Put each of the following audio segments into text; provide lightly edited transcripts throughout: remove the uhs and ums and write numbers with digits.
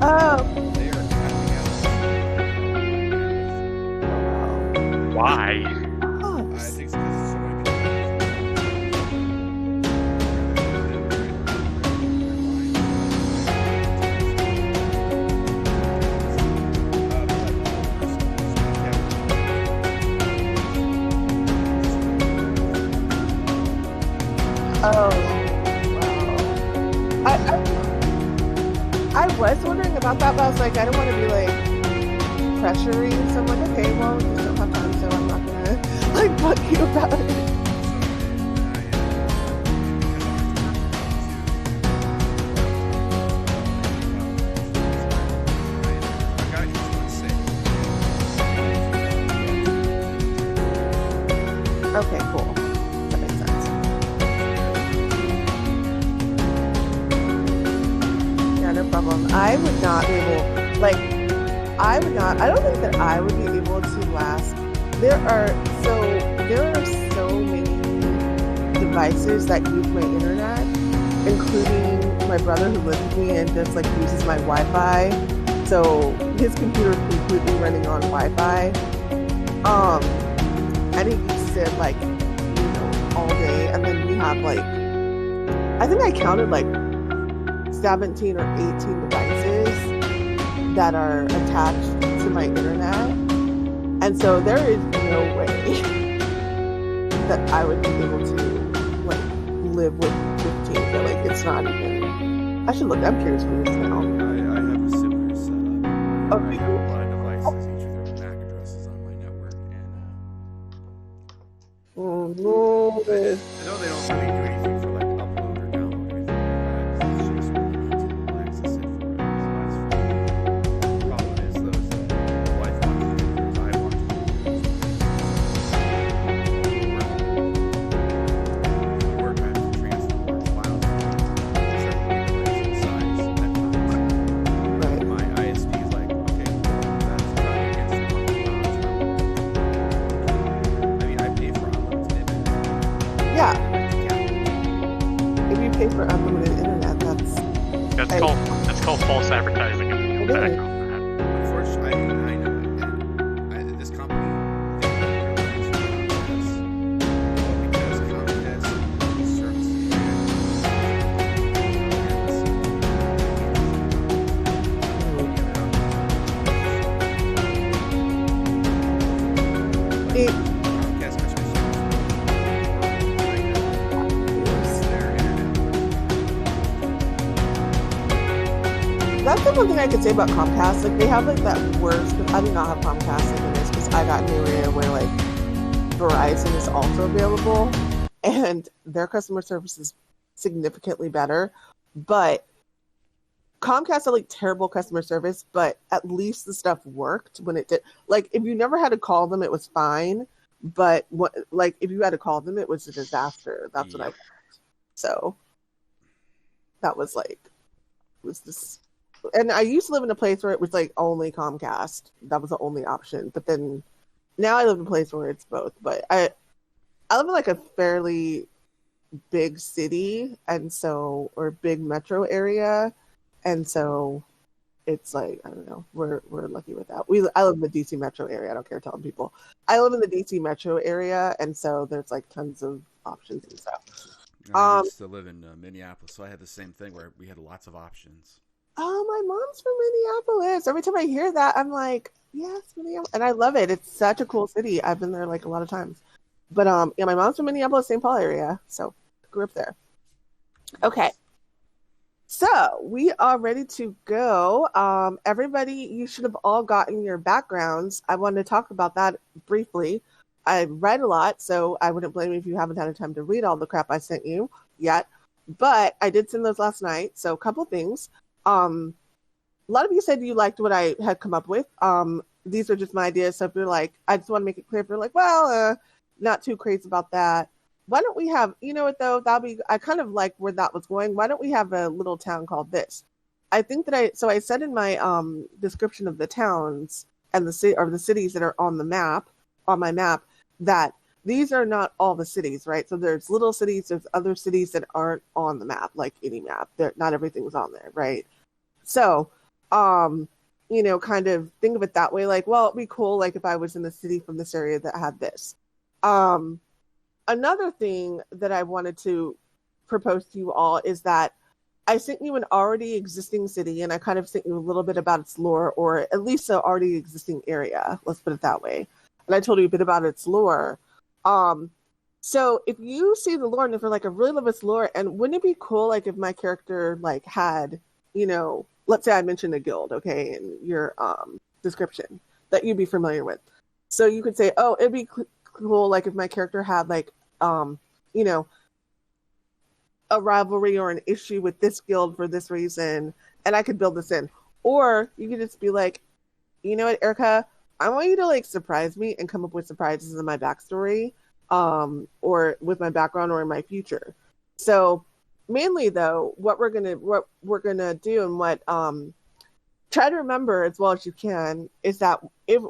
Oh. They are cutting out. Why? Oh. I think it's because so many people. Oh. Wow. I was wondering about that, but I was like, I don't want to be like pressuring. So I'm like, okay, well, you don't have time, so I'm not gonna like bug you about it. Okay, cool. That makes sense. Yeah, no problem. I would not be able, like, I don't think that I would be able to last. There are so many devices that use my internet, including my brother who lives with me and just like uses my Wi-Fi. So his computer is completely running on Wi-Fi. And he uses it like, all day. And then we have like, I think I counted like 17 or 18 devices that are attached to my internet. And so there is no way that I would be able to like live with 15. But like it's not even. I should look. I'm curious for this now. I have a similar setup. Okay. I have a lot of devices, each with their MAC addresses on my network, and Oh no! I know they don't really do anything for like upload or download or anything like that. It's just when you need to access it for it. So that's fine. The problem is though, is that my wife wants to do it, I want to do it. Work, I have to transfer large files from several gigabytes in size at times. Right. My ISP is like, okay, that's probably against the I mean, I pay for unlimited internet. Yeah. If you pay for unlimited internet, That's called false advertising. It Back is. on that. Unfortunately, I know that this company, they don't realize that because Comcast service It- Comcast customer service their internet. That's the one thing I could say about Comcast. Like they have like that worst. I do not have Comcast in this because I got in an area where like Verizon is also available, and their customer service is significantly better. But Comcast had like terrible customer service, but at least the stuff worked when it did. Like if you never had to call them, it was fine. But what, like if you had to call them, it was a disaster. That's what I. Yep. So that was like, it was this. And I used to live in a place where it was like only Comcast. That was the only option. But then now I live in a place where it's both. But I live in like a fairly big city, and so or big metro area, and so it's like I don't know. We're lucky with that. I live in the DC metro area. I don't care telling people. I live in the DC metro area, and so there's like tons of options and stuff. I used to live in Minneapolis, so I had the same thing where we had lots of options. Oh, my mom's from Minneapolis. Every time I hear that, I'm like, yes, Minneapolis. And I love it. It's such a cool city. I've been there like a lot of times. But yeah, my mom's from Minneapolis, St. Paul area. So grew up there. Okay. So we are ready to go. Everybody, you should have all gotten your backgrounds. I wanted to talk about that briefly. I read a lot, so I wouldn't blame you if you haven't had a time to read all the crap I sent you yet. But I did send those last night. So a couple things. A lot of you said you liked what I had come up with. These are just my ideas. So if you're like, I just want to make it clear, if you're like, well, not too crazy about that. Why don't we have, you know what though, I kind of like where that was going. Why don't we have a little town called this? I think that I said in my description of the towns and the cities that are on my map, that these are not all the cities, right? So there's little cities, there's other cities that aren't on the map, like any map. Not everything's on there, right? So Kind of think of it that way. Like, well, it'd be cool, like if I was in a city from this area that had this. Another thing that I wanted to propose to you all is that I sent you an already existing city, and I kind of sent you a little bit about its lore, or at least an already existing area. Let's put it that way. And I told you a bit about its lore. So if you see the lore and if you're like, I really love its lore, and wouldn't it be cool, like if my character like had, let's say I mentioned a guild, okay, in your description that you'd be familiar with. So you could say, oh, it'd be cool, like if my character had like, a rivalry or an issue with this guild for this reason, and I could build this in. Or you could just be like, you know what, Erica, I want you to like surprise me and come up with surprises in my backstory, or with my background or in my future. So mainly though, what we're gonna do and what try to remember as well as you can is that if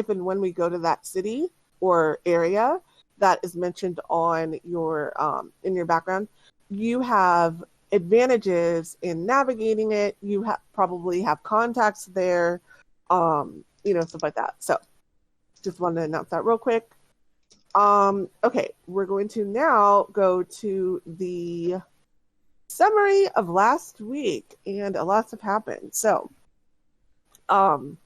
and when we go to that city or area that is mentioned on your in your background, you have advantages in navigating it. You probably have contacts there, stuff like that. So just wanted to announce that real quick. Okay, we're going to now go to the summary of last week, and a lot have happened. So, Toren,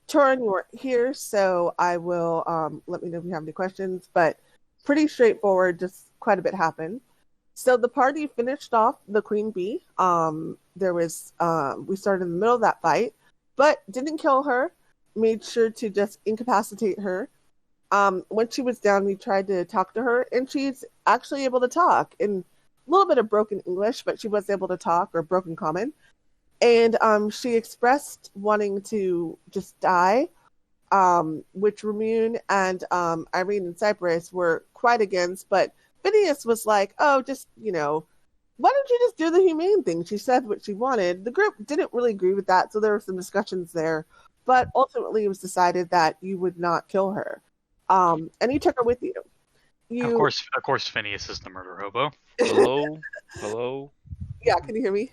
you weren't here, so I will let me know if you have any questions, but pretty straightforward, just quite a bit happened. So the party finished off the queen bee. There was we started in the middle of that fight, but didn't kill her. Made sure to just incapacitate her. When she was down, we tried to talk to her, and she's actually able to talk in a little bit of broken English, but she was able to talk, or broken common. And she expressed wanting to just die, which Ramune and Irene and Cypress were quite against, but Phineas was like, oh, just, why don't you just do the humane thing? She said what she wanted. The group didn't really agree with that, so there were some discussions there. But ultimately, it was decided that you would not kill her. And you took her with you. Of course, Phineas is the murder hobo. Hello? Yeah, can you hear me?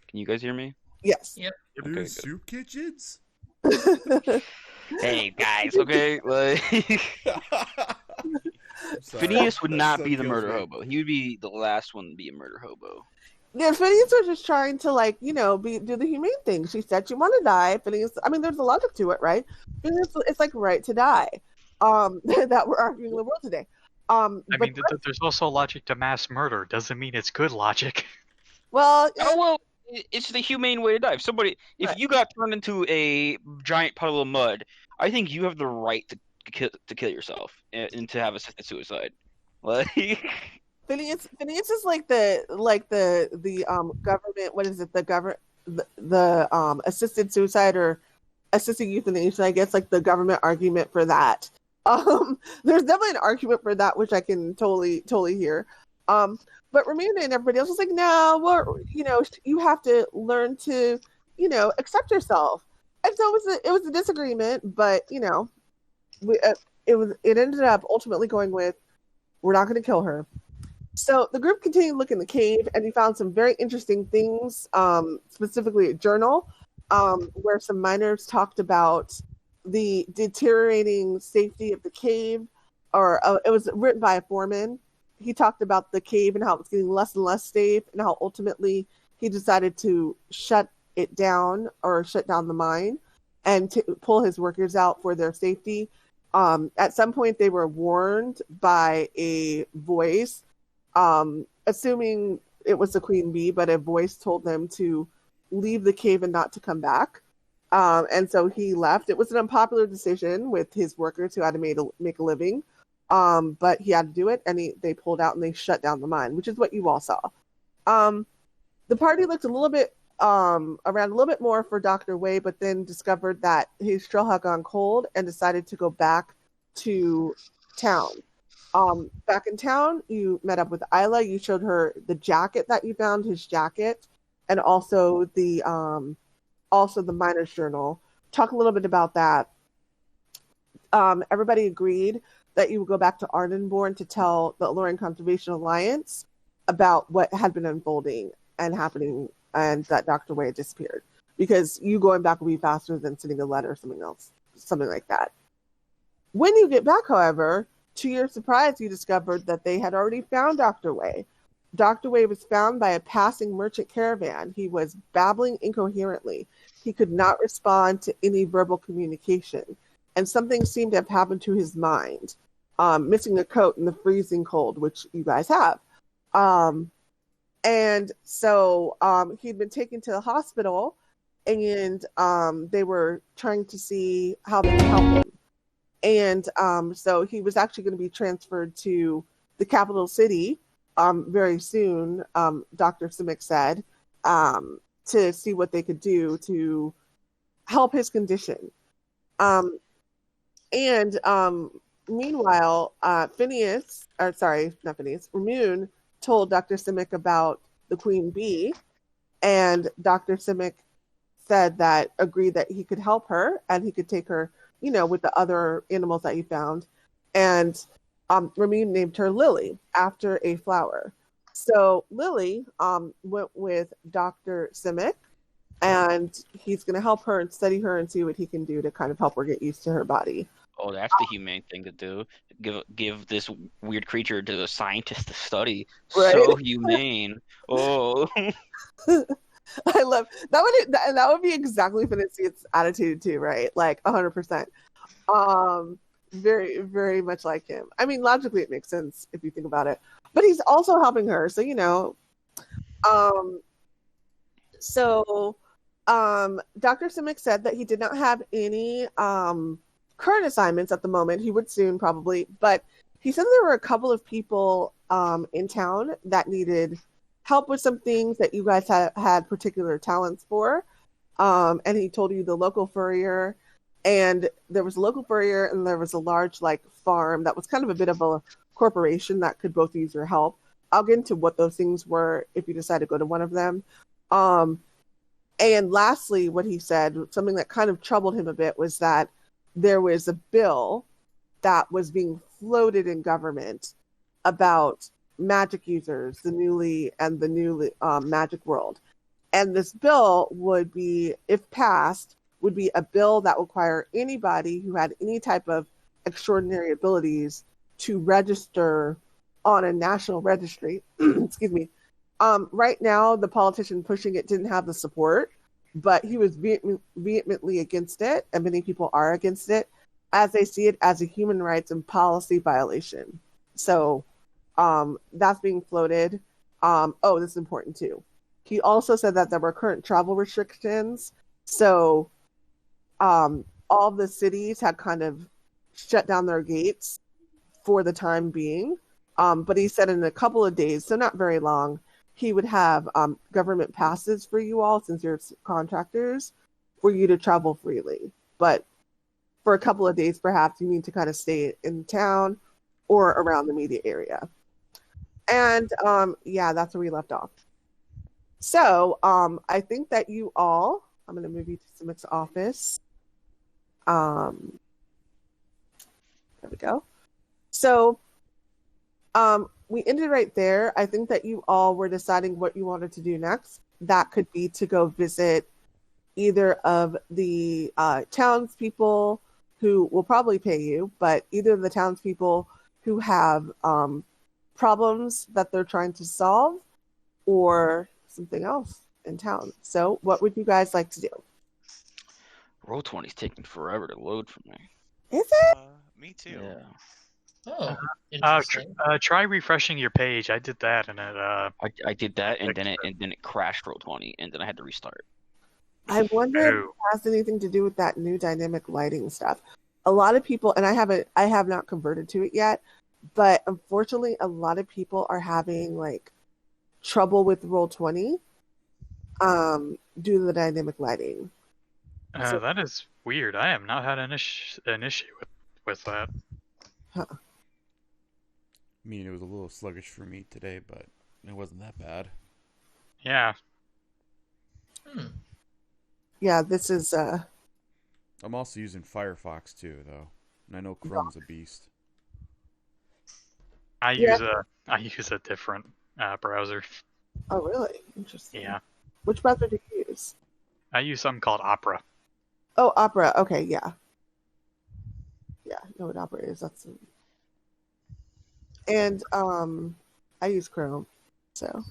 Can you guys hear me? Yes. Yep. Dude, Okay, soup kitchens? Hey, guys, okay? Phineas would not be the murder hobo. He would be the last one to be a murder hobo. Yeah, Phineas was just trying to, do the humane thing. She said she wanted to die. Phineas, I mean, there's a logic to it, right? Phineas, it's like right to die. That we're arguing in the world today. There's also logic to mass murder. Doesn't mean it's good logic. Well, It's the humane way to die. If you got turned into a giant puddle of mud, I think you have the right to kill yourself and to have assisted suicide. Phineas is like the government. What is it? The assisted suicide or assisted euthanasia. I guess like the government argument for that. There's definitely an argument for that, which I can totally hear. But Ramune and everybody else was like, no, you have to learn to, accept yourself. And so it was a disagreement, but it ended up ultimately going with, we're not going to kill her. So the group continued to look in the cave, and we found some very interesting things, specifically a journal, where some miners talked about the deteriorating safety of the cave, or it was written by a foreman. He talked about the cave and how it's getting less and less safe, and how ultimately he decided to shut it down or shut down the mine and to pull his workers out for their safety. At some point, they were warned by a voice, assuming it was the queen bee, but a voice told them to leave the cave and not to come back. And so he left. It was an unpopular decision with his workers who had to make a living. But he had to do it, and they pulled out and they shut down the mine, which is what you all saw. The party looked a little bit around a little bit more for Dr. Wei, but then discovered that his trail had gone cold and decided to go back to town. Back in town, you met up with Isla. You showed her the jacket that you found, his jacket, and also the miner's journal. Talk a little bit about that. Everybody agreed that you would go back to Ardenborn to tell the Allorian Conservation Alliance about what had been unfolding and happening, and that Dr. Wei had disappeared. because you going back will be faster than sending a letter or something like that. When you get back, however, to your surprise, you discovered that they had already found Dr. Wei. Dr. Wei was found by a passing merchant caravan. He was babbling incoherently. He could not respond to any verbal communication, and something seemed to have happened to his mind, missing a coat in the freezing cold, which you guys have. And so he'd been taken to the hospital, and they were trying to see how they could help him. And so he was actually going to be transferred to the capital city very soon, Dr. Simic said, to see what they could do to help his condition. Meanwhile, Ramune told Dr. Simic about the Queen Bee, and Dr. Simic agreed that he could help her and he could take her, with the other animals that he found. And Ramune named her Lily after a flower. So Lily went with Dr. Simic, and he's going to help her and study her and see what he can do to kind of help her get used to her body. Oh, that's the humane thing to do. Give this weird creature to a scientist to study. Right? So humane. Oh. I love that. That would be exactly Phineas' attitude too, right? Like 100%. Very, very much like him. I mean, logically, it makes sense if you think about it. But he's also helping her, so Dr. Simic said that he did not have any current assignments at the moment. He would soon, probably, but he said there were a couple of people in town that needed help with some things that you guys had particular talents for. And he told you the local furrier, and there was a local furrier, and there was a large farm that was kind of a bit of a corporation that could both use your help. I'll get into what those things were if you decide to go to one of them. And lastly, what he said, something that kind of troubled him a bit, was that there was a bill that was being floated in government about magic users, the newly magic world. And this bill would be, if passed, would be a bill that would require anybody who had any type of extraordinary abilities to register on a national registry. Excuse me. Right now, the politician pushing it didn't have the support, but he was vehemently against it, and many people are against it, as they see it as a human rights and policy violation. So that's being floated. This is important too. He also said that there were current travel restrictions. So all the cities had kind of shut down their gates for the time being. But he said in a couple of days, so not very long, he would have government passes for you all, since you're contractors, for you to travel freely. But for a couple of days, perhaps you need to kind of stay in town or around the media area. And that's where we left off. So I think that you all, I'm going to move you to Simic's office. There we go. So we ended right there. I think that you all were deciding what you wanted to do next. That could be to go visit either of the townspeople who will probably pay you, but either of the townspeople who have problems that they're trying to solve, or something else in town. So what would you guys like to do? Roll20's taking forever to load for me. Is it? Me too. Yeah. Oh, interesting. Try refreshing your page. I did that, and it I did that, and then it crashed Roll20, and then I had to restart. I wonder if it has anything to do with that new dynamic lighting stuff. A lot of people, and I have not converted to it yet, but unfortunately, a lot of people are having trouble with Roll20 due to the dynamic lighting. So, that is weird. I have not had an issue with that. Huh. I mean, it was a little sluggish for me today, but it wasn't that bad. Yeah. Yeah, this is I'm also using Firefox too, though, and I know Chrome's a beast. I use a different browser. Oh, really? Interesting. Yeah. Which browser do you use? I use something called Opera. Oh, Opera. Okay, yeah. Yeah, I know what Opera is. And I use Chrome, so.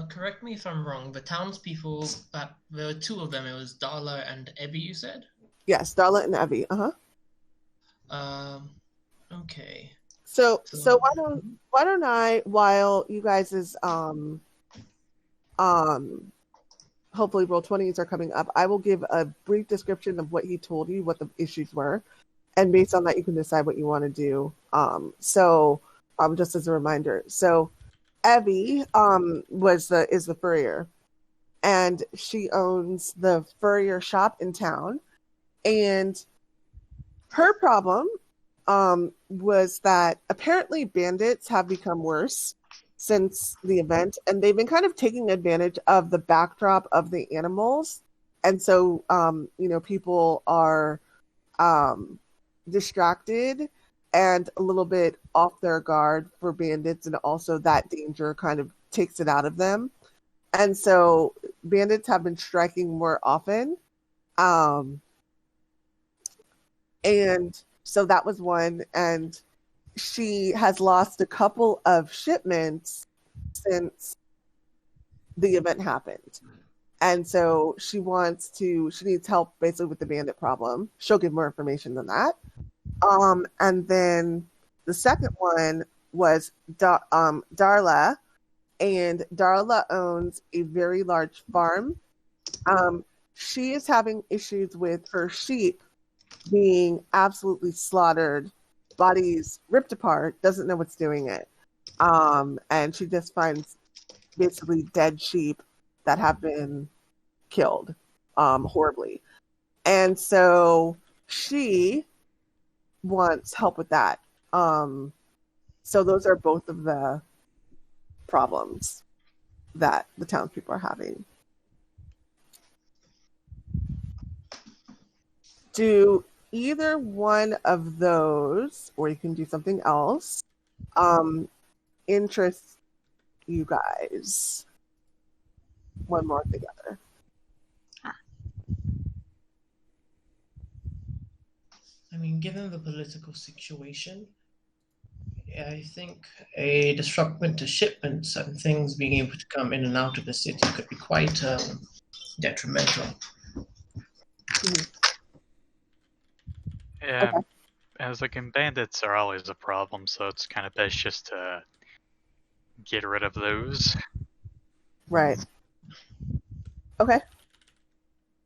Correct me if I'm wrong. The townspeople, there were two of them. It was Darla and Ebby, you said? Yes, Darla and Evie. Okay. So why don't I, while you guys is hopefully Roll20s are coming up, I will give a brief description of what he told you, what the issues were, and based on that you can decide what you want to do. Just as a reminder. So Evie is the furrier, and she owns the furrier shop in town, and her problem was that apparently bandits have become worse since the event, and they've been kind of taking advantage of the backdrop of the animals, and so people are distracted and a little bit off their guard for bandits, and also that danger kind of takes it out of them, and so bandits have been striking more often, and so that was one, and she has lost a couple of shipments since the event happened. And so she needs help basically with the bandit problem. She'll give more information than that. And then the second one was Darla, and Darla owns a very large farm. She is having issues with her sheep being absolutely slaughtered, bodies ripped apart, doesn't know what's doing it. And she just finds basically dead sheep that have been killed horribly. And so she wants help with that. So those are both of the problems that the townspeople are having. Do either one of those, or you can do something else, interest you guys? One more together. I mean, given the political situation, I think a disruption to shipments and things being able to come in and out of the city could be quite detrimental. Yeah, Okay. as like bandits are always a problem, so it's kind of best just to get rid of those. Right. Okay.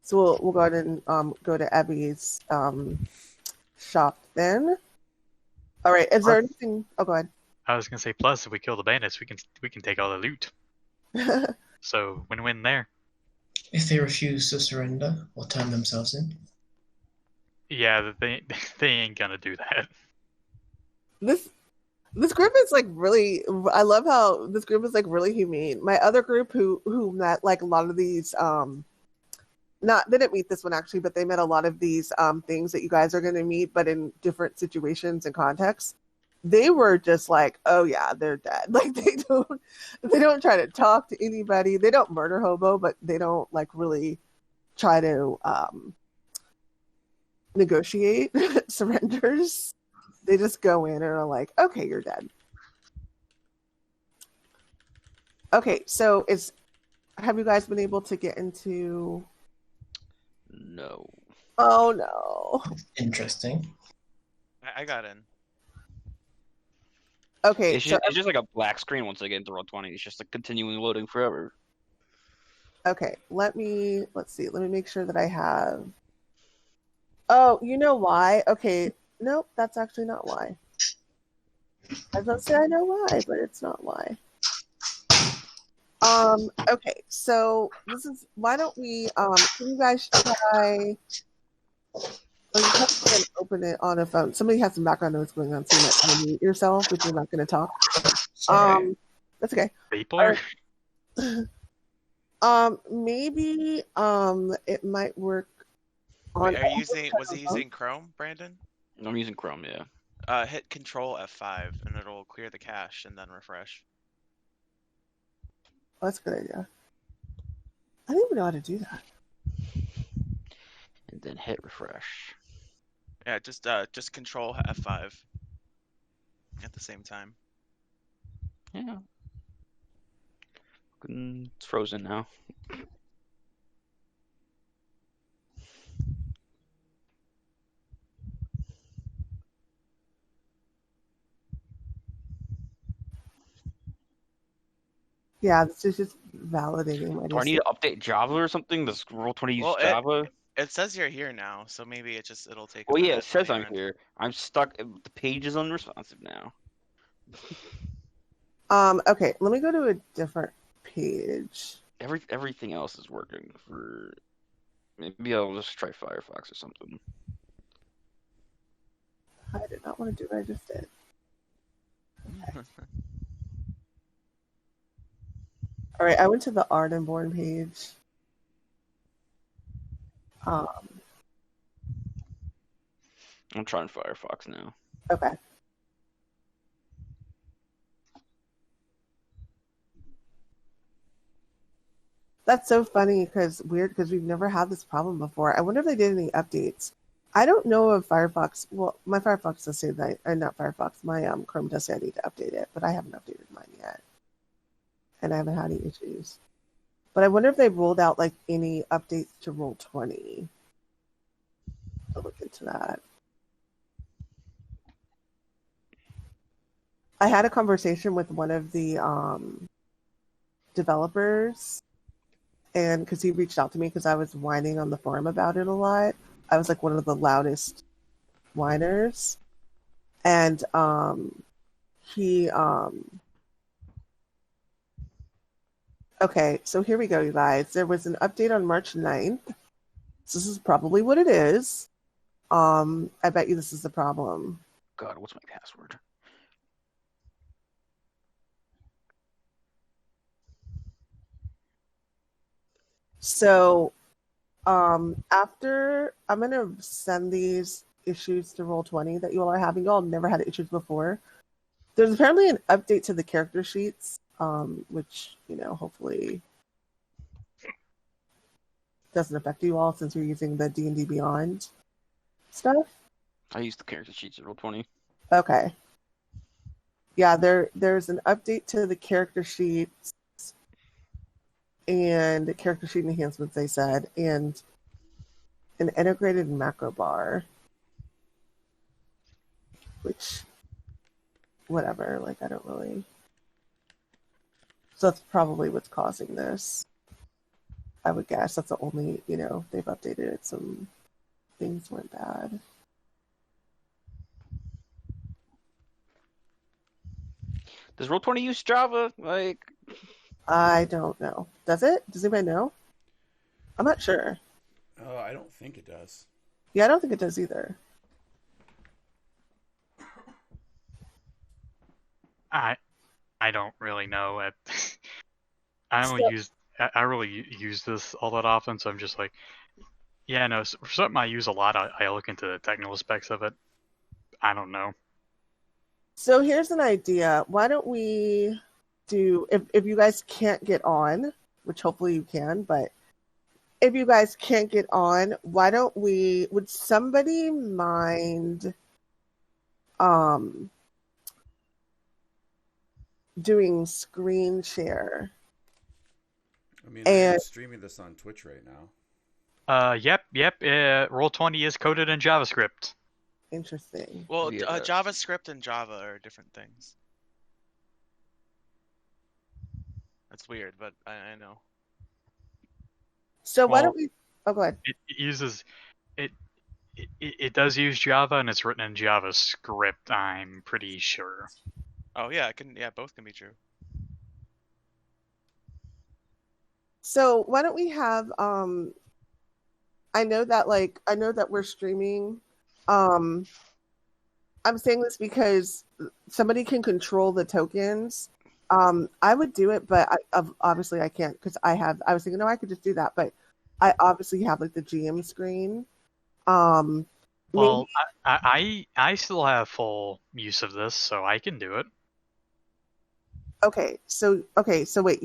So we'll go ahead and go to Abby's shop then. All right. Is there anything? Oh, go ahead. I was gonna say, plus if we kill the bandits, we can take all the loot. So win-win there. If they refuse to surrender or turn themselves in. Yeah, they ain't gonna do that. This group is like really. I love how this group is like really humane. My other group who met like a lot of these they didn't meet this one actually, but they met a lot of these things that you guys are going to meet, but in different situations and contexts. They were just like, oh yeah, they're dead. Like they don't try to talk to anybody. They don't murder hobo, but they don't like really try to negotiate surrenders. They just go in and are like, okay, you're dead. Okay, so have you guys been able to get into? No. Oh no. Interesting. I got in. Okay, It's just like a black screen once I get into Roll20. It's just like continuing loading forever. okay, let's see. Let me make sure that I have. Oh, you know why? Okay, nope, that's actually not why. I was gonna say I know why, but it's not why. Okay, so why don't we can you guys try, or you can open it on a phone. Somebody has some background noise going on, so you might want to mute yourself if you're not gonna talk. Sorry. That's okay. People are... Maybe it might work on. Wait, was he using Chrome, Brandon? I'm using Chrome, yeah. Hit Control F5 and it'll clear the cache and then refresh. That's a good idea. I don't even know how to do that. And then hit refresh. Yeah, just control F5 at the same time. Yeah. It's frozen now. Yeah, this is just validating my Do I need to update Java or something? Does Roll20 use Well, Java? It says you're here now, so maybe it'll take a Well, yeah, minute it says on I'm your end. here. I'm stuck. The page is unresponsive now. Okay, let me go to a different page. Everything else is working. For maybe I'll just try Firefox or something. I did not want to do what I just did. All right, I went to the Ardenborn page. I'm trying Firefox now. Okay. That's so funny because we've never had this problem before. I wonder if they did any updates. I don't know if Firefox. Well, my Firefox does say that, or not Firefox. My Chrome does say I need to update it, but I haven't updated mine yet, and I haven't had any issues. But I wonder if they've rolled out like any updates to Roll20. I'll look into that. I had a conversation with one of the developers, and because he reached out to me because I was whining on the forum about it a lot. I was like one of the loudest whiners, and he okay, so here we go, you guys. There was an update on March 9th. So this is probably what it is. I bet you this is the problem. God, what's my password? So after I'm gonna send these issues to Roll20 that you all are having. You all never had issues before. There's apparently an update to the character sheets, which, hopefully doesn't affect you all since you're using the D&D Beyond stuff. I use the character sheets at Roll20. Okay. Yeah, there's an update to the character sheets and character sheet enhancements, they said, and an integrated macro bar, which, whatever, like, I don't really. So that's probably what's causing this. I would guess that's the only, they've updated it. Some things went bad. Does Roll20 use Java? I don't know. Does it? Does anybody know? I'm not sure. I don't think it does. Yeah, I don't think it does either. I don't really know. I really use this all that often, so I'm just like, yeah, no. For something I use a lot, I look into the technical specs of it. I don't know. So here's an idea. Why don't we do, if you guys can't get on, which hopefully you can, but if you guys can't get on, would somebody mind doing screen share? I mean, I'm streaming this on Twitch right now. Yep. Roll20 is coded in JavaScript. Interesting. Well, Yeah. JavaScript and Java are different things. That's weird, but I know. So why don't we? Oh, go ahead. It uses it does use Java, and it's written in JavaScript. I'm pretty sure. Oh yeah, both can be true. So why don't we have I know that we're streaming. I'm saying this because somebody can control the tokens. I would do it, but obviously I can't because I was thinking, no, I could just do that, but I obviously have like the GM screen. Well, I still have full use of this, so I can do it. Okay, so wait,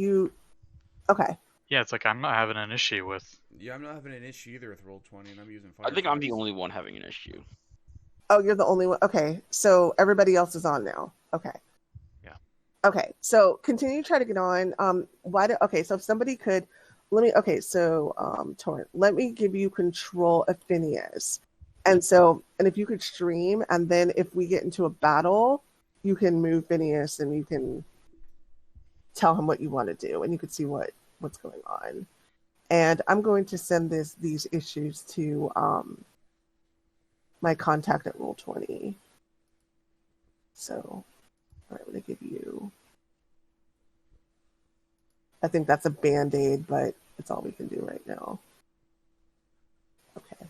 okay. Yeah, it's like I'm not having an issue with. Yeah, I'm not having an issue either with Roll20, and I'm using Firefox. I think I'm the only one having an issue. Oh, you're the only one. Okay, so everybody else is on now. Okay. Yeah. Okay, so continue to try to get on. Okay, so if somebody could, Toren, let me give you control of Phineas. And if you could stream, and then if we get into a battle, you can move Phineas and you can tell him what you want to do, and you can see what's going on. And I'm going to send these issues to my contact at Roll20. So, all right, I'm going to give you. I think that's a band-aid, but it's all we can do right now. Okay.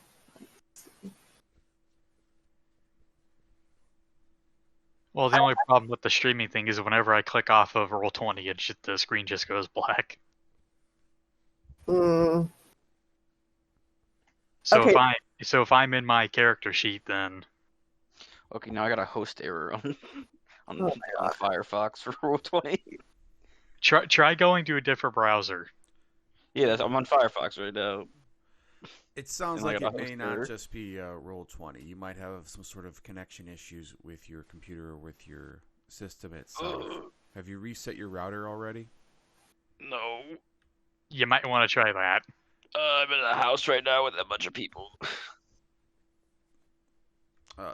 Well, the only problem with the streaming thing is whenever I click off of Roll20, the screen just goes black. Mm. So Okay. if I'm in my character sheet, then Okay, now I got a host error on Oh on Firefox for Roll20. try going to a different browser. Yeah, I'm on Firefox right now. It sounds And I like got it a may host not error. just be Roll20. You might have some sort of connection issues with your computer or with your system itself. Have you reset your router already? No. You might want to try that. I'm in a house right now with a bunch of people.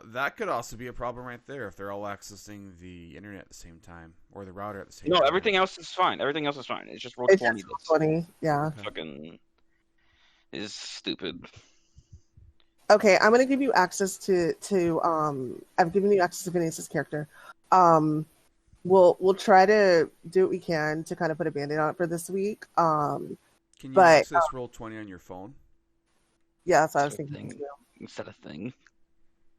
That could also be a problem right there if they're all accessing the internet at the same time or the router at the same No, time. everything else is fine. Everything else is fine. It's just It's Roll20 just that's Roll20, yeah. fucking is stupid. Okay, I'm gonna give you access to I've given you access to Phineas's character. We'll try to do what we can to kind of put a band-aid on it for this week. Can you but, access Roll20 on your phone? Yeah, that's what I was Sort of thinking thing. too. Instead of thing.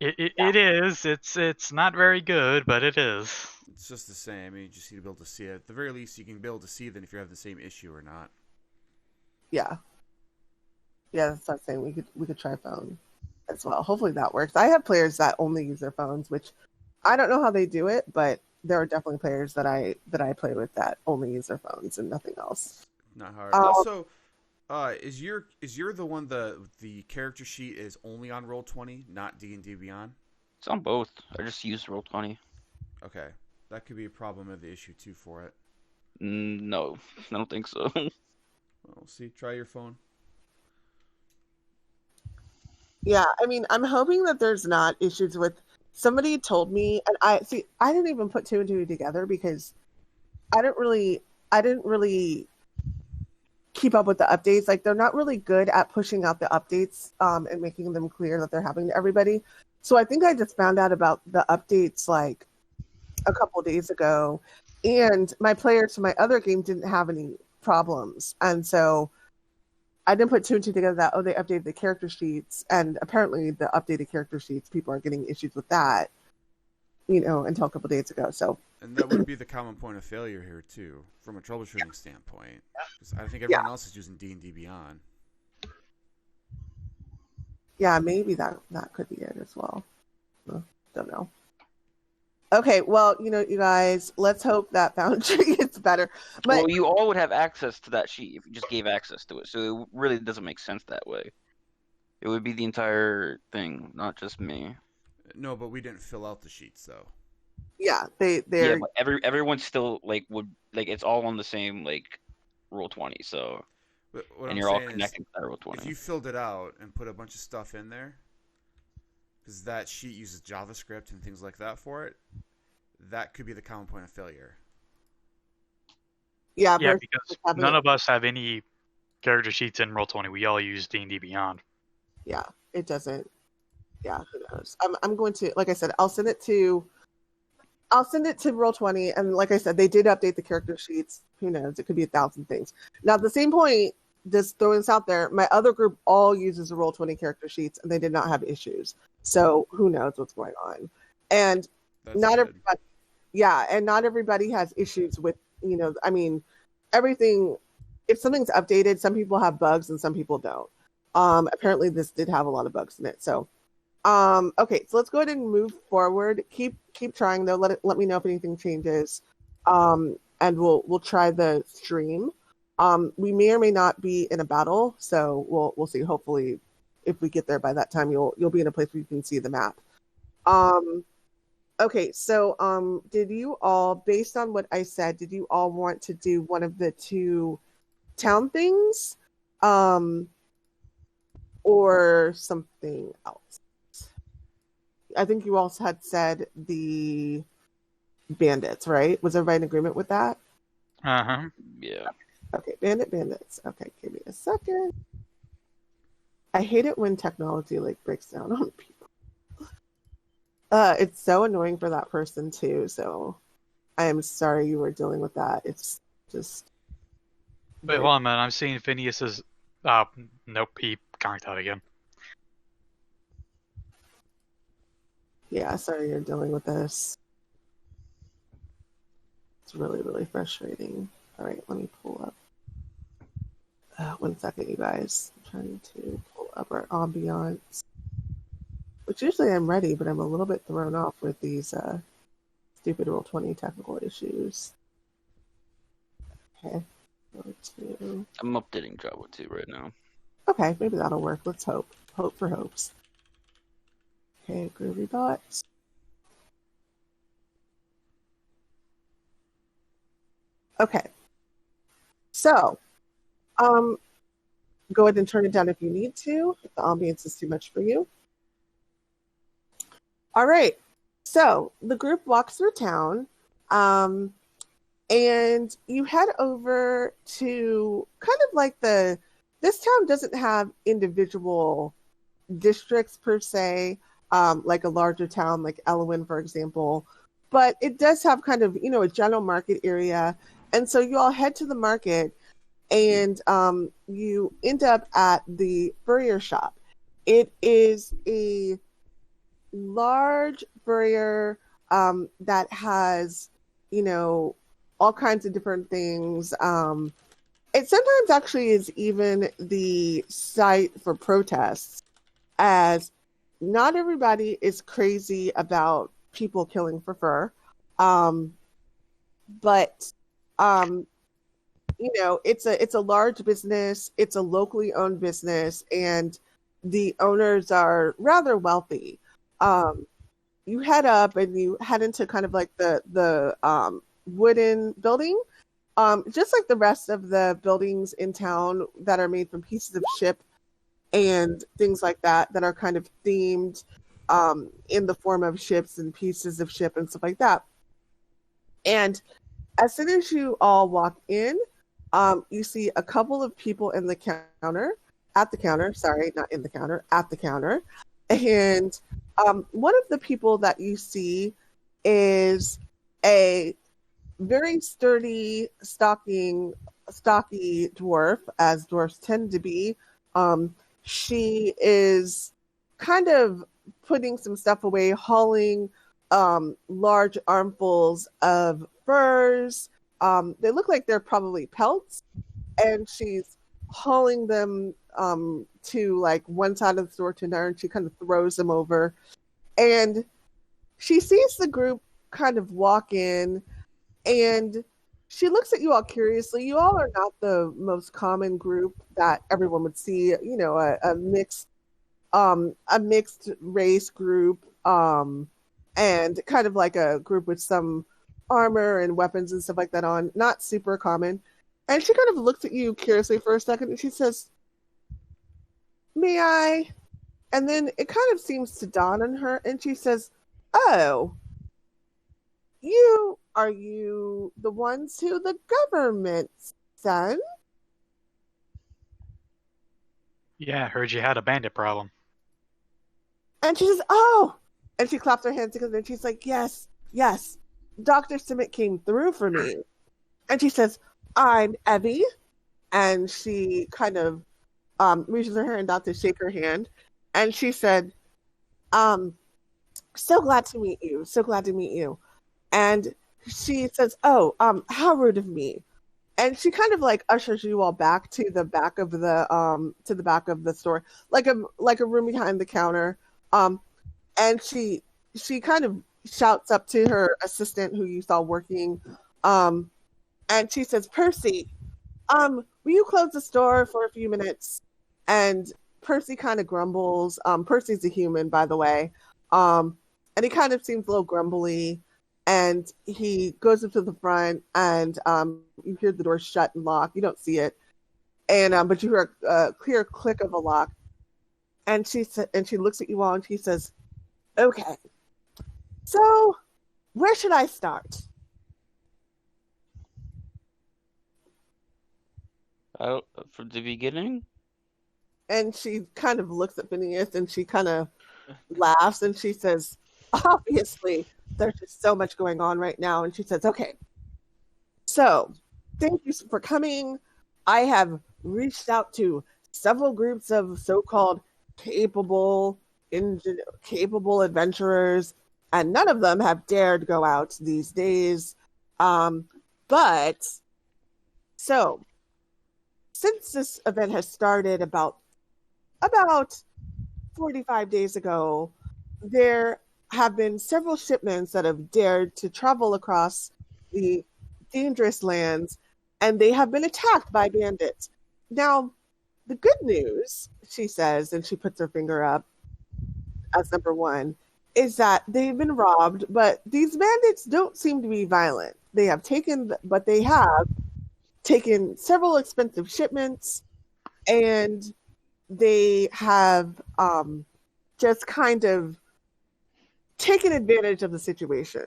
It is. It's not very good, but it is. It's just the same. I mean, you just need to be able to see it. At the very least, you can be able to see then if you have the same issue or not. Yeah. Yeah, that's what I'm saying. We could try phone as well. Hopefully that works. I have players that only use their phones, which I don't know how they do it, but there are definitely players that I play with that only use their phones and nothing else. Not hard. Also, is your the one the character sheet is only on Roll20, not D&D Beyond? It's on both. I just used Roll20. Okay, that could be a problem of the issue too for it. No, I don't think so. Well, see, try your phone. Yeah, I mean, I'm hoping that there's not issues with. Somebody told me, and I didn't even put two and two together because I didn't really keep up with the updates. Like, they're not really good at pushing out the updates and making them clear that they're happening to everybody. So I think I just found out about the updates like a couple days ago, and my players from my other game didn't have any problems, and so I didn't put two and two together that, they updated the character sheets, and apparently the updated character sheets, people are getting issues with that, until a couple days ago. So, And that would be the common point of failure here too, from a troubleshooting standpoint. 'Cause I think everyone else is using D&D Beyond. yeah, maybe that could be it as well. Don't know. Okay, well, you guys, let's hope that Foundry gets better. But Well, you all would have access to that sheet if you just gave access to it. So it really doesn't make sense that way. It would be the entire thing, not just me. No, but we didn't fill out the sheets though. yeah, Yeah, they're but everyone still it's all on the same Roll20. So But what and I'm you're all saying is, connected to that if Roll20. you filled it out and put a bunch of stuff in there, because that sheet uses JavaScript and things like that for it, that could be the common point of failure. yeah, Yeah, versus because having none it- of us have any character sheets in Roll20. We all use D&D Beyond. yeah, it doesn't. Yeah, who knows? I'm going to, like I said, I'll send it to Roll20, and like I said, they did update the character sheets. Who knows? It could be 1,000 things. Now, at the same point, just throwing this out there, my other group all uses the Roll20 character sheets, and they did not have issues. So who knows what's going on? And That's not good. everybody, yeah, and not everybody has issues with, I mean, everything. If something's updated, some people have bugs and some people don't. Apparently, this did have a lot of bugs in it. So, okay, so let's go ahead and move forward. Keep trying though. Let me know if anything changes, and we'll try the stream. We may or may not be in a battle, so we'll see. Hopefully, if we get there by that time, you'll be in a place where you can see the map. Okay, so did you all, based on what I said, did you all want to do one of the two town things, or something else? I think you all had said the bandits, right? Was everybody in agreement with that? Uh-huh. Yeah. Okay, bandits. Okay, give me a second. I hate it when technology like breaks down on people. It's so annoying for that person too, so I am sorry you were dealing with that. It's just... Wait, hold on a minute. I'm seeing Phineas's... nope, he conked out again. Yeah, sorry you're dealing with this. It's really, really frustrating. All right, let me pull up. 1 second, you guys. I'm trying to pull up our ambiance. Which usually I'm ready, but I'm a little bit thrown off with these stupid Roll20 technical issues. Okay. I'm updating Java 2 right now. Okay, maybe that'll work. Let's hope. Hope for hopes. Okay, groovy bots. Okay. So, go ahead and turn it down if you need to, if the ambience is too much for you. All right. So, the group walks through town, and you head over to kind of like this town doesn't have individual districts per se, like a larger town like Elwyn, for example, but it does have kind of, a general market area. And so you all head to the market, and you end up at the furrier shop. It is a large furrier that has, all kinds of different things. It sometimes actually is even the site for protests, as not everybody is crazy about people killing for fur. But it's a large business, it's a locally owned business, and the owners are rather wealthy. You head up and you head into kind of like the wooden building, just like the rest of the buildings in town that are made from pieces of ship and things like that are kind of themed in the form of ships and pieces of ship and stuff like that. And as soon as you all walk in, you see a couple of people at the counter, and one of the people that you see is a very sturdy, stocky dwarf, as dwarfs tend to be. She is kind of putting some stuff away, hauling large armfuls of furs. They look like they're probably pelts, and she's hauling them to like one side of the store to another, and she kind of throws them over. And she sees the group kind of walk in, and she looks at you all curiously. You all are not the most common group that everyone would see, a mixed race group, and kind of like a group with some armor and weapons and stuff like that on. Not super common. And she kind of looks at you curiously for a second, and she says, "May I?" And then it kind of seems to dawn on her, and she says, "Oh, are you the ones who the government sent?" Yeah, I heard you had a bandit problem. And she says, "Oh," and she claps her hands together, and she's like, yes, Dr. Simmet came through for me." And she says, "I'm Evie," and she kind of reaches her hand out to shake her hand, and she said, "So glad to meet you." And she says, "Oh, how rude of me." And she kind of like ushers you all back to the back of the store, like a room behind the counter. And she kind of shouts up to her assistant who you saw working, and she says, "Percy, will you close the store for a few minutes? And Percy kind of grumbles. Percy's a human, by the way. And he kind of seems a little grumbly. And he goes up to the front, and you hear the door shut and lock. You don't see it, and but you hear a clear click of a lock. And she looks at you all, and she says, "Okay, so where should I start?" From the beginning. And she kind of looks at Phineas, and she kind of laughs, and she says, "Obviously, there's just so much going on right now." And she says, "Okay, so thank you for coming. I have reached out to several groups of so-called capable adventurers, and none of them have dared go out these days. But so since this event has started about 45 days ago, there have been several shipments that have dared to travel across the dangerous lands, and they have been attacked by bandits. Now, the good news," she says, and she puts her finger up as number one, "is that they've been robbed, but these bandits don't seem to be violent. They have taken several expensive shipments, and they have just kind of taken advantage of the situation.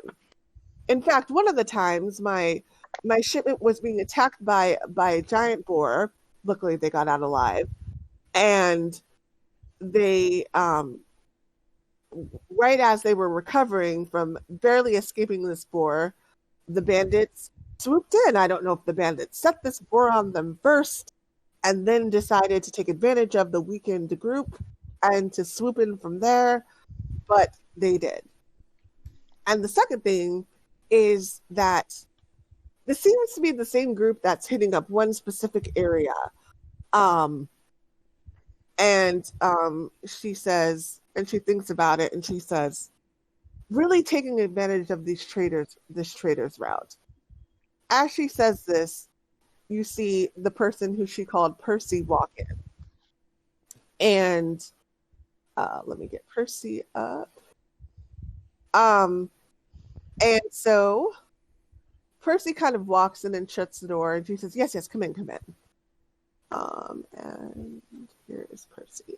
In fact, one of the times my shipment was being attacked by a giant boar. Luckily, they got out alive, and they right as they were recovering from barely escaping this boar, the bandits swooped in. I don't know if the bandits set this boar on them first and then decided to take advantage of the weakened group and to swoop in from there, but they did. And the second thing is that this seems to be the same group that's hitting up one specific area. She says, and she thinks about it, and she says, really taking advantage of this trader's route. As she says this, you see the person who she called Percy walk in. And let me get Percy up. And so Percy kind of walks in and shuts the door, and she says, yes, come in. And here is Percy.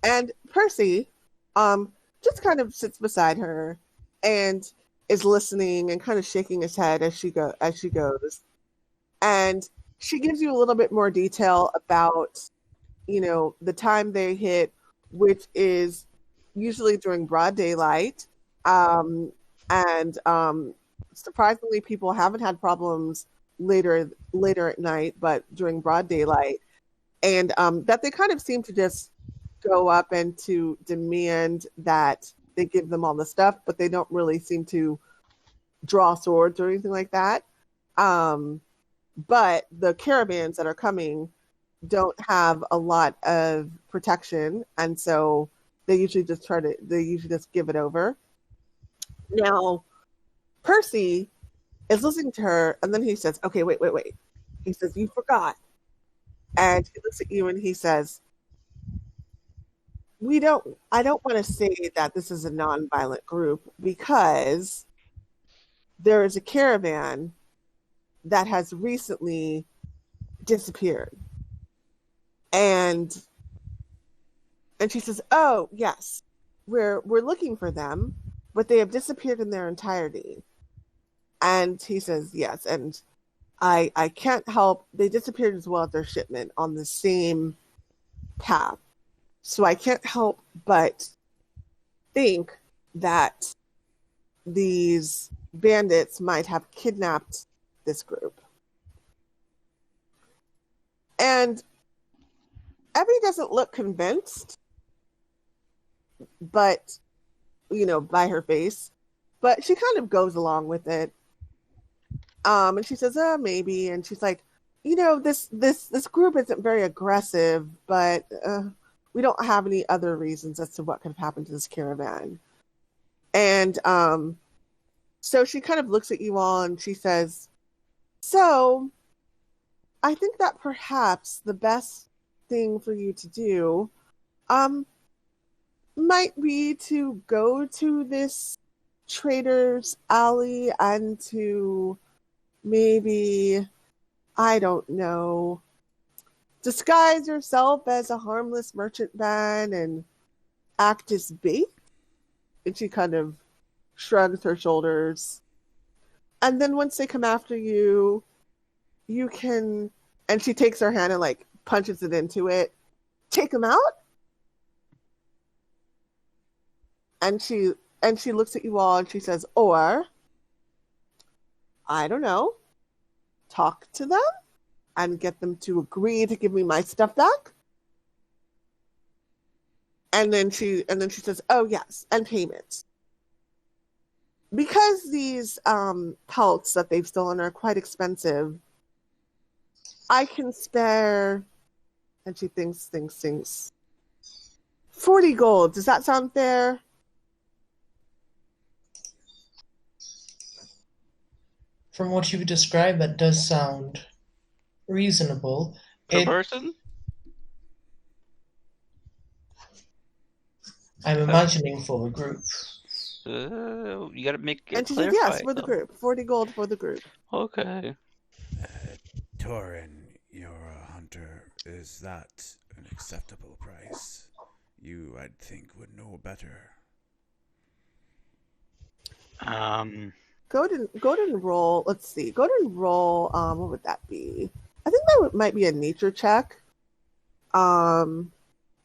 And Percy just kind of sits beside her and is listening and kind of shaking his head as she goes. And she gives you a little bit more detail about, the time they hit, which is usually during broad daylight. Surprisingly, people haven't had problems later at night, but during broad daylight. And that they kind of seem to just go up and to demand that they give them all the stuff, but they don't really seem to draw swords or anything like that. But the caravans that are coming don't have a lot of protection, and so they usually just give it over. Now, Percy is listening to her, and then he says, okay, wait. He says, you forgot. And he looks at you and he says, I don't want to say that this is a non-violent group, because there is a caravan that has recently disappeared. And she says, oh, yes, we're looking for them, but they have disappeared in their entirety. And he says, yes, and I can't help, they disappeared as well as their shipment on the same path. So I can't help but think that these bandits might have kidnapped this group. And Evie doesn't look convinced, but, by her face, but she kind of goes along with it. And she says, maybe. And she's like, this group isn't very aggressive, but we don't have any other reasons as to what could have happened to this caravan. And So she kind of looks at you all and she says, so I think that perhaps the best thing for you to do might be to go to this trader's alley and to maybe, I don't know, disguise yourself as a harmless merchantman and act as bait. And she kind of shrugs her shoulders. And then once they come after you, you can, and she takes her hand and like punches it into it, take them out. And she looks at you all and she says, or, I don't know, talk to them and get them to agree to give me my stuff back. And then she says, oh yes, and payment. Because these pelts that they've stolen are quite expensive, I can spare, and she thinks, 40 gold. Does that sound fair? From what you've described, that does sound reasonable. Per person? I'm imagining for a group. You gotta make it And she says, yes, for the group. 40 gold for the group. Okay. Toren, you're a hunter. Is that an acceptable price? You, I'd think, would know better. Go ahead and roll. Let's see. Go ahead and roll. What would that be? I think that might be a nature check.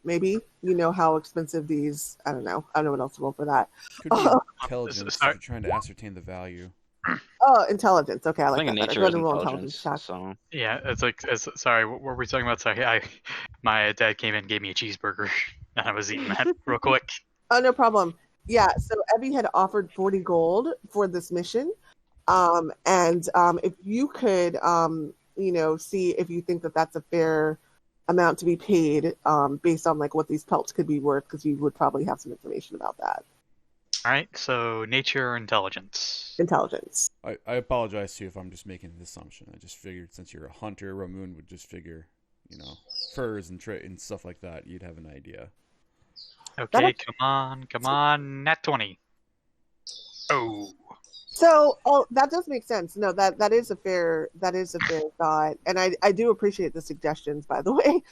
Maybe you know how expensive these. I don't know what else to roll for that. Could be intelligence if you're trying to ascertain the value. Oh, intelligence. Okay, I like that. Nature Go is ahead and roll intelligence. check. So Yeah, sorry, what were we talking about? Sorry, my dad came in and gave me a cheeseburger, and I was eating that real quick. Oh, no problem. Yeah, so Evie had offered 40 gold for this mission. If you could, see if you think that that's a fair amount to be paid based on like what these pelts could be worth, because you would probably have some information about that. All right, so nature or intelligence? Intelligence. I apologize to you if I'm just making an assumption. I just figured since you're a hunter, Ramune would just figure, furs and stuff like that. You'd have an idea. Okay, come on, nat 20. Oh. So, that does make sense. No, that is a fair thought, and I do appreciate the suggestions, by the way.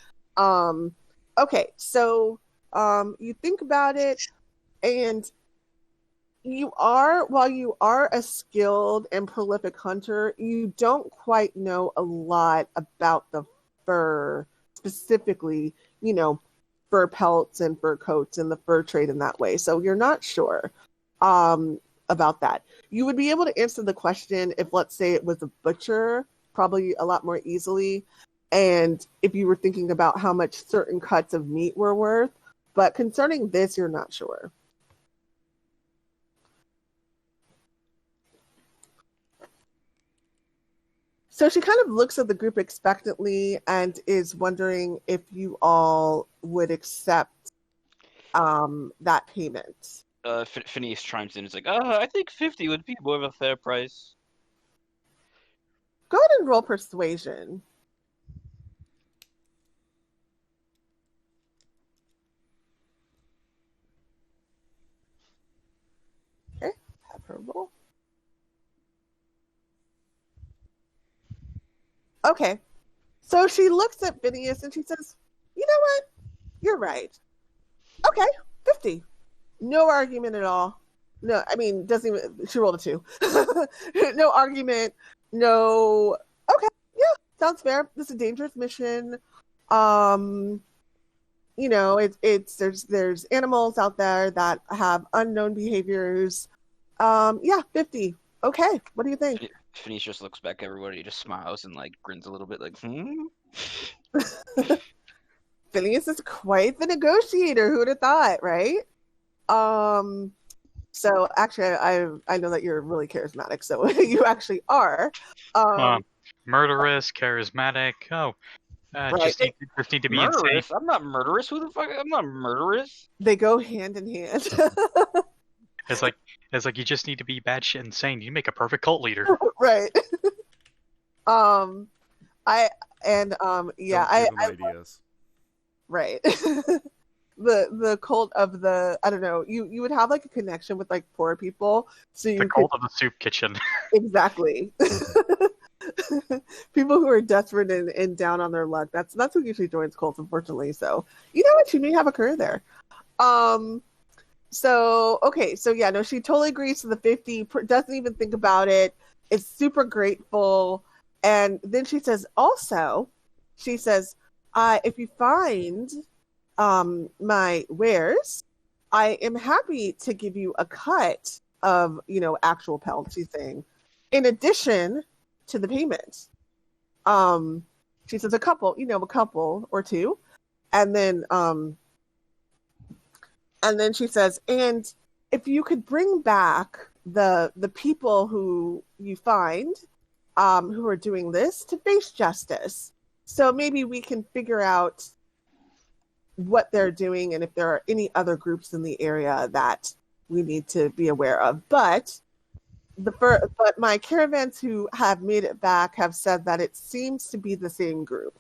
Okay, so you think about it, and while you are a skilled and prolific hunter, you don't quite know a lot about the fur specifically. Fur pelts and fur coats and the fur trade in that way. So you're not sure about that. You would be able to answer the question if, let's say, it was a butcher, probably a lot more easily. And if you were thinking about how much certain cuts of meat were worth. But concerning this, you're not sure. So she kind of looks at the group expectantly and is wondering if you all would accept that payment. Phineas chimes in. It's like, I think 50 would be more of a fair price. Go ahead and roll persuasion. Okay, have her roll. Okay, so she looks at Phineas and she says, you know what? You're right. Okay, 50. No argument at all. No, I mean, doesn't even, she rolled a 2. No argument, no, okay, yeah, sounds fair. This is a dangerous mission. There's animals out there that have unknown behaviors. Yeah, 50. Okay, what do you think? Phineas just looks back at everybody, just smiles and like grins a little bit, like, Phineas is quite the negotiator. Who would have thought, right? So actually, I know that you're really charismatic, so you actually are. Murderous, charismatic. Oh, right. just need to be murderous? insane. I'm not murderous. Who the fuck? I'm not murderous. They go hand in hand. It's like It's like you just need to be batshit insane. You make a perfect cult leader. Right. I and yeah, Don't give I him ideas. right. The cult of the, I don't know, you would have like a connection with like poor people, so you The could cult of the soup kitchen. exactly. People who are desperate and down on their luck. That's who usually joins cults, unfortunately. So you know what, she may have a career there. So okay, so yeah, no, she totally agrees to the 50. Doesn't even think about it. Is super grateful, and then she says, also, she says, if you find my wares, I am happy to give you a cut of, actual pelts, she's saying, in addition to the payment. She says a couple or two. And then she says, and if you could bring back the people who you find who are doing this to face justice. So maybe we can figure out what they're doing and if there are any other groups in the area that we need to be aware of. But my caravans who have made it back have said that it seems to be the same group,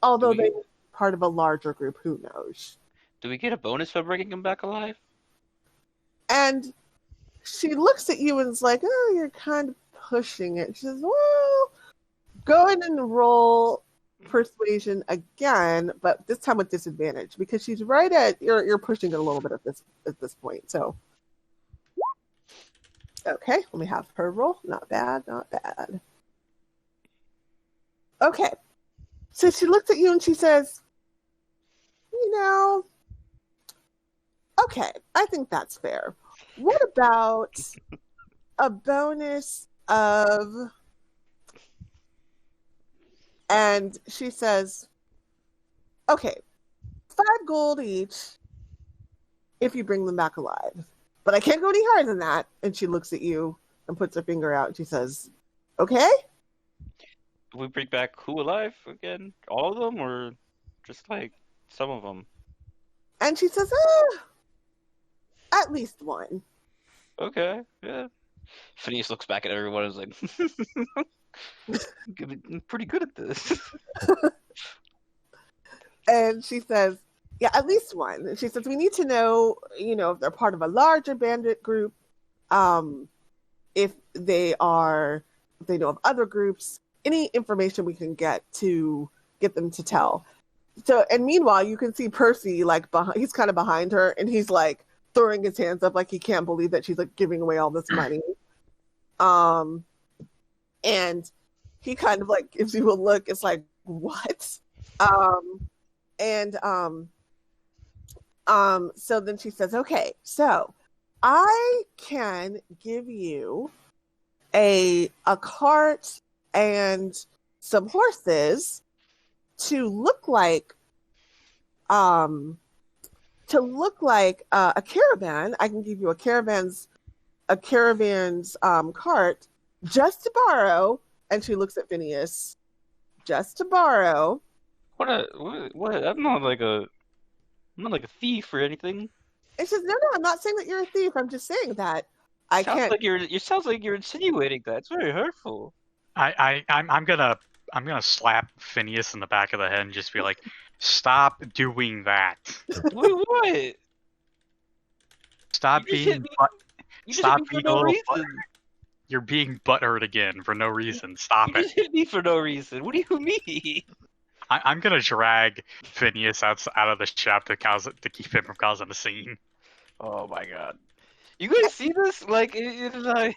although they're part of a larger group. Who knows? Do we get a bonus for bringing him back alive? And she looks at you and is like, "Oh, you're kind of pushing it." She says, "Well, go ahead and roll persuasion again, but this time with disadvantage, because she's right at you're pushing it a little bit at this point." So okay, let me have her roll. Not bad. Okay, so she looks at you and she says, okay, I think that's fair. What about a bonus of, and she says, okay, 5 gold each if you bring them back alive. But I can't go any higher than that. And she looks at you and puts her finger out and she says, okay? Do we bring back who alive again? All of them, or just like some of them? And she says, at least one. Okay, yeah. Phineas looks back at everyone and is like, I'm pretty good at this. And she says, yeah, at least one. And she says, we need to know, if they're part of a larger bandit group, if they know of other groups, any information we can get to get them to tell. So, and meanwhile, you can see Percy, like, he's kind of behind her, and he's, like, throwing his hands up like he can't believe that she's, like, giving away all this money. And he kind of, like, gives you a look. It's like, what? So then she says, okay, so I can give you a cart and some horses to look like a caravan. I can give you a caravan's cart just to borrow. And she looks at Phineas, just to borrow. What? I'm not like a thief or anything. It says, no, I'm not saying that you're a thief. I'm just saying that I can't. It sounds like you're insinuating that. It's very hurtful. I'm gonna slap Phineas in the back of the head and just be like, stop doing that. Wait, what? Stop being a little reason. You're being butthurt again for no reason. Stop You just hit me for no reason. What do you mean? I'm gonna drag Phineas out of the shop to keep him from causing a scene. Oh my god! You guys see this? Like, it's like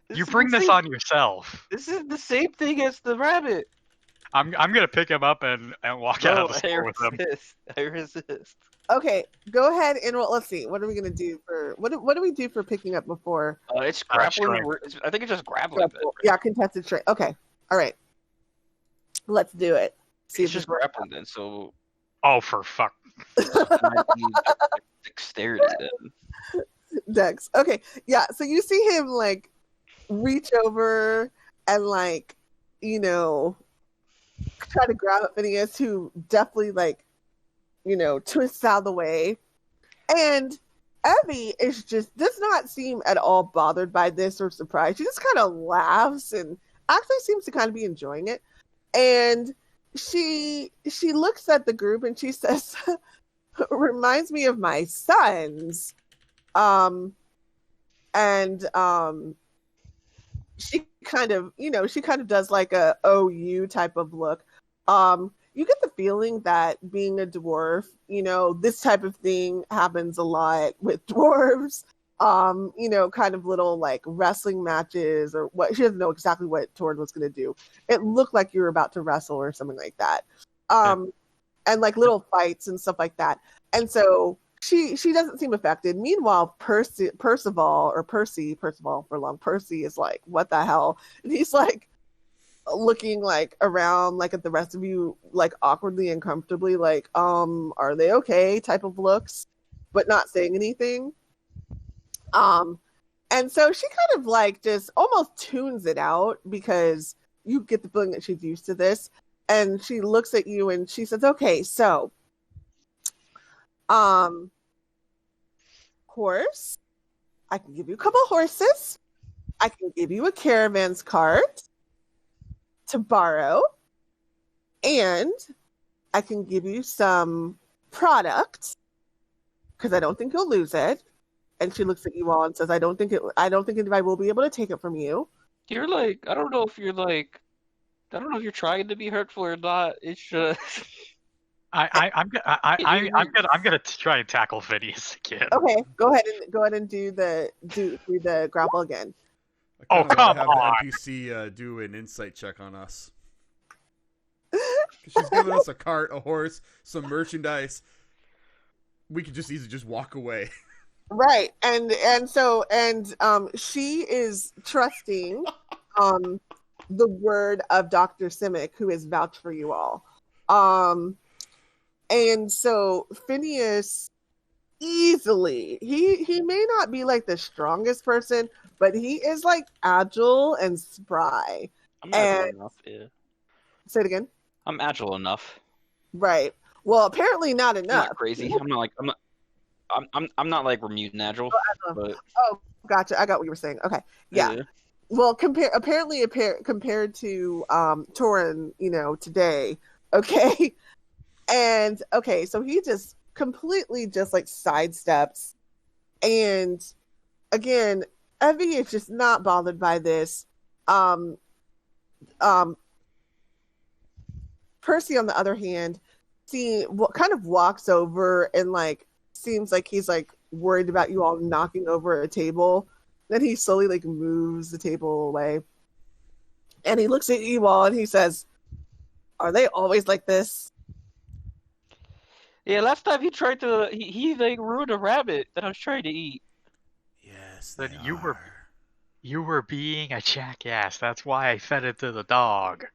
you bring this on yourself. This is the same thing as the rabbit. I'm gonna pick him up and walk out of the store with him. I resist. Okay, go ahead and roll. Let's see. What are we gonna do for what do we do for picking up before? It's grappling. I think it's just grappling. Yeah, contested strength. Okay, all right. Let's do it. See it's just grappling then. So. Oh, for fuck. Dexterity then. Dex. Okay, yeah. So you see him like reach over and like try to grab at Phineas, who definitely like twists out of the way, and Evie does not seem at all bothered by this or surprised. She just kind of laughs and actually seems to kind of be enjoying it. And she looks at the group and she says, reminds me of my sons. She kind of, does like a OU type of look. You get the feeling that being a dwarf, this type of thing happens a lot with dwarves. Kind of little like wrestling matches or what. She doesn't know exactly what Toren was going to do. It looked like you were about to wrestle or something like that. And like little fights and stuff like that. And so she doesn't seem affected. Meanwhile, Percy is like, what the hell? And he's like looking like around like at the rest of you like awkwardly and comfortably, like, are they okay type of looks, but not saying anything. And so she kind of like just almost tunes it out because you get the feeling that she's used to this. And she looks at you and she says, okay, so, horse, I can give you a couple horses. I can give you a caravan's cart to borrow. And I can give you some product because I don't think you'll lose it. And she looks at you all and says, I don't think anybody will be able to take it from you. You're like, I don't know if you're trying to be hurtful or not. It's just I'm gonna try and tackle Phineas again. Okay, go ahead and do the grapple again. Oh, come have on. the NPC do an insight check on us. She's giving us a cart, a horse, some merchandise. We could just easily just walk away. Right, and she is trusting the word of Dr. Simic, who has vouched for you all. And so Phineas easily, he may not be like the strongest person, but he is like agile and spry. I'm agile enough. Yeah. Say it again. I'm agile enough. Right. Well, apparently not enough. I'm not crazy. I'm not like Ramune agile. But... Oh, gotcha. I got what you were saying. Okay. Yeah. Well, compared to Toren, today. Okay. And okay, so he just completely just like sidesteps. And again, Evie is just not bothered by this. Percy, on the other hand, kind of walks over and like seems like he's like worried about you all knocking over a table. Then he slowly like moves the table away. And he looks at you all and he says, are they always like this? Yeah, last time he tried to he like ruined a rabbit that I was trying to eat. Yes, Then you were being a jackass. That's why I fed it to the dog.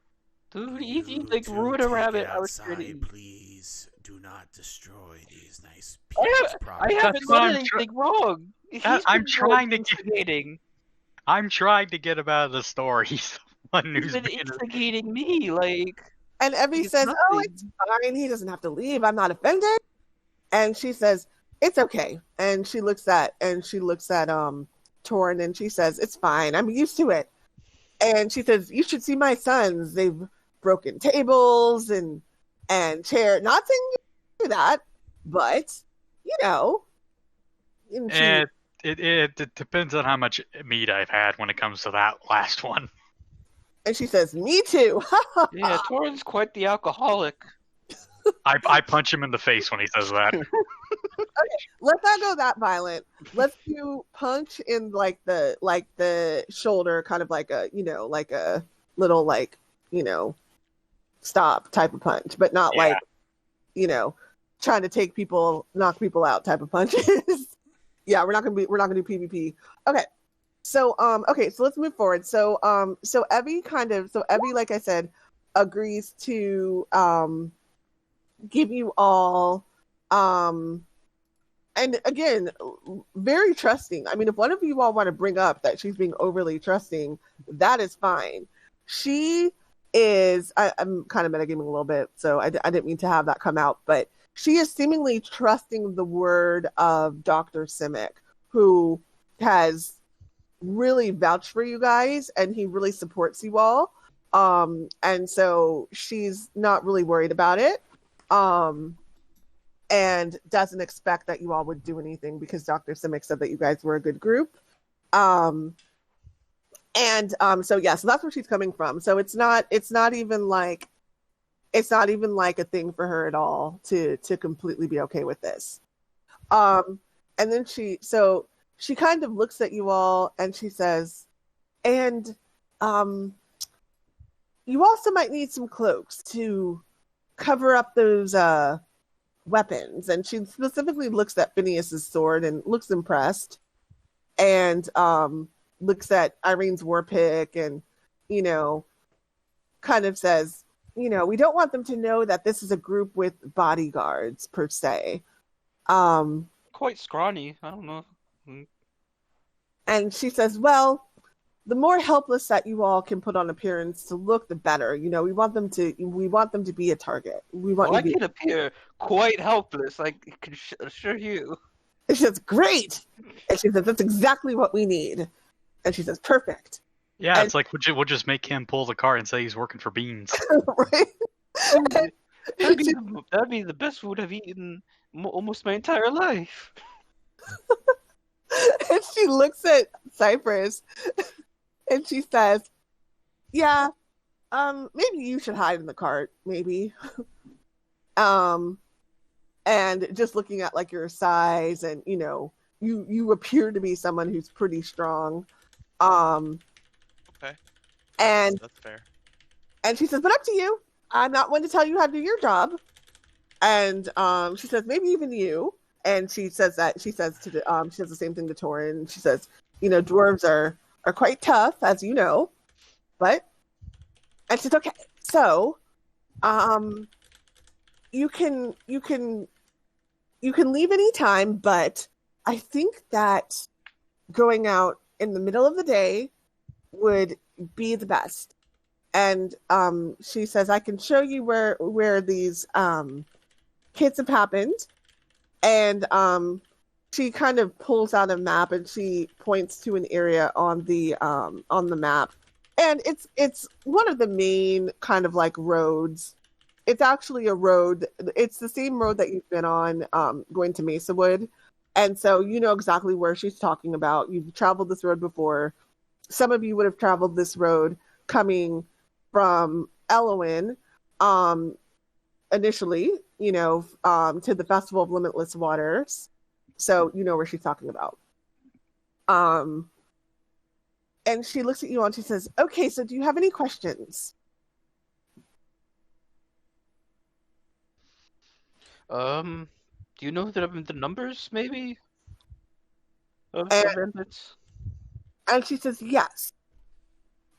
Dude, he like ruined a rabbit I was trying to eat. Please do not destroy these nice pieces of I haven't done anything wrong. I'm trying to get him out of the store. He's the one who's been instigating me, like. And Evie says, "Oh, it's fine. He doesn't have to leave. I'm not offended." And she says, "It's okay." And she looks at Toren and she says, "It's fine. I'm used to it." And she says, "You should see my sons. They've broken tables and chairs. Not saying you do that, but It depends on how much meat I've had when it comes to that last one." And she says, "Me too." Yeah, Toren's quite the alcoholic. I punch him in the face when he says that. Okay, let's not go that violent. Let's do punch in like the shoulder, kind of like a like a little stop type of punch, but not like trying to knock people out type of punches. Yeah, we're not gonna do PvP. Okay. So so let's move forward. So Evie, like I said, agrees to give you all and again, very trusting. I mean, if one of you all want to bring up that she's being overly trusting, that is fine. She is I'm kind of metagaming a little bit, so I didn't mean to have that come out, but she is seemingly trusting the word of Dr. Simic, who has really vouched for you guys, and he really supports you all. And so she's not really worried about it. And doesn't expect that you all would do anything because Dr. Simic said that you guys were a good group. So that's where she's coming from. So it's not even like a thing for her at all to completely be okay with this. And then she kind of looks at you all and she says, and you also might need some cloaks to cover up those weapons. And she specifically looks at Phineas's sword and looks impressed, and looks at Irene's war pick and, kind of says, we don't want them to know that this is a group with bodyguards per se. Quite scrawny. I don't know. And she says, well, the more helpless that you all can put on appearance to look, the better. We want them to be a target. I can appear quite helpless. I can assure you. And she says, great. And she says, that's exactly what we need. And she says, perfect. Yeah, it's like we'll just make him pull the cart and say he's working for Beans. Right? That'd be the best food I've eaten almost my entire life. And she looks at Cypress and she says, yeah, maybe you should hide in the cart, maybe. And just looking at like your size and, you appear to be someone who's pretty strong. Okay. And that's fair. And she says, but up to you. I'm not one to tell you how to do your job. And she says, maybe even you. And she says she says the same thing to Toren. She says, dwarves are quite tough, as you know. And she says, okay, so you can leave any time, but I think that going out in the middle of the day would be the best. And she says, I can show you where these kids have happened. And she kind of pulls out a map and she points to an area on the map. And it's one of the main kind of like roads. It's actually a road. It's the same road that you've been on going to Mesawood. And so you know exactly where she's talking about. You've traveled this road before. Some of you would have traveled this road coming from Elowin initially, to the Festival of Limitless Waters. So you know where she's talking about. And she looks at you and she says, okay, so do you have any questions? Do you know the numbers, maybe? Of the bandits? And she says, yes.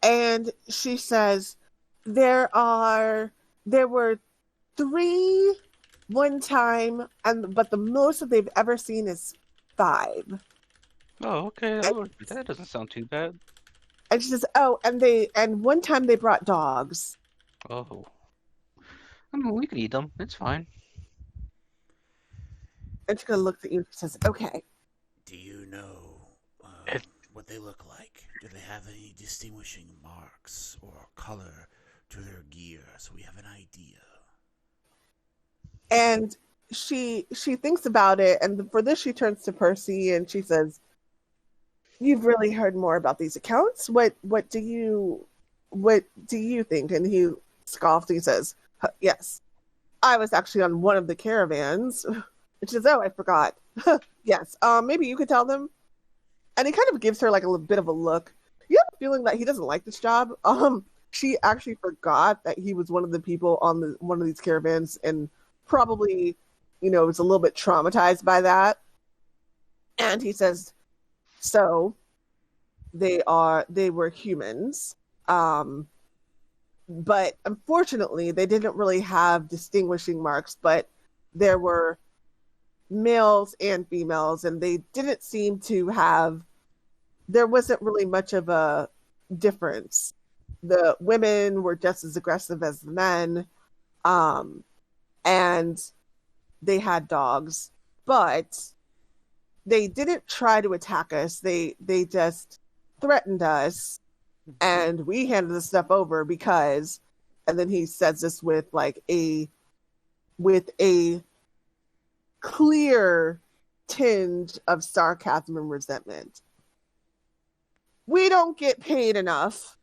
And she says, there were 3 one time, but the most that they've ever seen is 5. Oh, okay. That doesn't sound too bad. And she says, oh, and one time they brought dogs. Oh. I mean, we could eat them. It's fine. And she kind of looks at you and says, okay. Do you know what they look like? Do they have any distinguishing marks or color to their gear so we have an idea? And she thinks about it, and for this she turns to Percy and she says, you've really heard more about these accounts. What do you think? And he scoffs and he says, yes, I was actually on one of the caravans. And she says, oh, I forgot. Yes, maybe you could tell them. And he kind of gives her like a little bit of a look. You have a feeling that he doesn't like this job. She actually forgot that he was one of the people on one of these caravans and probably, was a little bit traumatized by that. And he says, so they were humans. But unfortunately, they didn't really have distinguishing marks, but there were males and females, and they didn't seem to have, there wasn't really much of a difference. The women were just as aggressive as the men. And they had dogs, but they didn't try to attack us. They just threatened us, and we handed the stuff over because. And then he says this with a clear tinge of sarcasm and resentment. We don't get paid enough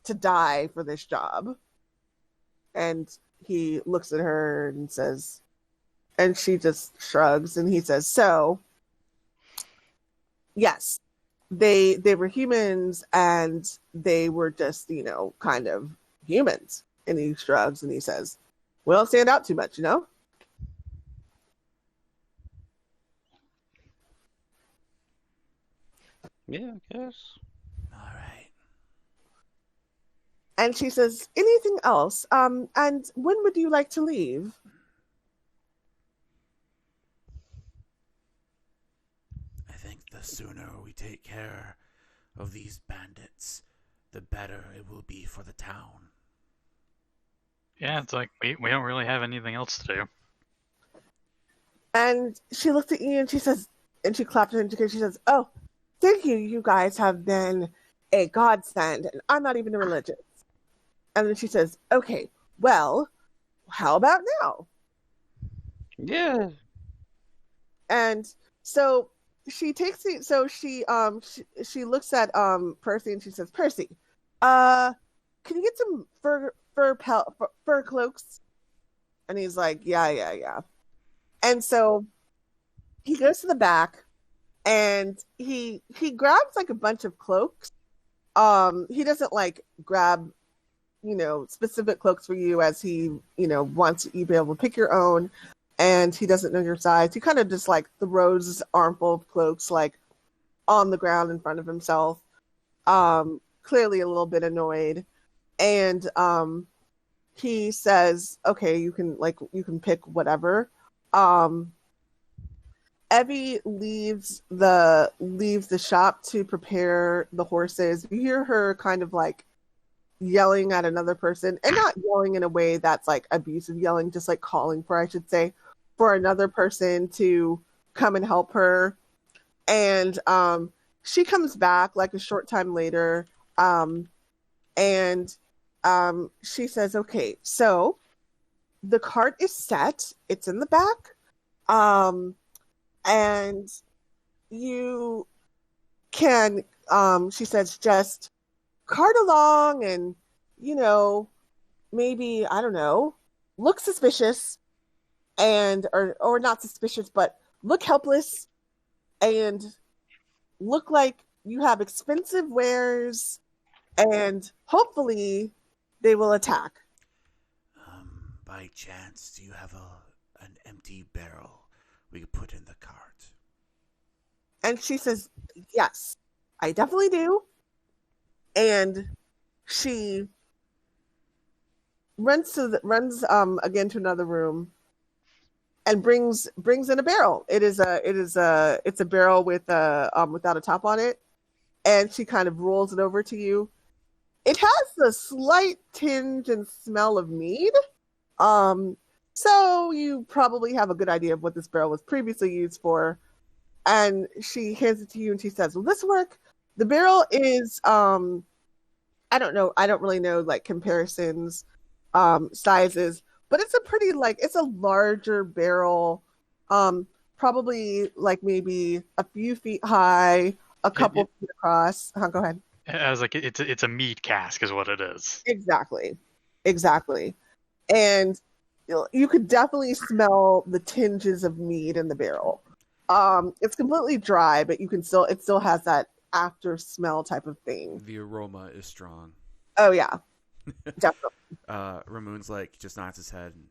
to die for this job. And he looks at her and says, and she just shrugs, and he says, so, yes, they were humans, and they were just, kind of humans. And he shrugs and he says, we don't stand out too much, Yeah, I guess. All right. And she says, anything else? And when would you like to leave? I think the sooner we take care of these bandits, the better it will be for the town. Yeah, it's like we don't really have anything else to do. And she looks at you and she says, and she claps her hands together. She says, oh, thank you. You guys have been a godsend, and I'm not even religious. And then she says, okay, well, how about now? Yeah. And so she takes it. So she looks at Percy and she says, Percy, can you get some fur cloaks? And he's like, yeah. And so he goes to the back and he grabs a bunch of cloaks. He doesn't grab specific cloaks for you, as he wants you to be able to pick your own, and he doesn't know your size. He kind of just throws his armful of cloaks on the ground in front of himself, clearly a little bit annoyed. And he says, okay, you can pick whatever. Evie leaves the shop to prepare the horses. You hear her kind of yelling at another person, and not yelling in a way that's abusive yelling, just calling for, I should say, for another person to come and help her. And she comes back a short time later, and she says, okay, so the cart is set, it's in the back, and you can, she says, just cart along and, maybe, I don't know, look suspicious and, or not suspicious, but look helpless and look like you have expensive wares, and hopefully they will attack. By chance, do you have an empty barrel we could put in the cart? And she says, yes, I definitely do. And she runs again to another room and brings in a barrel. It's a barrel with without a top on it, and she kind of rolls it over to you. It has a slight tinge and smell of mead. So you probably have a good idea of what this barrel was previously used for. And she hands it to you and she says, will this work? The barrel is, I don't know. I don't really know comparisons, sizes, but it's a pretty it's a larger barrel, probably maybe a few feet high, a couple feet across. Go ahead. I was like, it's a mead cask is what it is. Exactly. And you could definitely smell the tinges of mead in the barrel. It's completely dry, but it still has that after smell type of thing. The aroma is strong. Oh yeah, definitely. Ramune's just nods his head and,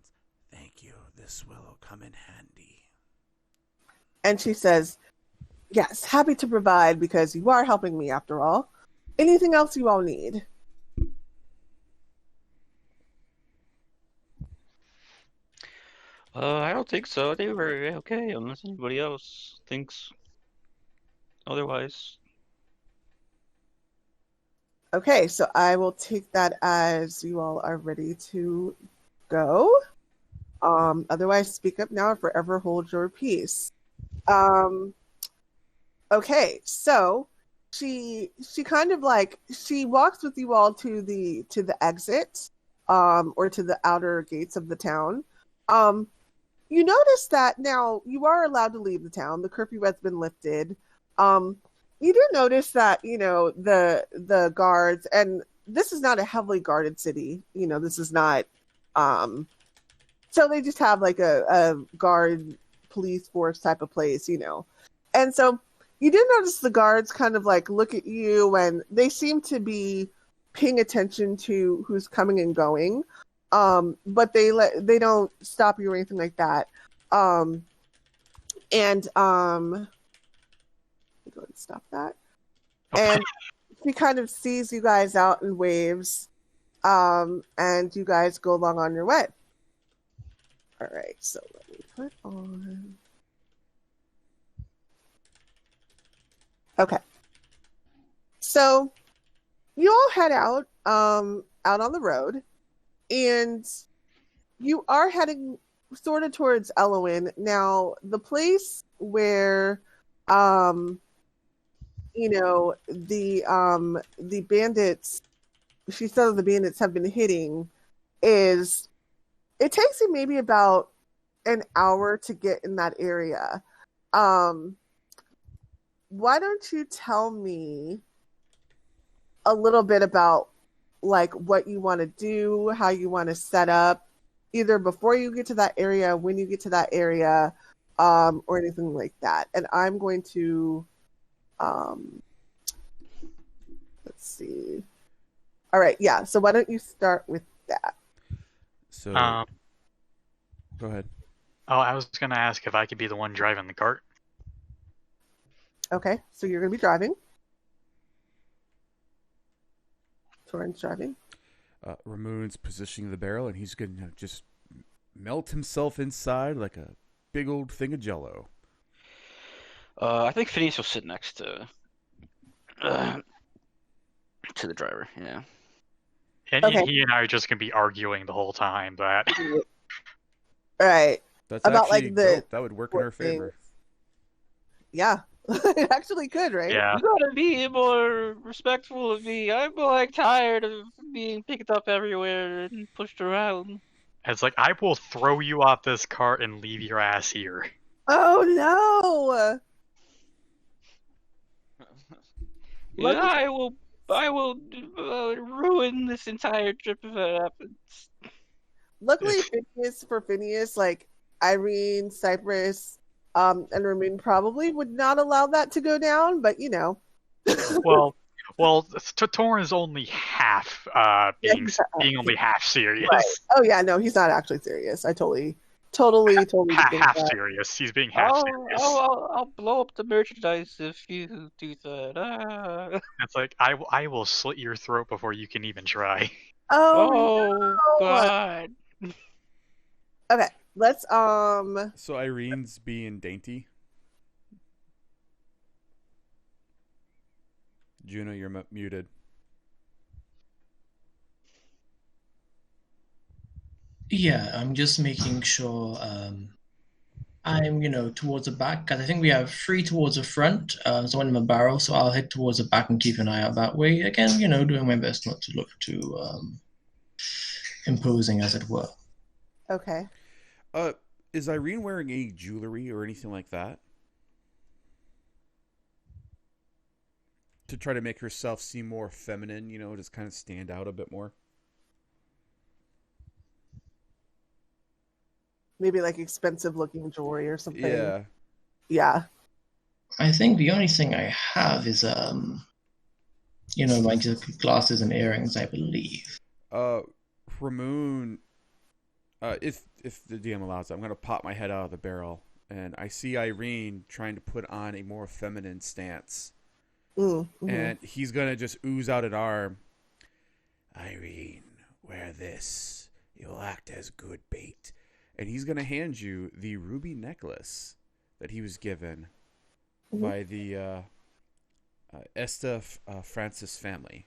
thank you, this will come in handy. And she says, yes, happy to provide, because you are helping me after all. Anything else you all need? I don't think so. I think we're okay, unless anybody else thinks otherwise. Okay, so I will take that as you all are ready to go. Otherwise, speak up now or forever hold your peace. Um, okay, so she kind of like she walks with you all to the exit, or to the outer gates of the town. You notice that now you are allowed to leave the town. The curfew has been lifted. You do notice that, the guards, and this is not a heavily guarded city. This is not, so they just have like a guard police force type of place, And so you do notice the guards kind of like look at you, and they seem to be paying attention to who's coming and going. But they don't stop you or anything like that. And go ahead and stop that. And she kind of sees you guys out and waves, and you guys go along on your way. All right, so let me put on. Okay, so you all head out on the road, and you are heading sort of towards Elowen. Now, the place where the bandits, she said the bandits have been hitting, is it takes you maybe about an hour to get in that area. Why don't you tell me a little bit about like what you want to do, how you want to set up, either before you get to that area, when you get to that area, or anything like that. And I'm going to, let's see. All right, yeah. So why don't you start with that? So, go ahead. Oh, I was gonna ask if I could be the one driving the cart. Okay, so you're going to be driving. Toren's driving. Ramune's positioning the barrel, and he's going to just melt himself inside like a big old thing of Jello. I think Phineas will sit next to the driver. Yeah. And Okay. he and I are just gonna be arguing the whole time. But All right. That's About, actually like, the that would work in our favor. Yeah. It actually could, right? yeah, You gotta be more respectful of me. I'm like tired of being picked up everywhere and pushed around. it's like I will throw you off this cart and leave your ass here. Oh no! Yeah, I will ruin this entire trip if it happens. Luckily, for Phineas, like Irene, Cypress, and Ramune probably would not allow that to go down. But Well, Toren is only half being only half serious. Right. Oh yeah, no, he's not actually serious. I totally think Half that. serious. He's being half serious. I'll blow up the merchandise if you do that. Ah. It's like I will slit your throat before you can even try. Oh, no. God. Okay, let's So Irene's being dainty. Juno, you're muted. Yeah, I'm just making sure I'm, towards the back, because I think we have 3 towards the front, so one in the barrel, so I'll head towards the back and keep an eye out that way. Again, doing my best not to look too imposing, as it were. Okay. Is Irene wearing any jewelry or anything like that? To try to make herself seem more feminine, just kind of stand out a bit more? Maybe like expensive looking jewelry or something. Yeah. Yeah. I think the only thing I have is, my glasses and earrings, I believe. Ramune, if the DM allows it, I'm going to pop my head out of the barrel, and I see Irene trying to put on a more feminine stance. Mm-hmm. And he's going to just ooze out an arm. Irene, wear this. You'll act as good bait. And he's going to hand you the ruby necklace that he was given by the Esta Francis family.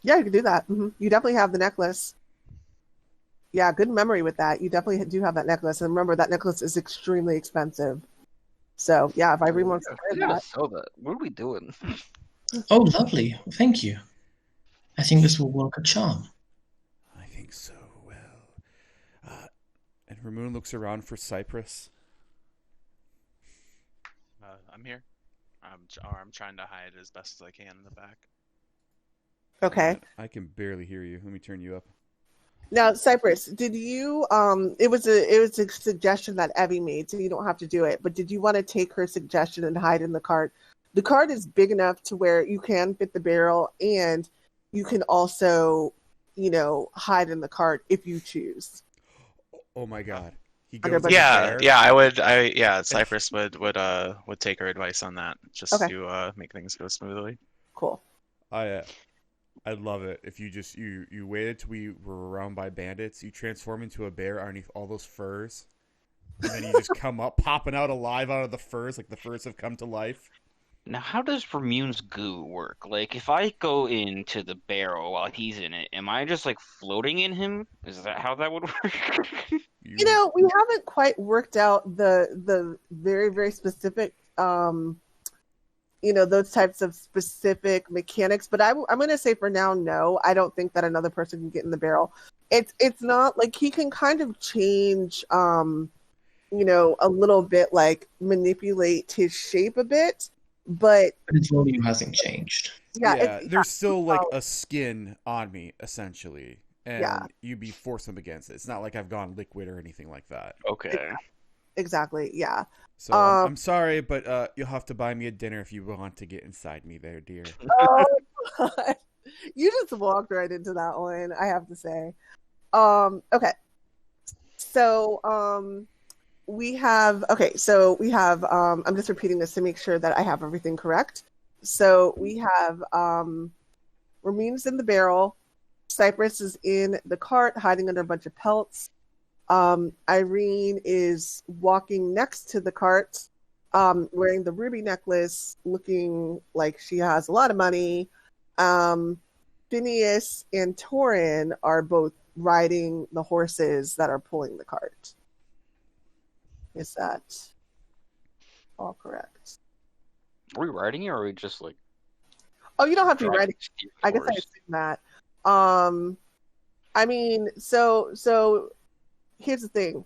Yeah, you can do that. Mm-hmm. You definitely have the necklace. Yeah, good memory with that. You definitely do have that necklace, and remember that necklace is extremely expensive. So yeah, if Irene wants to We wear gotta that, sell that. What are we doing? Oh, lovely. Thank you. I think this will work a charm. I think so. Well, and Ramune looks around for Cypress. I'm here. I'm trying to hide as best as I can in the back. okay. I can barely hear you. Let me turn you up. Now, Cypress, did you it was a suggestion that Evie made, so you don't have to do it, but did you want to take her suggestion and hide in the cart? The cart is big enough to where you can fit the barrel and you can also, hide in the cart if you choose. Oh my god. He Under goes like budget. a Yeah, bear. yeah, I would. Cypress would take her advice on that, just Okay. to make things go smoothly. Cool. I love it. If you just you waited till we were around by bandits, you transform into a bear underneath all those furs, and then you just come up, popping out alive out of the furs, like the furs have come to life. Now, how does Ramune's goo work? Like, if I go into the barrel while he's in it, am I just like floating in him? Is that how that would work? We haven't quite worked out the very, very specific those types of specific mechanics, but I'm going to say for now, no, I don't think that another person can get in the barrel. It's not like he can kind of change, a little bit, like manipulate his shape a bit, but But his volume hasn't changed. yeah, There's still like a skin on me, essentially, and Yeah. you'd be forced up against it. It's not like I've gone liquid or anything like that. Okay. exactly, yeah. So I'm sorry, but you'll have to buy me a dinner if you want to get inside me there, dear. Oh, God. You just walked right into that one, I have to say. Okay. So, we have I'm just repeating this to make sure that I have everything correct. So we have Ramune's in the barrel, Cypress is in the cart hiding under a bunch of pelts. Irene is walking next to the cart, wearing the ruby necklace, looking like she has a lot of money. Phineas and Toren are both riding the horses that are pulling the cart. Is that all correct? Are we riding it, or are we just like? Oh, you don't have to be driving riding. Steve I guess I Force? assume that. I mean, so here's the thing.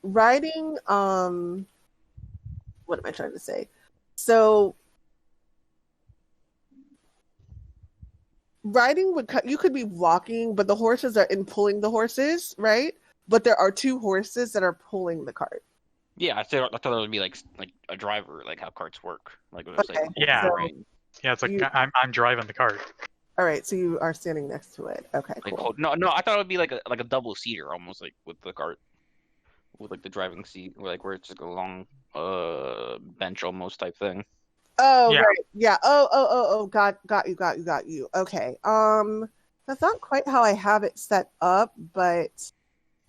Riding, what am I trying to say? So riding you could be walking, but the horses are in pulling the horses, right? But there are two horses that are pulling the cart. Yeah, I thought it would be like a driver, like how carts work. Like what it was Okay. like. Yeah. Terrain. Yeah, it's like You- I'm driving the cart. All right, so you are standing next to it. Okay, Like cool. no, I thought it would be like a double seater, almost like with the cart, with like the driving seat, like where it's like a long bench almost type thing. Oh, Yeah. right. Yeah. Oh. Got you. Okay. That's not quite how I have it set up, but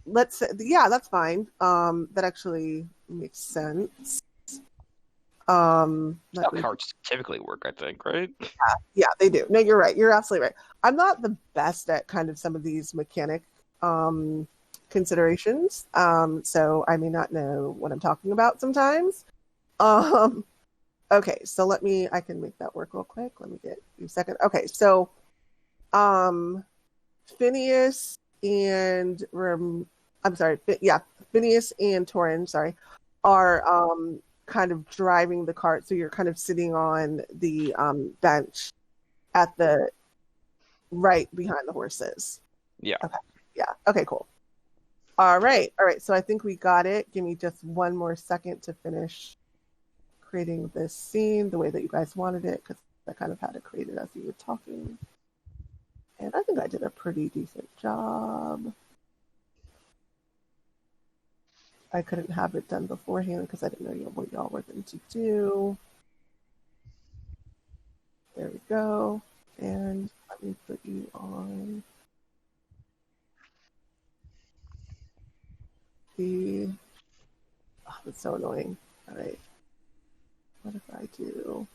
let's say, yeah, that's fine. That actually makes sense. That's how let me- carts typically work, I think, right? yeah, they do. No, you're right. You're absolutely right. I'm not the best at kind of some of these mechanic considerations. So I may not know what I'm talking about sometimes. Okay, so I can make that work real quick. Let me get you a second. Okay, so Phineas and Phineas and Toren, sorry, are kind of driving the cart. So you're kind of sitting on the bench at the right behind the horses. Yeah. Okay. Yeah. Okay, cool. All right. So I think we got it. Give me just one more second to finish creating this scene the way that you guys wanted it, because I kind of had it created as you were talking. And I think I did a pretty decent job. I couldn't have it done beforehand because I didn't know what y'all were going to do. There we go. And let me put you on the... Oh, that's so annoying. All right. What if I do...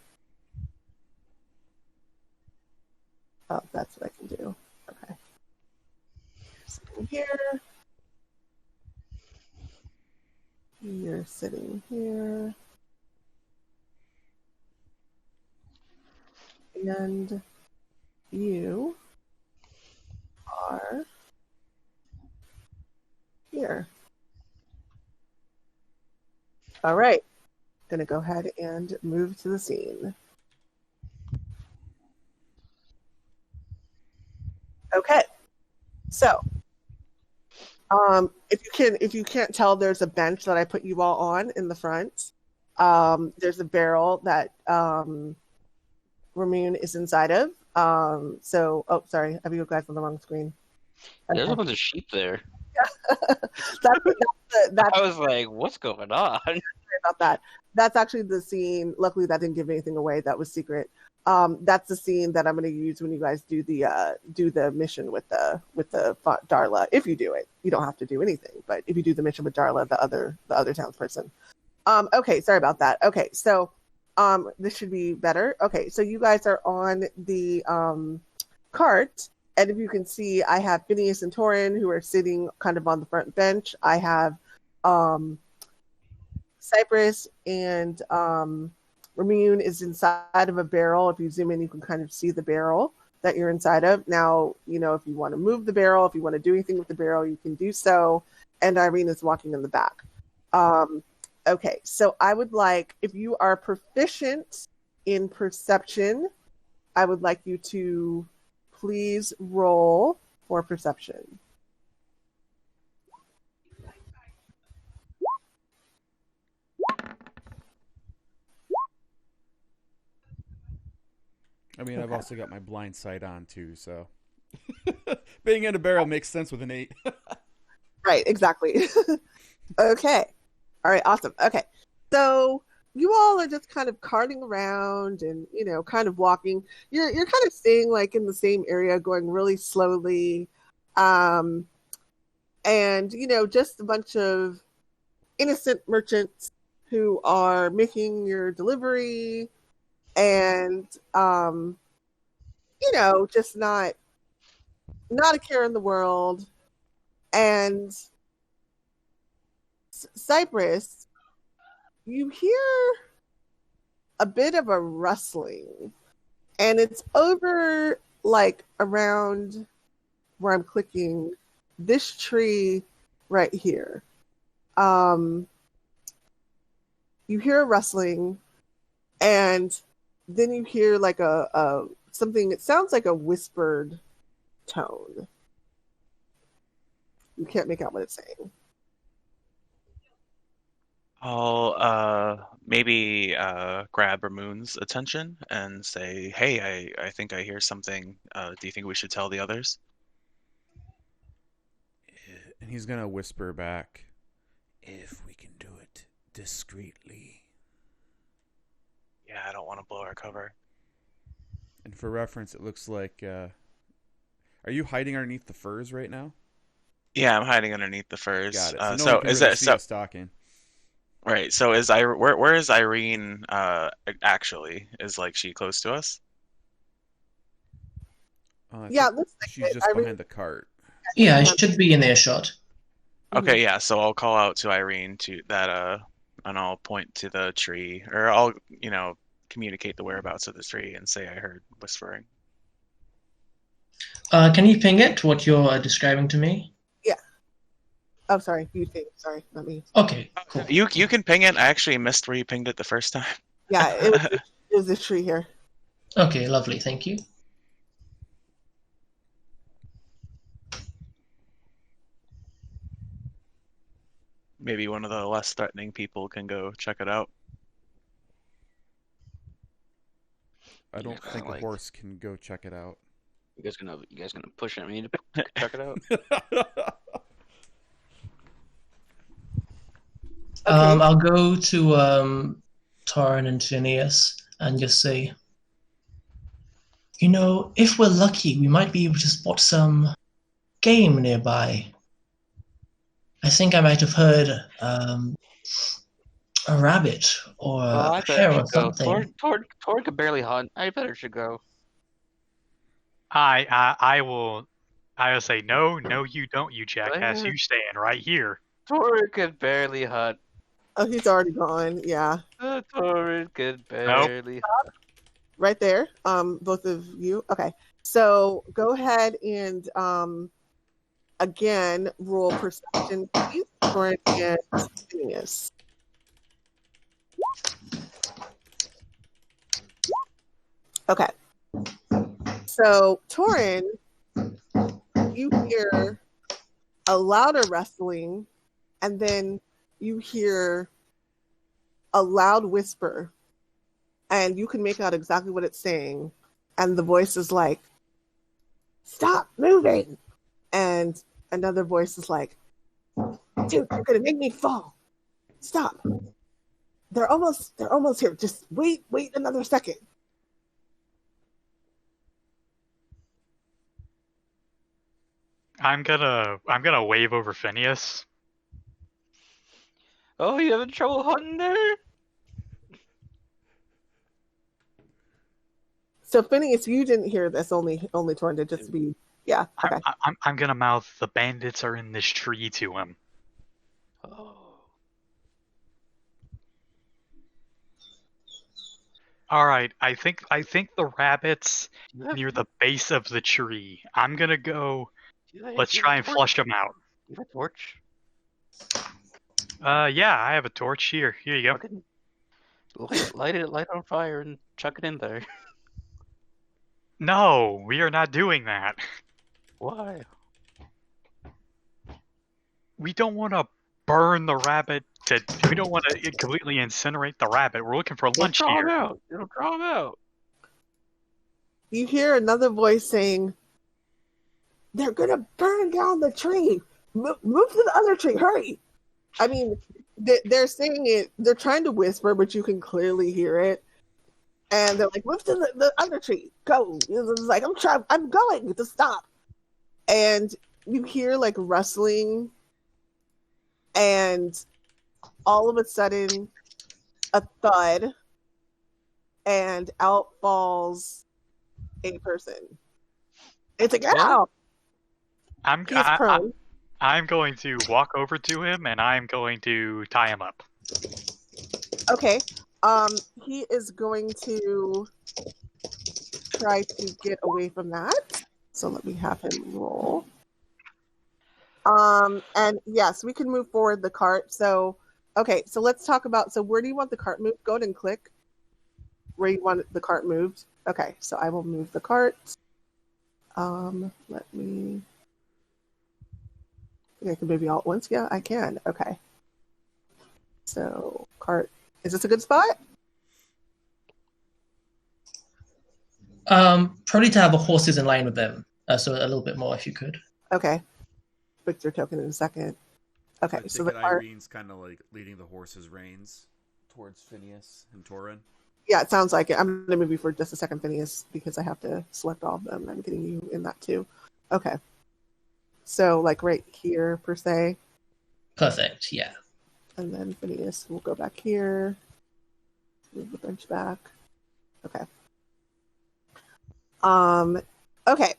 Oh, that's what I can do. Okay. Something here. You're sitting here. And you are here. All right. Gonna go ahead and move to the scene. Okay. So, if you can't tell, there's a bench that I put you all on in the front. There's a barrel that Ramune is inside of. Oh, sorry, I have you guys on the wrong screen. Okay. There's a bunch of sheep there. that's I was like, what's going on? Sorry about that. That's actually the scene. Luckily, that didn't give anything away. That was secret. That's the scene that I'm going to use when you guys do the mission with the Darla. If you do it, you don't have to do anything. But if you do the mission with Darla, the other townsperson. Okay, sorry about that. Okay, so this should be better. Okay, so you guys are on the cart, and if you can see, I have Phineas and Toren who are sitting kind of on the front bench. I have Cypress and Ramune is inside of a barrel. If you zoom in, you can kind of see the barrel that you're inside of. Now, if you want to move the barrel, if you want to do anything with the barrel, you can do so. And Irene is walking in the back. Okay, so I would like, if you are proficient in perception, I would like you to please roll for perception. I mean, I've also got my blind sight on too, so being in a barrel makes sense with an 8. Right, exactly. Okay. All right, awesome. Okay. So you all are just kind of carting around and, kind of walking. You're kind of staying like in the same area, going really slowly. And, just a bunch of innocent merchants who are making your delivery and, just not a care in the world. And Cypress, you hear a bit of a rustling, and it's over like around where I'm clicking this tree right here. You hear a rustling, and then you hear like a something. It sounds like a whispered tone. You can't make out what it's saying. I'll maybe grab Ramoon's attention and say, "Hey, I think I hear something. Do you think we should tell the others?" And he's gonna whisper back, If we can do it discreetly. Yeah, I don't want to blow our cover. and for reference, it looks like. Are you hiding underneath the furs right now? Yeah, I'm hiding underneath the furs. Got it. So no So one can is really it see so? us talking. Right. So where is Irene actually? Is like she close to us? I Yeah, think it looks like she's it. just Irene- behind the cart. Yeah, it should be in earshot. Okay, yeah. So I'll call out to Irene and I'll point to the tree, or I'll communicate the whereabouts of the tree and say I heard whispering. Can you ping it, what you're describing to me? Oh, sorry. You think? Sorry, not me. Okay, cool. You can ping it. I actually missed where you pinged it the first time. Yeah, it was this tree here. Okay, lovely, thank you. Maybe one of the less threatening people can go check it out. I don't kinda think a like- horse can go check it out. You guys gonna push at me to check it out? I'll go to Toren and Phineas and just say, if we're lucky, we might be able to spot some game nearby. I think I might have heard a rabbit or I a better hare or should go. something. Toren could barely hunt. I better should go. I will say no, you don't, you jackass. What? You stand right here. Toren could barely hunt. Oh, he's already gone. Yeah, Toren could barely. right there. Both of you. Okay. So go ahead and again roll perception, please, for and Phineas. Okay. So Toren, you hear a louder rustling, and then you hear a loud whisper, and you can make out exactly what it's saying. And the voice is like, "Stop moving!" And another voice is like, "Dude, you're gonna make me fall. Stop. They're almost here. Just wait another second." I'm gonna wave over Phineas. Oh, you having trouble hunting there? So Phineas, you didn't hear this. Only Toren did. Just to be, yeah. Okay. I'm gonna mouth, "The bandits are in this tree" to him. Oh. All right, I think the rabbit's near the base of the tree. I'm gonna go. Let's try and flush them out. You have a torch? Yeah, I have a torch here. Here you go. Light it on fire and chuck it in there. No, we are not doing that. Why? We don't want to burn the rabbit. We don't want to completely incinerate the rabbit. We're looking for lunch Draw here. him out. It'll draw him out. You hear another voice saying, "They're gonna burn down the tree. Move to the other tree. Hurry!" I mean, they're saying it. They're trying to whisper, but you can clearly hear it. And they're like, "Move to the other tree. Go!" It's like, I'm going to stop. And you hear like rustling, and all of a sudden, a thud, and out falls a person. It's like, ow! He is prone. I'm going to walk over to him and I'm going to tie him up. Okay. He is going to try to get away from that. So let me have him roll. And yes, we can move forward the cart. So, okay, so let's talk about, so where do you want the cart moved? Go ahead and click where you want the cart moved. Okay, so I will move the cart. Let me, I can move you all at once. Yeah, I can. Okay. So cart, is this a good spot? Probably to have the horses in line with them. So a little bit more if you could. Okay. Put your token in a second. Okay, I so take the it cart. Irene's kind of like leading the horse's reins towards Phineas and Toren. Yeah, it sounds like it. I'm going to move you for just a second, Phineas, because I have to select all of them. I'm getting you in that too. Okay. So, like right here, per se. Perfect, yeah. And then Phineas will go back here. Move the bench back. Okay. Okay.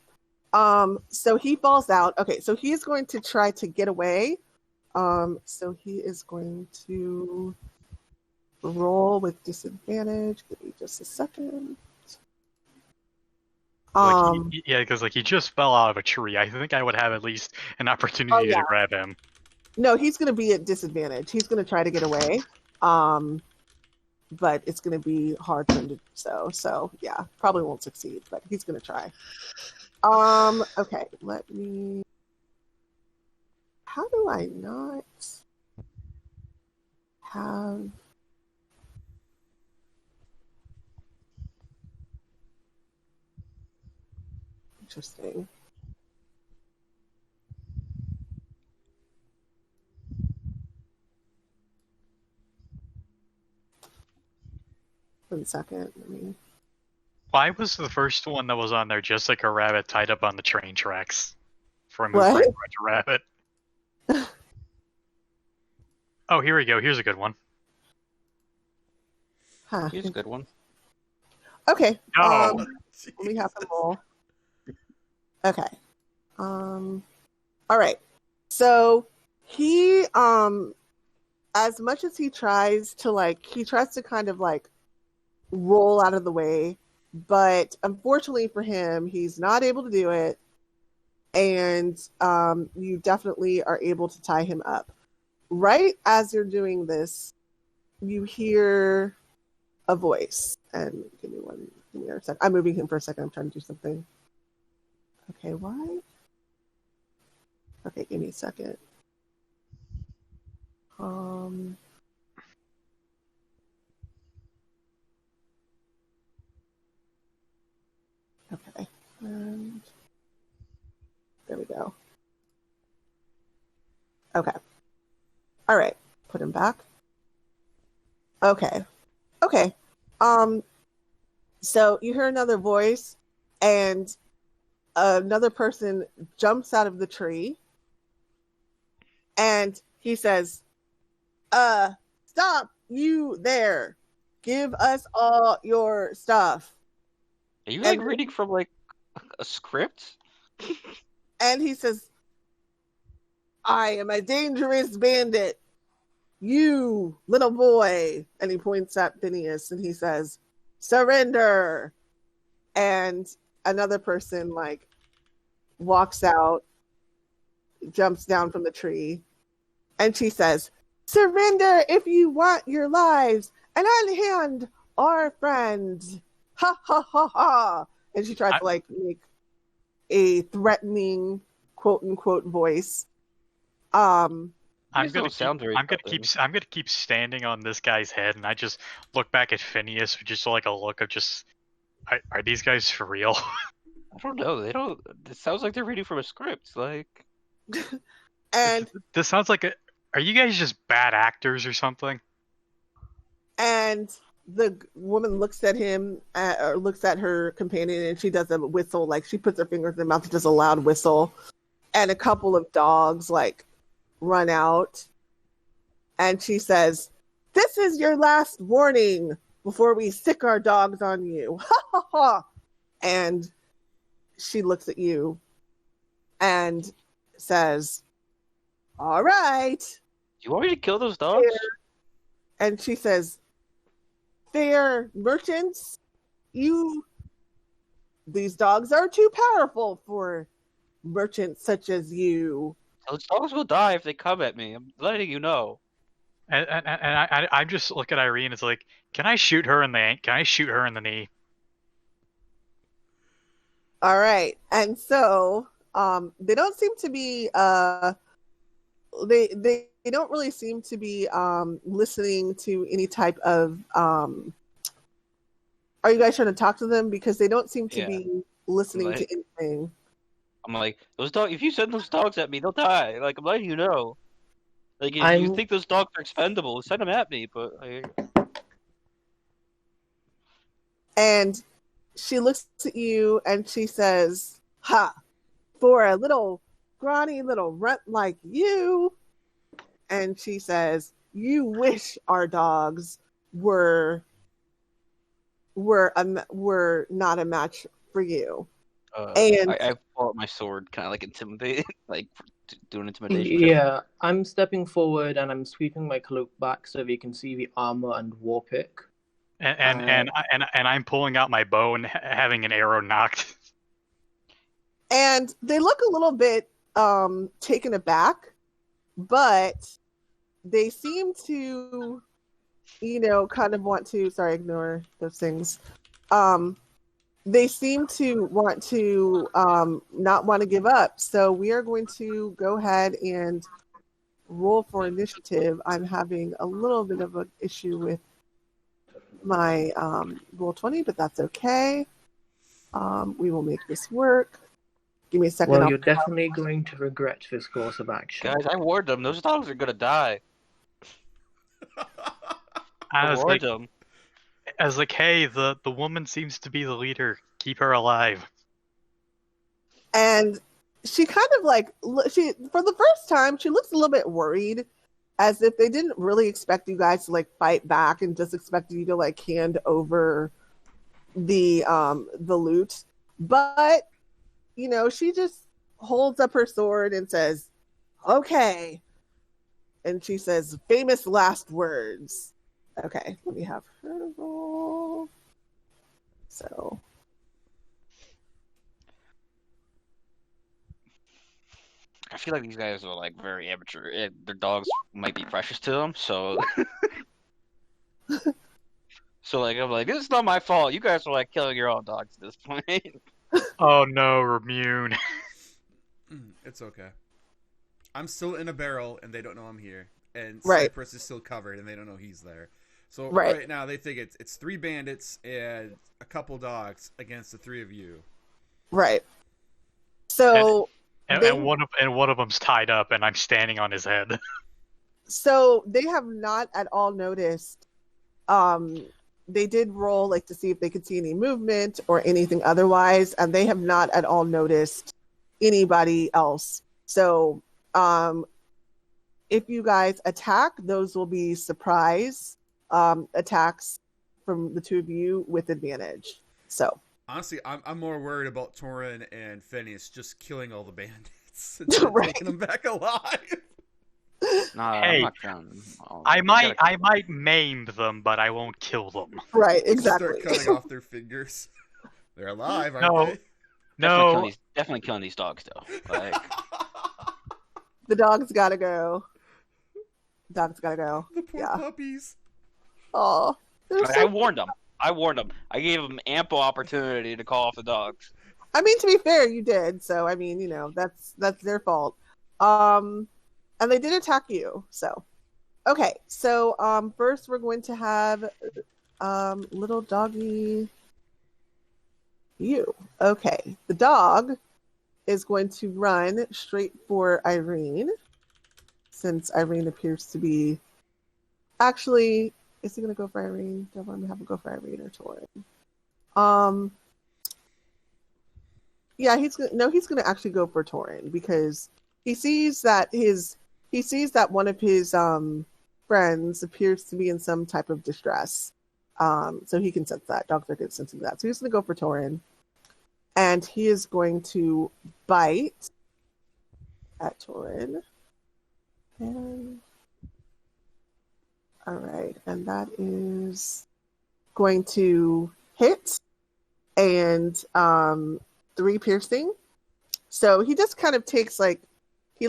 So he falls out. Okay, so he is going to try to get away. So he is going to roll with disadvantage. Give me just a second. Yeah, because like he just fell out of a tree. I think I would have at least an opportunity to grab him. No, he's going to be at disadvantage. He's going to try to get away. But it's going to be hard for him to do so. So, yeah, probably won't succeed, but he's going to try. Okay, let me... How do I not have... Interesting. One second, let me... Why was the first one that was on there just like a rabbit tied up on the train tracks? For a move What? for a rabbit. Oh, here we go. Here's a good one. Huh. Here's a good one. Okay. No. Let me have them roll. Okay. All right. So he as much as he tries to kind of like roll out of the way, but unfortunately for him, he's not able to do it. And you definitely are able to tie him up. Right as you're doing this, you hear a voice. And give me a second. I'm moving him for a second. I'm trying to do something. Okay, why? Okay, give me a second. Okay. And there we go. Okay. All right. Put him back. Okay. Okay. So you hear another voice, and another person jumps out of the tree, and he says, stop you there. Give us all your stuff. Are you like reading from like a script? And he says, I am a dangerous bandit. You, little boy. And he points at Phineas and he says, surrender. And another person like walks out, jumps down from the tree, and she says, surrender if you want your lives, and unhand our friends. Ha ha ha ha. And she tries to like make a threatening quote unquote voice. I'm gonna keep standing on this guy's head, and I just look back at Phineas with just like a look of just, are these guys for real? I don't know. They don't. It sounds like they're reading from a script. Like, and this sounds like are you guys just bad actors or something? And the woman looks at him, or looks at her companion, and she does a whistle, like she puts her fingers in her mouth and does a loud whistle. And a couple of dogs like run out, and she says, this is your last warning before we sick our dogs on you. Ha ha ha. And she looks at you and says, all right. You want me to kill those dogs? And she says, fair merchants, these dogs are too powerful for merchants such as you. Those dogs will die if they come at me. I'm letting you know. And I just look at Irene. It's like, can I shoot her in the knee? All right. And so they don't seem to be they don't really seem to be listening to any type of are you guys trying to talk to them? Because they don't seem to be listening to anything. I'm like, those dogs, if you send those dogs at me, they'll die. Like, I'm letting you know. Like, if you think those dogs are expendable, send them at me, but And she looks at you and she says, ha, for a little scrawny little runt like you. And she says, you wish our dogs were not a match for you. And I pull out my sword, kind of like intimidate, like doing intimidation. Yeah, I'm stepping forward and I'm sweeping my cloak back so they can see the armor and war pick. And I'm pulling out my bow and having an arrow knocked. And they look a little bit taken aback, but they seem to, kind of want to. Sorry, ignore those things. They seem to want to not want to give up. So we are going to go ahead and roll for initiative. I'm having a little bit of an issue with my roll 20, but that's okay. We will make this work. Give me a second. Well, you're definitely going to regret this course of action. Guys, I warned them. Those dogs are going to die. I was like, hey, the woman seems to be the leader. Keep her alive. And she kind of like, for the first time, she looks a little bit worried, as if they didn't really expect you guys to like fight back and just expected you to like hand over the loot. But, she just holds up her sword and says, okay. and she says, "Famous last words." Okay, let me have her roll. So. I feel like these guys are like very amateur. Their dogs might be precious to them, so so like I'm like, this is not my fault. You guys are like killing your own dogs at this point. Oh no, Ramune. It's okay. I'm still in a barrel, and they don't know I'm here. And Right. Cypress is still covered, and they don't know he's there. So Right. now they think it's 3 bandits and a couple dogs against the 3 of you. Right. So And one of them's tied up, and I'm standing on his head. So they have not at all noticed. They did roll like to see if they could see any movement or anything otherwise, and they have not at all noticed anybody else. So if you guys attack, those will be surprise attacks from the 2 of you with advantage. So Honestly, I'm more worried about Toren and Phineas just killing all the bandits and Right. taking them back alive. Nah, Hey, I'm not trying. I might maim them, but I won't kill them. right, Start exactly. cutting off their fingers. They're alive, aren't No. they? No, Definitely killing these dogs though. Like, The dog's gotta go. Dog's gotta go. The poor Yeah. puppies. Oh, I warned them. I gave them ample opportunity to call off the dogs. I mean, to be fair, you did. So I mean, that's their fault. And they did attack you. So, okay. So first we're going to have little doggy you. Okay, the dog is going to run straight for Irene, since Irene appears to be. Actually, is he going to go for Irene? Do I want to have him go for Irene or Toren? Yeah, he's going to actually go for Toren because he sees that one of his friends appears to be in some type of distress. So he can sense that. Dogs are good at sensing that. So he's going to go for Toren, and he is going to bite at Toren. And all right, and that is going to hit and 3 piercing. So he just kind of takes he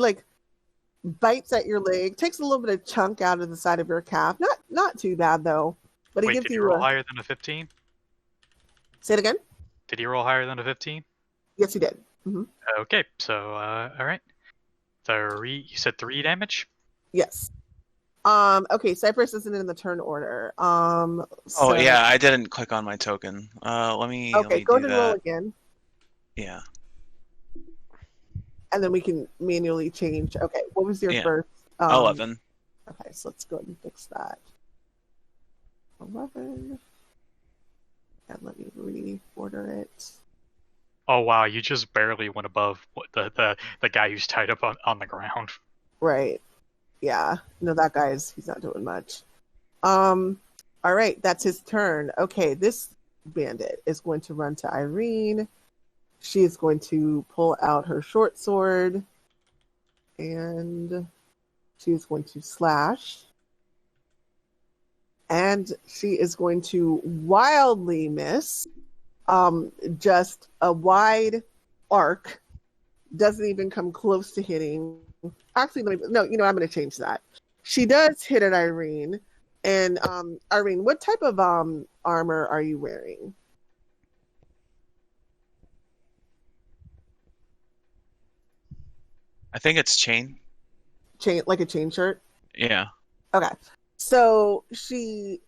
bites at your leg, takes a little bit of chunk out of the side of your calf. Not too bad though. But he wait, gives did he you roll higher than a 15? Say it again? Did he roll higher than a 15? Yes, he did. Mm-hmm. Okay, so all right. You said 3 damage. Yes. Okay, Cypress isn't in the turn order. Oh So... yeah, I didn't click on my token. Let me. Okay, let me go do ahead and roll that. again. Yeah. And then we can manually change. Okay, what was your Yeah. first? 11. Okay, so let's go ahead and fix that. 11. And let me reorder it. Oh wow, you just barely went above the guy who's tied up on the ground. Right. Yeah. No, that he's not doing much. All right, that's his turn. Okay, this bandit is going to run to Irene. She is going to pull out her short sword, and she is going to slash. And she is going to wildly miss. Just a wide arc. Doesn't even come close to hitting. Actually, I'm going to change that. She does hit at Irene. And Irene, what type of armor are you wearing? I think it's chain. Like a chain shirt? Yeah. Okay. So she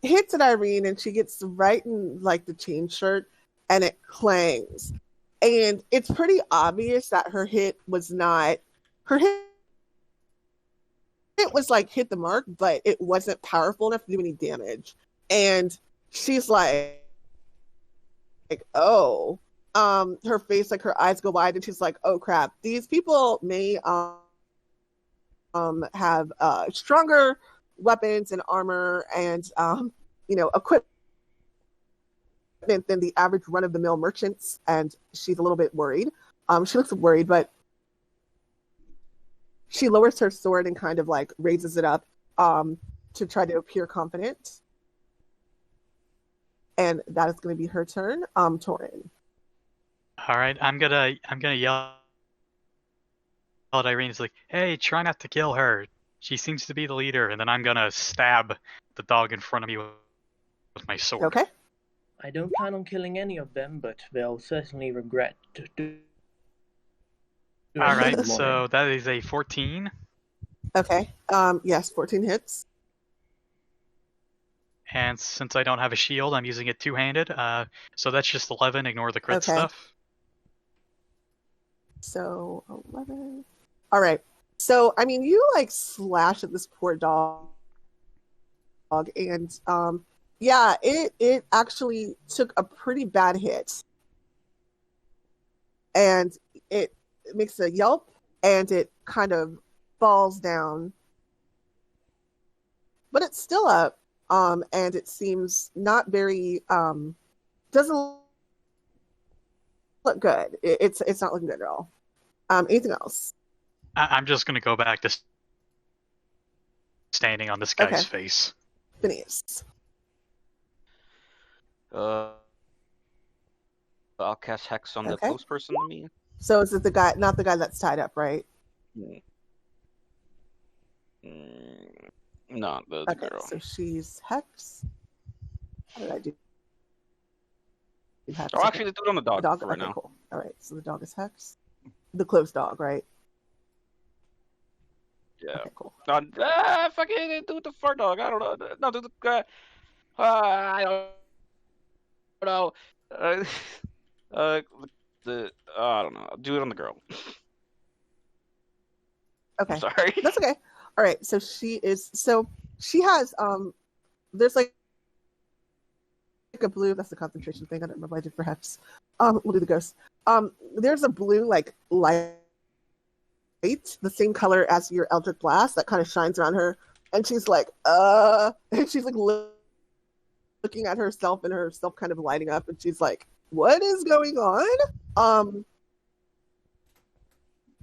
hits at Irene and she gets right in the chain shirt and it clangs. And it's pretty obvious that her hit was not her hit. It was hit the mark, but it wasn't powerful enough to do any damage. And she's oh, her face, her eyes go wide, and she's like, oh crap, these people may have stronger weapons and armor and equipment than the average run-of-the-mill merchants, and she's a little bit worried. She looks worried, but she lowers her sword and kind of like raises it up to try to appear confident. And that is going to be her turn. Toren. All right, I'm gonna yell at Irene. It's like, hey, try not to kill her. She seems to be the leader. And then I'm gonna stab the dog in front of me with my sword. Okay. I don't plan on killing any of them, but they'll certainly regret doing All right, more. so that is a 14. Okay. Yes, 14 hits. And since I don't have a shield, I'm using it two-handed. So that's just 11. Ignore the crit Okay. stuff. So 11. All right. So I mean, you like slash at this poor dog, and yeah, it actually took a pretty bad hit, and it makes a yelp, and it kind of falls down, but it's still up, and it seems not very doesn't look good. It's not looking good at all. Anything else? I'm just going to go back to standing on this guy's face. Phineas. I'll cast Hex on the Okay. close person to me. So is it the guy, not the guy that's tied up, right? No, the Okay, girl. so she's Hex. How did I do? Hex. Oh, actually, let's do it on the dog, The dog? for right Okay, now. cool. All right, so the dog is Hex. The closed dog, right? Yeah. Okay, cool. Fucking do the fart dog. I don't know. No, do the. I don't know. I don't know. Do it on the girl. Okay. I'm sorry. That's okay. All right, so she has there's like a blue, that's the concentration thing. I don't remember what I did for Hex. We'll do the ghost. There's a blue like light, the same color as your Eldritch Blast that kind of shines around her, and she's like, and she's like looking at herself and herself kind of lighting up, and she's like, what is going on?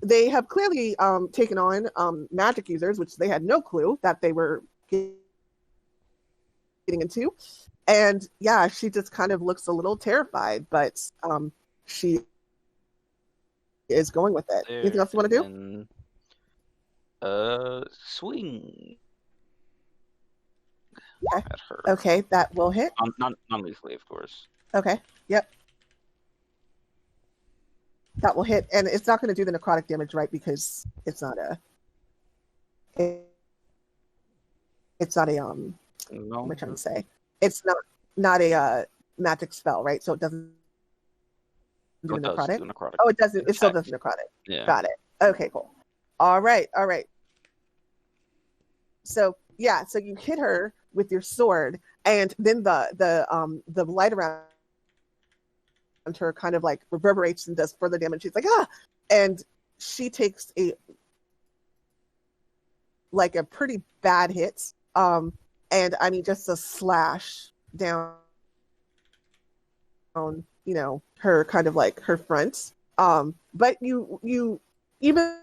They have clearly taken on magic users, which they had no clue that they were getting into. And yeah, she just kind of looks a little terrified, but she is going with it. Anything else you want to do? Swing. Okay. At her. Okay, that will hit. Non-lethally, of course. Okay, yep. That will hit, and it's not going to do the necrotic damage, right? Because it's not a. It's not a No. What am I trying to say? It's not a magic spell, right? So it doesn't do It necrotic. does do necrotic. Oh, it doesn't. It still does necrotic. Yeah. Got it. Okay, cool. All right. So yeah, so you hit her with your sword, and then the light around her kind of like reverberates and does further damage. She's like, and she takes a pretty bad hit. And I mean just a slash down on, her kind of like her front. But you even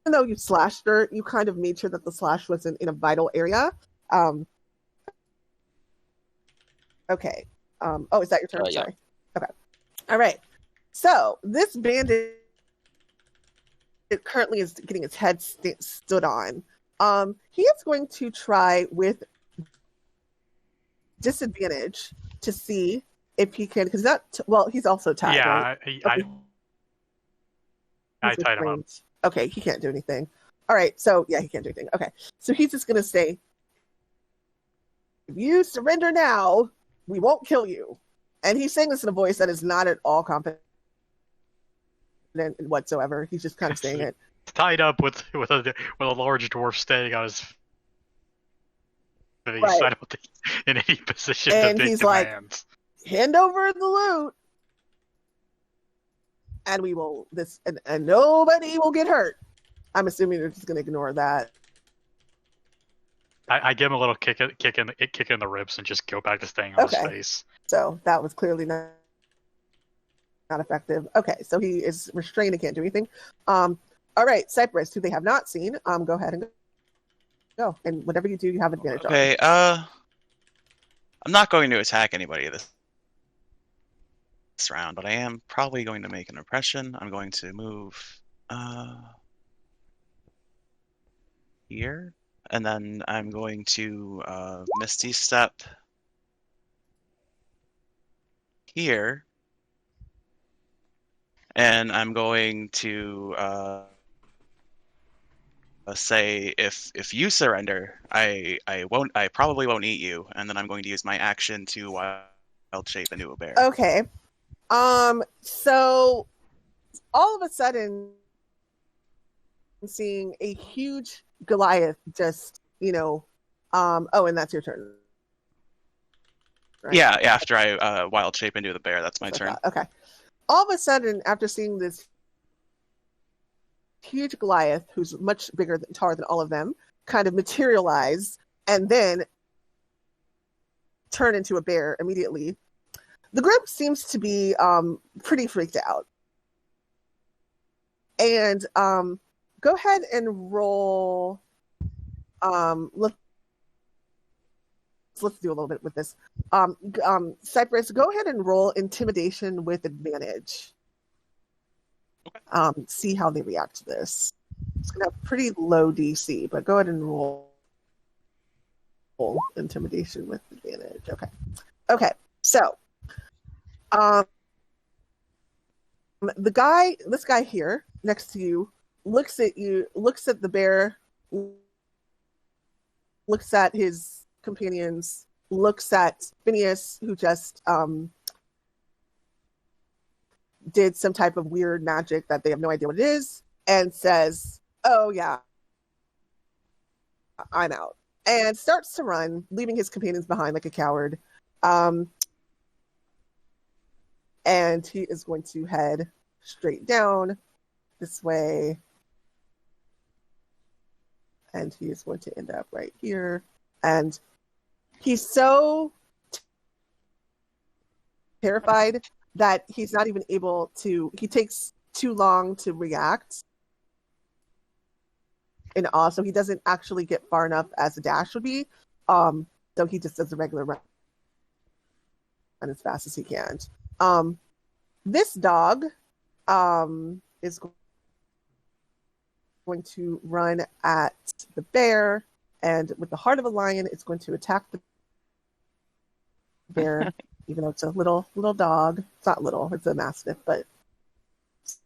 though you slashed her, you kind of made sure that the slash wasn't in a vital area. Okay. Oh, is that your turn? Yeah. Sorry. Okay. All right. So this bandit currently is getting its head stood on. He is going to try with disadvantage to see if he can, because he's also tied. Yeah, right? I tied him up. Okay, he can't do anything. All right, so yeah, he can't do anything. Okay, so he's just going to say, if you surrender now, we won't kill you. And he's saying this in a voice that is not at all confident whatsoever. He's just kind of saying it. Tied up with a large dwarf standing on his face. Right. I don't think he's in any position And to make he's demands. like, hand over the loot, and we will and nobody will get hurt. I'm assuming they're just going to ignore that. I give him a little kick in the ribs and just go back to staying on his face. So that was clearly not effective. Okay, so he is restrained and can't do anything. All right, Cypress, who they have not seen. Go ahead and go. And whatever you do, you have advantage on. Okay. I'm not going to attack anybody this round, but I am probably going to make an impression. I'm going to move here, and then I'm going to Misty Step here, and I'm going to say if you surrender, I probably won't eat you, and then I'm going to use my action to wild shape into a bear. Okay. So all of a sudden, seeing a huge Goliath just, oh, and that's your turn. Right? Yeah, after I wild shape into the bear, that's my turn. Okay. All of a sudden, after seeing this huge Goliath, who's much bigger and taller than all of them, kind of materialize and then turn into a bear immediately, the group seems to be pretty freaked out. And go ahead and roll. Let's do a little bit with this. Cypress, go ahead and roll intimidation with advantage. Okay. See how they react to this. It's gonna have pretty low DC, but go ahead and roll intimidation with advantage. Okay. So, this guy here next to you, looks at the bear, looks at his companions, looks at Phineas, who just did some type of weird magic that they have no idea what it is, and says, "Oh yeah, I'm out," and starts to run, leaving his companions behind like a coward. And he is going to head straight down this way, and he is going to end up right here. And he's so terrified that he's not even able to, he takes too long to react in awe, so he doesn't actually get far enough as a dash would be. So he just does a regular run as fast as he can. This dog is going to run at the bear, and with the heart of a lion, it's going to attack the bear, even though it's a little dog. It's not little, it's a mastiff, but it's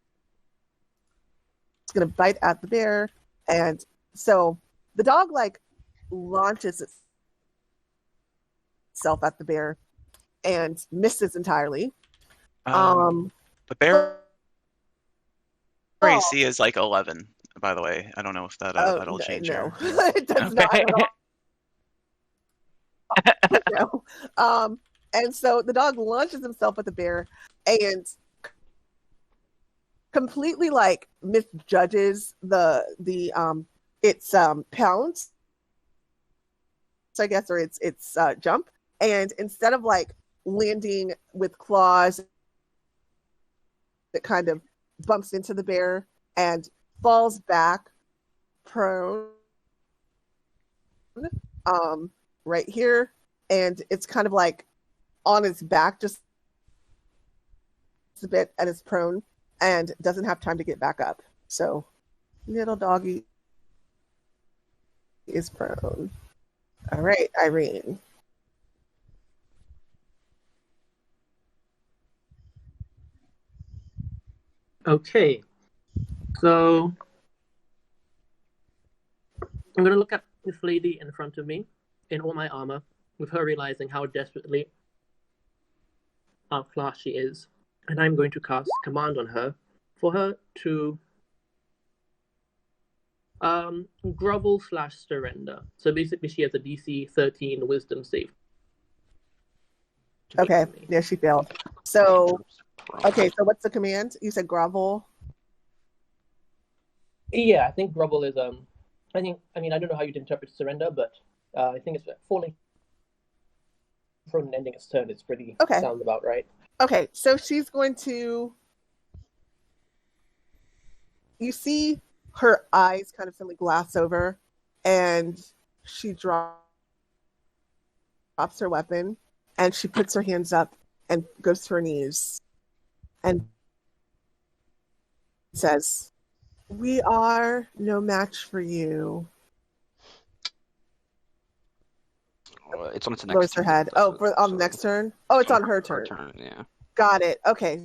going to bite at the bear. And so the dog launches itself at the bear and misses entirely. The bear AC is 11, by the way. I don't know if that'll change. No, it does not at all. No. And so the dog launches himself at the bear and completely misjudges its pounce, so I guess, or its jump, and instead of landing with claws, it kind of bumps into the bear and falls back prone right here, and it's kind of on its back just a bit, and it's prone and doesn't have time to get back up. So little doggy is prone. All right, Irene. Okay, so I'm going to look at this lady in front of me in all my armor, with her realizing how desperately outclassed she is, and I'm going to cast command on her for her to grovel/surrender. So basically she has a DC 13 wisdom save. Okay, yeah, she failed. So okay, so what's the command? You said grovel? Yeah, I think grovel is I don't know how you'd interpret surrender, but I think it's falling prone and ending its turn. It's pretty sounds about right. Okay, so she's going to, you see her eyes kind of suddenly glass over, and she drops her weapon, and she puts her hands up and goes to her knees and says, "We are no match for you." It's on its next Lowers her turn. head. Oh, on the next turn? Oh, it's on her turn. Yeah. Got it. Okay.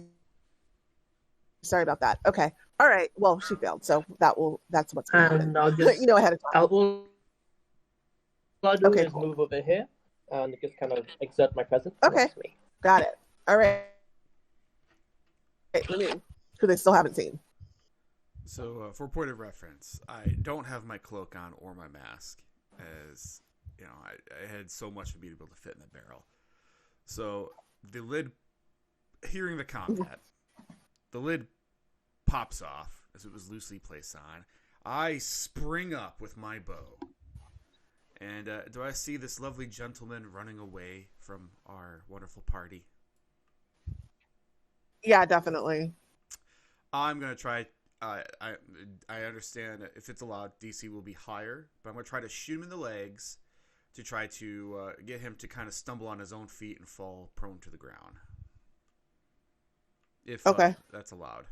Sorry about that. Okay. All right. Well, she failed, so that's what's going to happen. And I'll just, you know ahead of time. all I'll do Okay, is cool. move over here and just kind of exert my presence. Okay. next to me. Got it. All right. Ramune, who they still haven't seen. So, for point of reference, I don't have my cloak on or my mask, as you know, I had so much for me to be able to fit in the barrel. So the lid, hearing the combat, the lid pops off as it was loosely placed on. I spring up with my bow. And do I see this lovely gentleman running away from our wonderful party? Yeah, definitely. I'm going to try. I understand that if it's allowed, DC will be higher, but I'm going to try to shoot him in the legs to try to get him to kind of stumble on his own feet and fall prone to the ground. If that's allowed.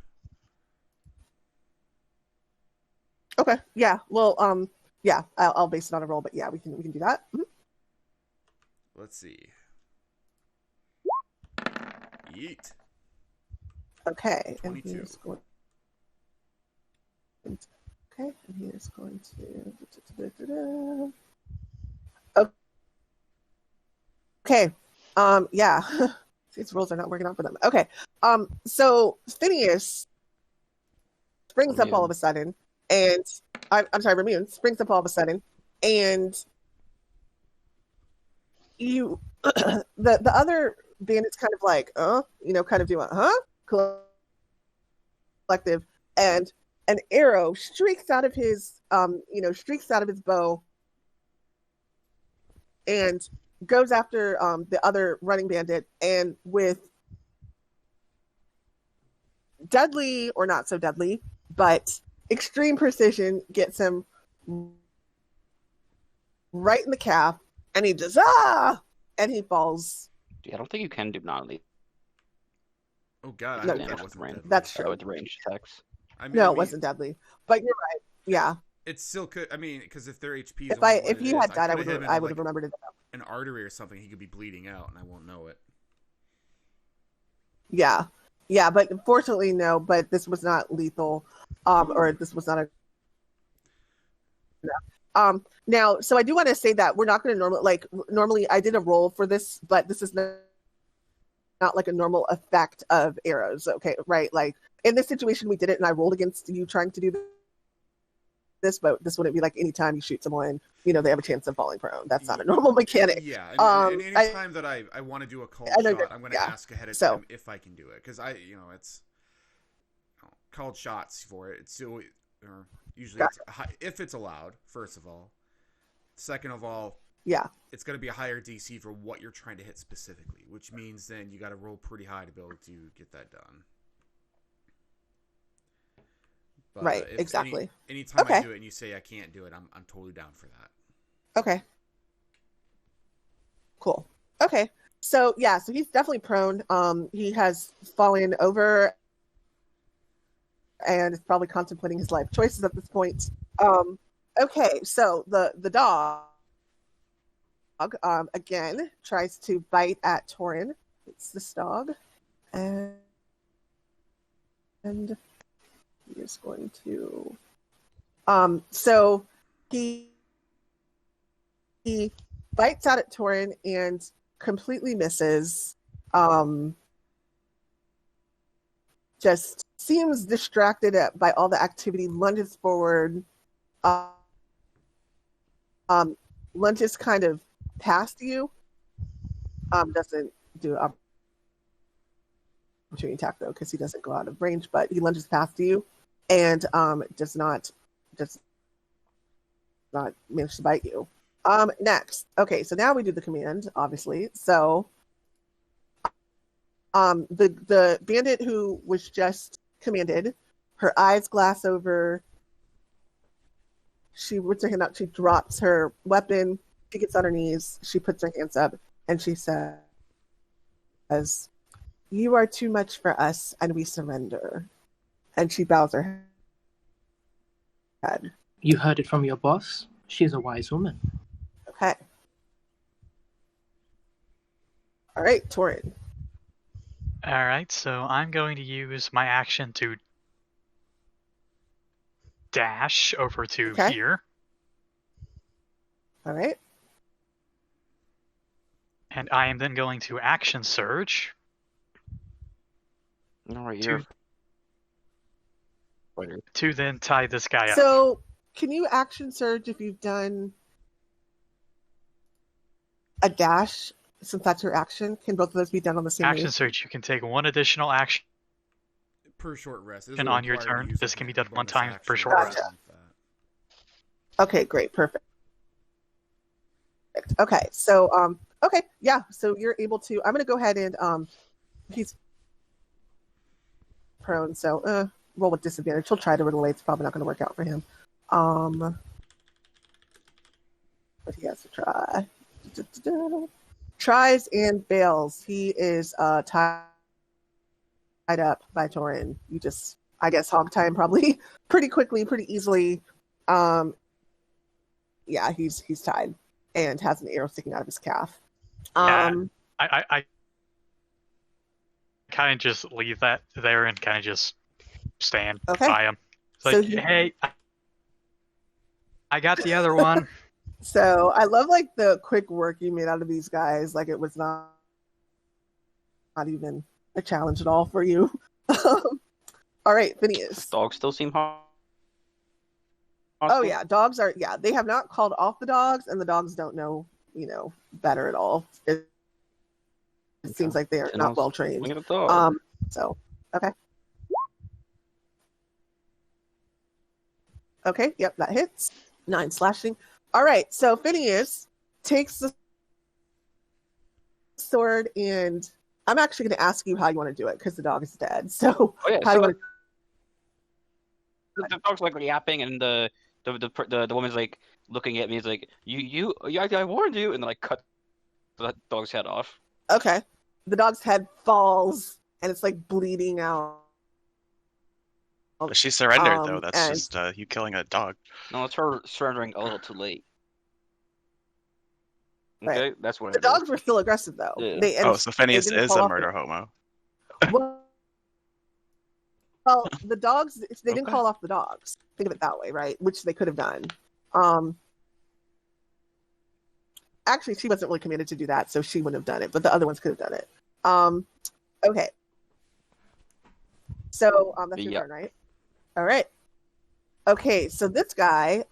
Okay. Yeah. Well, yeah, I'll base it on a roll, but yeah, we can do that. Mm-hmm. Let's see. Yeet. Okay. 22. And he is going. Okay, and he is going to. Okay. Yeah. These rolls are not working out for them. Okay. So Phineas springs up all of a sudden, and I'm sorry, Ramune springs up all of a sudden, and you, the other bandits kind of like, kind of do a collective, and an arrow streaks out of his bow, and goes after the other running bandit, and with deadly or not so deadly, but extreme precision, gets him right in the calf, and he just and he falls. Yeah, I don't think you can do non-lethal. Oh god, No, that wasn't deadly. That's true. With the ranged attacks. No, it wasn't deadly, but you're right. Yeah, it still could. I mean, because if their HP, if he had died, I would have remembered it. An artery or something, he could be bleeding out, and I won't know it. Yeah, but unfortunately, no. But this was not lethal, or this was not a. Now, so I do want to say that we're not going to normally I did a roll for this, but this is not like a normal effect of arrows. Okay, right? Like in this situation, we did it, and I rolled against you trying to do this, but this wouldn't be like any time you shoot someone, they have a chance of falling prone. That's not a normal mechanic. Yeah, and any time that I want to do a called shot, I'm going to ask ahead of time if I can do it, because it's called shots for it. It's still usually if it's allowed. First of all, second of all, it's going to be a higher DC for what you're trying to hit specifically, which means then you got to roll pretty high to be able to get that done. But right, exactly. Anytime I do it and you say I can't do it, I'm totally down for that. Okay. Cool. Okay. So he's definitely prone. He has fallen over and is probably contemplating his life choices at this point. Okay, so the dog again tries to bite at Toren. It's this dog, and he is going to. So he bites out at Toren and completely misses. Just seems distracted by all the activity. Lunges forward. Lunges kind of past you. Doesn't do opportunity attack though, because he doesn't go out of range, but he lunges past you and does not manage to bite you. Next. Okay, so now we do the command, obviously. So the bandit who was just commanded, her eyes glass over, She puts her hand out. She drops her weapon. She gets on her knees. She puts her hands up, and she says, "You are too much for us, and we surrender." And she bows her head. You heard it from your boss. She's a wise woman. Okay. All right, Toren. All right, so I'm going to use my action to dash over to here. All right. And I am then going to action surge. To then tie this guy up. So, can you action surge if you've done a dash, since that's your action? Can both of those be done on the same action move? surge, you can take one additional action per short rest. And on your turn. This can be done one time per short rest. Okay, great, perfect. Okay, so okay, yeah, so you're able to. I'm gonna go ahead and he's prone, so roll with disadvantage. He'll try to run away. It's probably not going to work out for him. But he has to try. Tries and fails. He is tied up by Toren. You just, I guess, hog tie him probably pretty quickly, pretty easily. Yeah, he's tied and has an arrow sticking out of his calf. I kind of just leave that there and kind of just stand by him. It's like, hey, I got the other one. So I love like the quick work you made out of these guys. Like it was not even a challenge at all for you. All right, Phineas. Dogs still seem hot. Oh yeah, dogs are. Yeah, they have not called off the dogs, and the dogs don't know, better at all. It seems like they are not well trained. So okay. Okay, yep, that hits. 9 slashing. All right, so Phineas takes the sword, and I'm actually going to ask you how you want to do it because the dog is dead. So how do you want to... The dog's like yapping, and the woman's like looking at me. It's like I warned you, and then I cut the dog's head off. Okay, the dog's head falls, and it's like bleeding out. But she surrendered, though. That's just you killing a dog. No, it's her surrendering a little too late. Okay, right. That's what the dogs were still aggressive, though. Yeah. So Phineas is a murder homo. Well, the dogs, they didn't call off the dogs. Think of it that way, right? Which they could have done. Actually, she wasn't really committed to do that, so she wouldn't have done it, but the other ones could have done it. Okay. So that's your turn, right? All right. Okay, so this guy,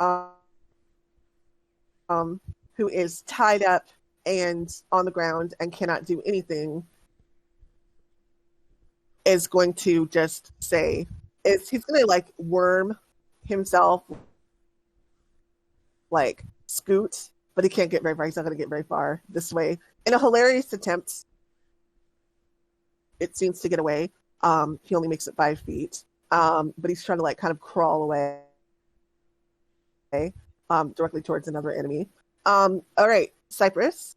who is tied up and on the ground and cannot do anything, is going to just say, he's going to like worm himself, like scoot, but he can't get very far. He's not going to get very far this way. In a hilarious attempt, it seems to get away. He only makes it 5 feet. But he's trying to like kind of crawl away directly towards another enemy. All right, Cypress.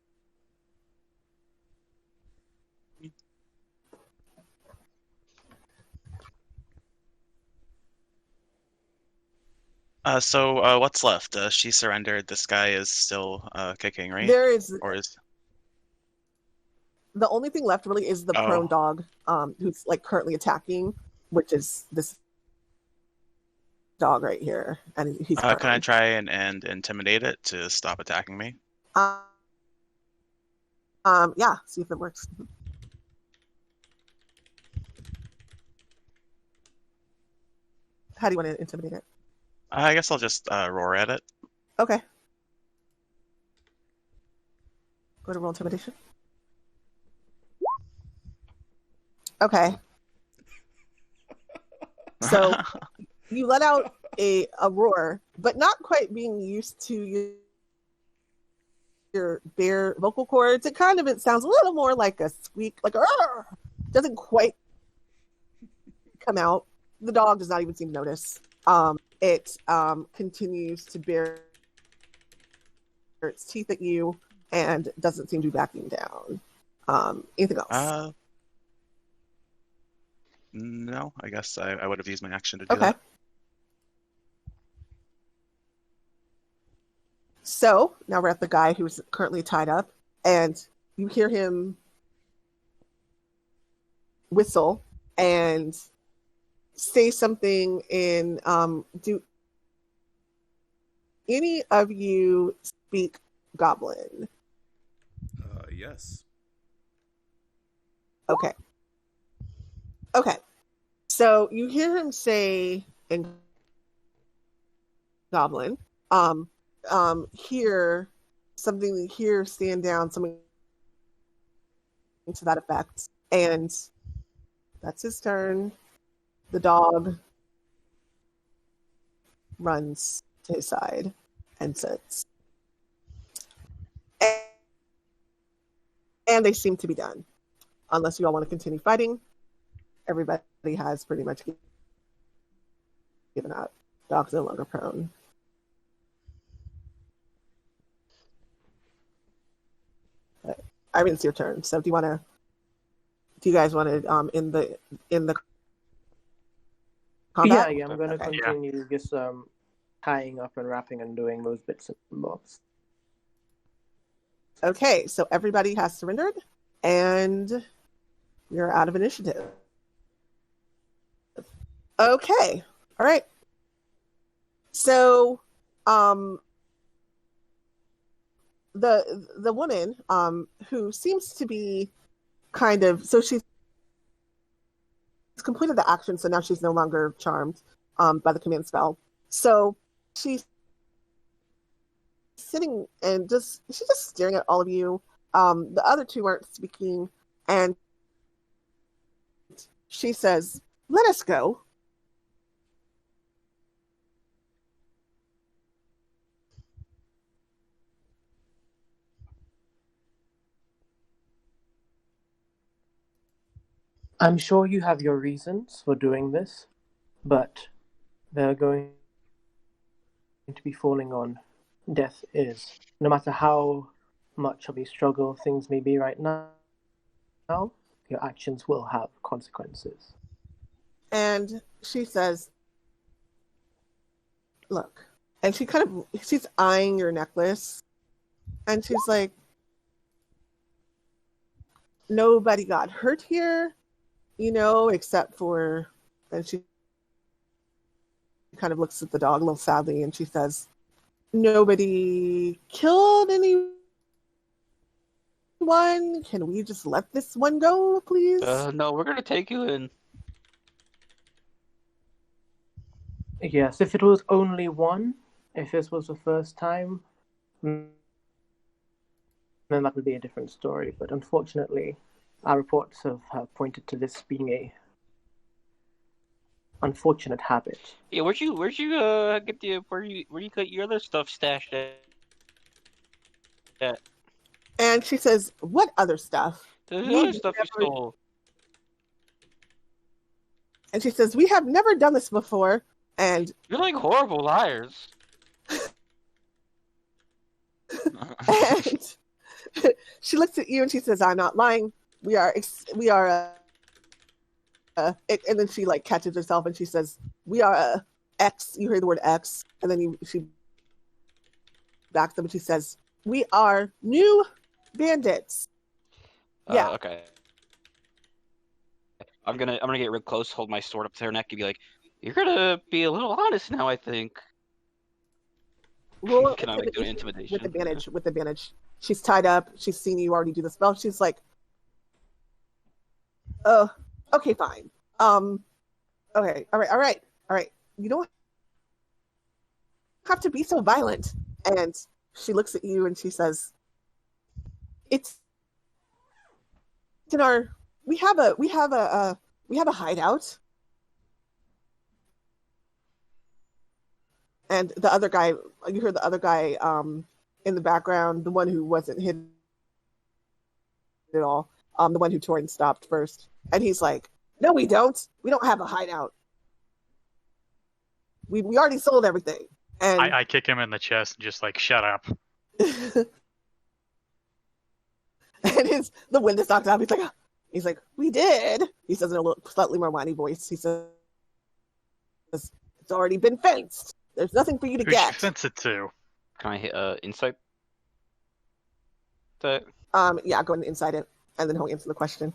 So what's left? She surrendered. This guy is still kicking, right? There is, or is the only thing left really is the prone dog, who's like currently attacking, which is this dog right here, and he's. Can I try and intimidate it to stop attacking me? Yeah. See if it works. How do you want to intimidate it? I guess I'll just roar at it. Okay. Go to roll intimidation. Okay. So you let out a roar, but not quite being used to your bare vocal cords. It sounds a little more like a squeak, like a doesn't quite come out. The dog does not even seem to notice. It continues to bare its teeth at you and doesn't seem to be backing down. Anything else? No, I guess I would have used my action to do Okay. that. So now we're at the guy who's currently tied up, and you hear him whistle and say something in do any of you speak Goblin? Yes. Okay. So you hear him say in Goblin, hear something, here, stand down, something to that effect. And that's his turn. The dog runs to his side and sits. And they seem to be done. Unless you all want to continue fighting. Everybody has pretty much given up. Dog's no longer prone. But, I mean, it's your turn. So do you guys want to in the combat? Yeah, I'm going to continue just tying up and wrapping and doing those bits and bobs. Okay, so everybody has surrendered, and you're out of initiative. Okay, all right. So, the woman who seems to be kind of, so she's completed the action, so now she's no longer charmed by the command spell. So she's sitting and she's just staring at all of you. The other two aren't speaking, and she says, "Let us go." I'm sure you have your reasons for doing this, but they're going to be falling on deaf ears. No matter how much of a struggle things may be right now, your actions will have consequences. And she says, "Look," and she's eyeing your necklace, and she's like, "Nobody got hurt here, except for," and she kind of looks at the dog a little sadly, and she says, "Nobody killed anyone. Can we just let this one go, please?" No, we're gonna take you in. Yes, if it was only one, if this was the first time, then that would be a different story. But unfortunately, our reports have pointed to this being a unfortunate habit. Yeah, where'd you get where you got your other stuff stashed at? And she says, "What other stuff?" The other stuff you stole. And she says, "We have never done this before." And you're like horrible liars. And she looks at you and she says, "I'm not lying. We are and then she like catches herself and she says, "We are X." You hear the word X, and then she backs them and she says, "We are new bandits." Yeah. Okay. I'm gonna get real close, hold my sword up to her neck, and be like, "You're gonna be a little honest now, I think." Roll Can I do an intimidation? With advantage. She's tied up. She's seen you already do the spell. She's like, "Oh, okay, fine. Okay, all right. You don't have to be so violent." And she looks at you and she says, "It's in our. We have a hideout." And the other guy, you heard the other guy in the background, the one who wasn't hit at all, the one who Toren stopped first. And he's like, "No, we don't. We don't have a hideout." We already sold everything. And I kick him in the chest and just like, shut up. and the wind is knocked out. He's like, we did. He says in a little slightly more whiny voice. He says, it's already been fenced. There's nothing for you to Who'd you get. fence it to? Can I hit insight? That Yeah, go and inside it, and then he'll answer the question.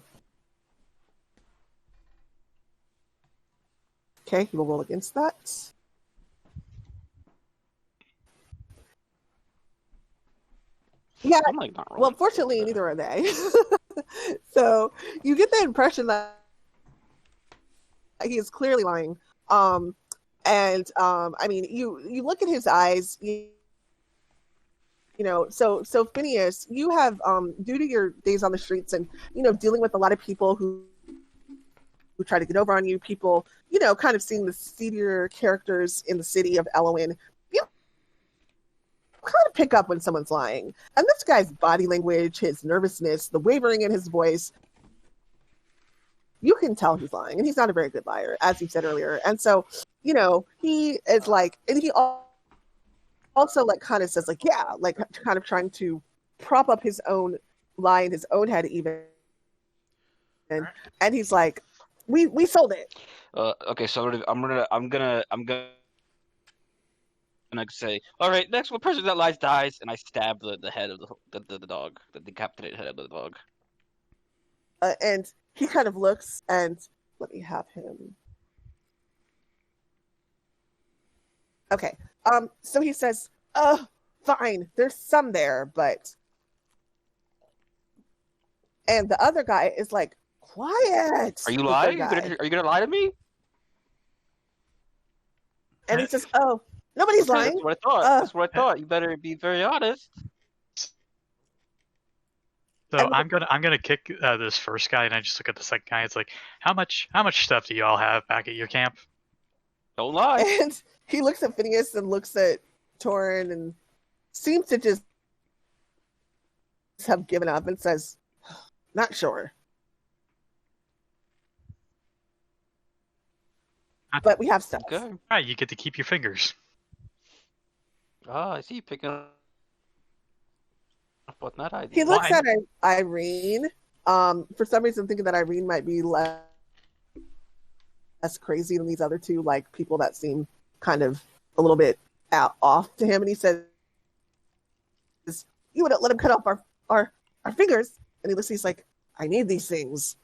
Okay, he will roll against that. Yeah, I'm like not rolling. well, fortunately, neither are they. So you get the impression that he is clearly lying. I mean, you look at his eyes. You know, so Phineas, you have due to your days on the streets and dealing with a lot of people who try to get over on you, people kind of seeing the seedier characters in the city of Eloin. You kind of pick up when someone's lying, and this guy's body language, his nervousness, the wavering in his voice. You can tell he's lying, and he's not a very good liar, as you said earlier. And so, he is like, and he also like kind of says like, yeah, like kind of trying to prop up his own lie in his own head even. And he's like, we sold it. Okay, so I'm gonna say, all right, next one person that lies dies, and I stab the head of the dog, the decapitated head of the dog. And he kind of looks, and let me have him. Okay. So he says, fine, there's some there, but... And the other guy is like, quiet! Are you lying? Are you gonna lie to me? And he says, oh, nobody's lying. That's what I thought. That's what I thought. You better be very honest. So I'm gonna kick this first guy, and I just look at the second guy. It's like, how much stuff do you all have back at your camp? Don't lie. And he looks at Phineas and looks at Toren and seems to just have given up and says, not sure. But we have stuff. Okay. All right, you get to keep your fingers. Oh, I see you picking up on that idea. He looks at Irene. For some reason, thinking that Irene might be less crazy than these other two, like people that seem kind of a little bit off to him. And he says, "You wouldn't let him cut off our fingers." And he looks. He's like, "I need these things."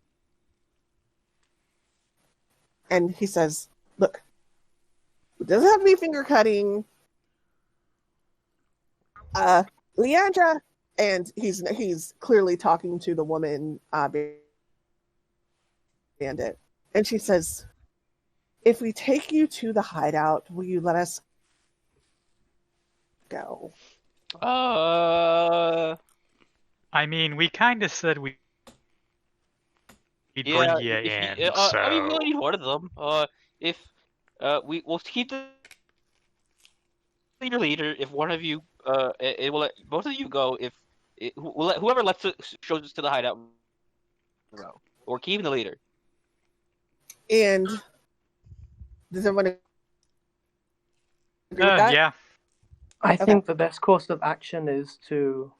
And he says, "Look, it doesn't have to be finger cutting. Leandra," and he's clearly talking to the woman bandit, and she says, "If we take you to the hideout, will you let us go?" I mean, we kind of said we'd bring you in. So... I mean, we only need one of them. We'll keep the leader. If one of you, it will let both of you go. If we'll let whoever shows us to the hideout go. Or keeping the leader. And does everyone agree with that? Yeah. I think the best course of action is to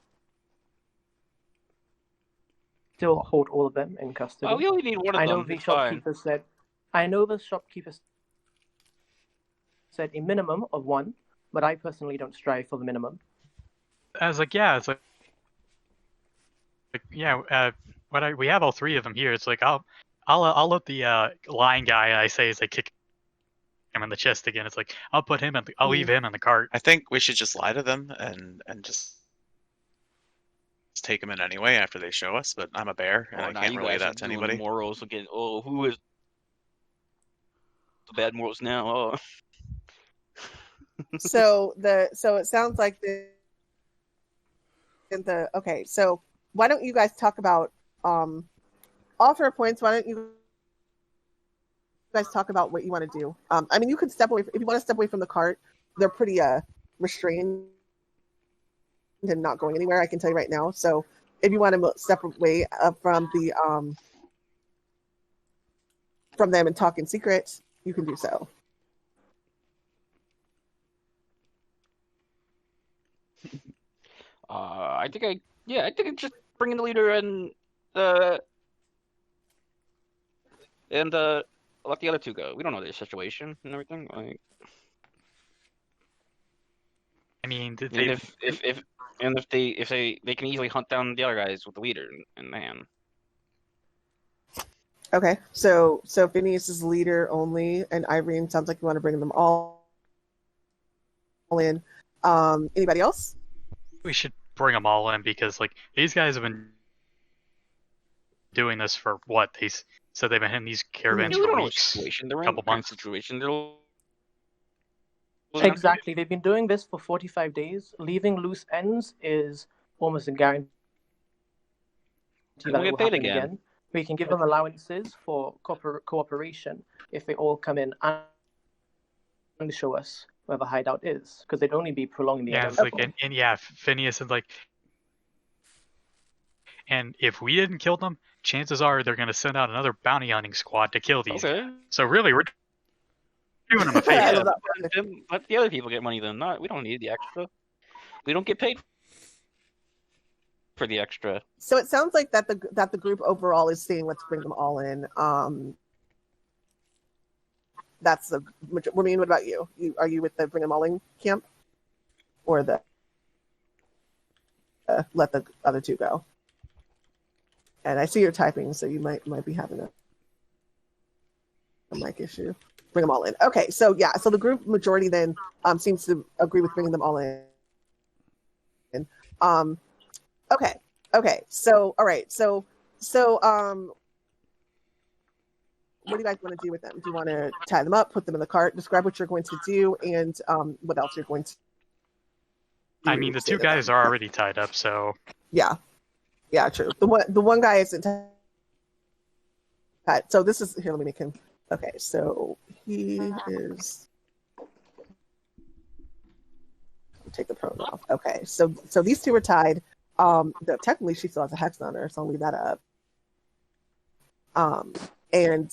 still hold all of them in custody. Oh, we only need one of them. I know the shopkeeper said a minimum of one, but I personally don't strive for the minimum. I was like, yeah, it's like yeah. We have all three of them here. It's like I'll let the lying guy I say as I kick him in the chest again. It's like I'll leave him in the cart. I think we should just lie to them and just take them in anyway after they show us. But I'm a bear and I can't relay that to anybody. Morals again. Oh, who is the bad morals now? Oh. So it sounds like okay. So why don't you guys talk about offer points? Why don't you guys talk about what you want to do? I mean, you could step away if you want to step away from the cart. They're pretty restrained and not going anywhere. I can tell you right now. So if you want to step away from them and talk in secret, you can do so. I think it's just bringing the leader and let the other two go. We don't know their situation and everything. Like, I mean, did and they? if they can easily hunt down the other guys with the leader in hand. Okay, so Phineas is leader only, and Irene sounds like you want to bring them all in. Anybody else? We should bring them all in because like these guys have been doing this for what? They said they've been hitting these caravans We for don't know what weeks, situation they're in. couple What kind of months. situation they're Exactly. They've been doing this for 45 days. Leaving loose ends is almost a guarantee that We'll it get will paid happen again. again. We can give them allowances for cooperation if they all come in and show us where the hideout is, because they'd only be prolonging the Yeah, end. it's like and yeah, Phineas is like, and if we didn't kill them, chances are they're going to send out another bounty hunting squad to kill these. Okay. Guys. So really, we're doing them a I favor. love that. Let the other people get money then. Not we don't need the extra. We don't get paid for the extra. So it sounds like that the group overall is saying let's bring them all in. That's the. Ramune, what about you? Are you with the bring them all in camp, or the let the other two go? And I see you're typing, so you might be having a mic issue. Bring them all in. Okay, so yeah, so the group majority then seems to agree with bringing them all in. Okay. So all right. So what do you guys want to do with them? Do you want to tie them up, put them in the cart, describe what you're going to do, and what else you're going to do? I mean, the two guys are already tied up, so yeah, true. The one guy isn't tied. So this is here. Let me make him. Okay, so he is. Take the pronoun off. Okay, so these two are tied. Technically, she still has a hex on her, so I'll leave that up. And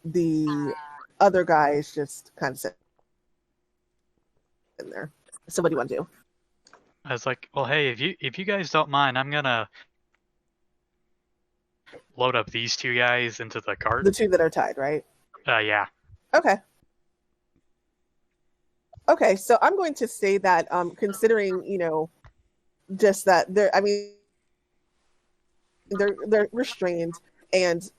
the other guy is just kind of sitting there. So what do you want to do? I was like, well, hey, if you guys don't mind, I'm gonna load up these two guys into the cart. The two that are tied, right? Yeah. Okay, so I'm going to say that considering, just that they're restrained and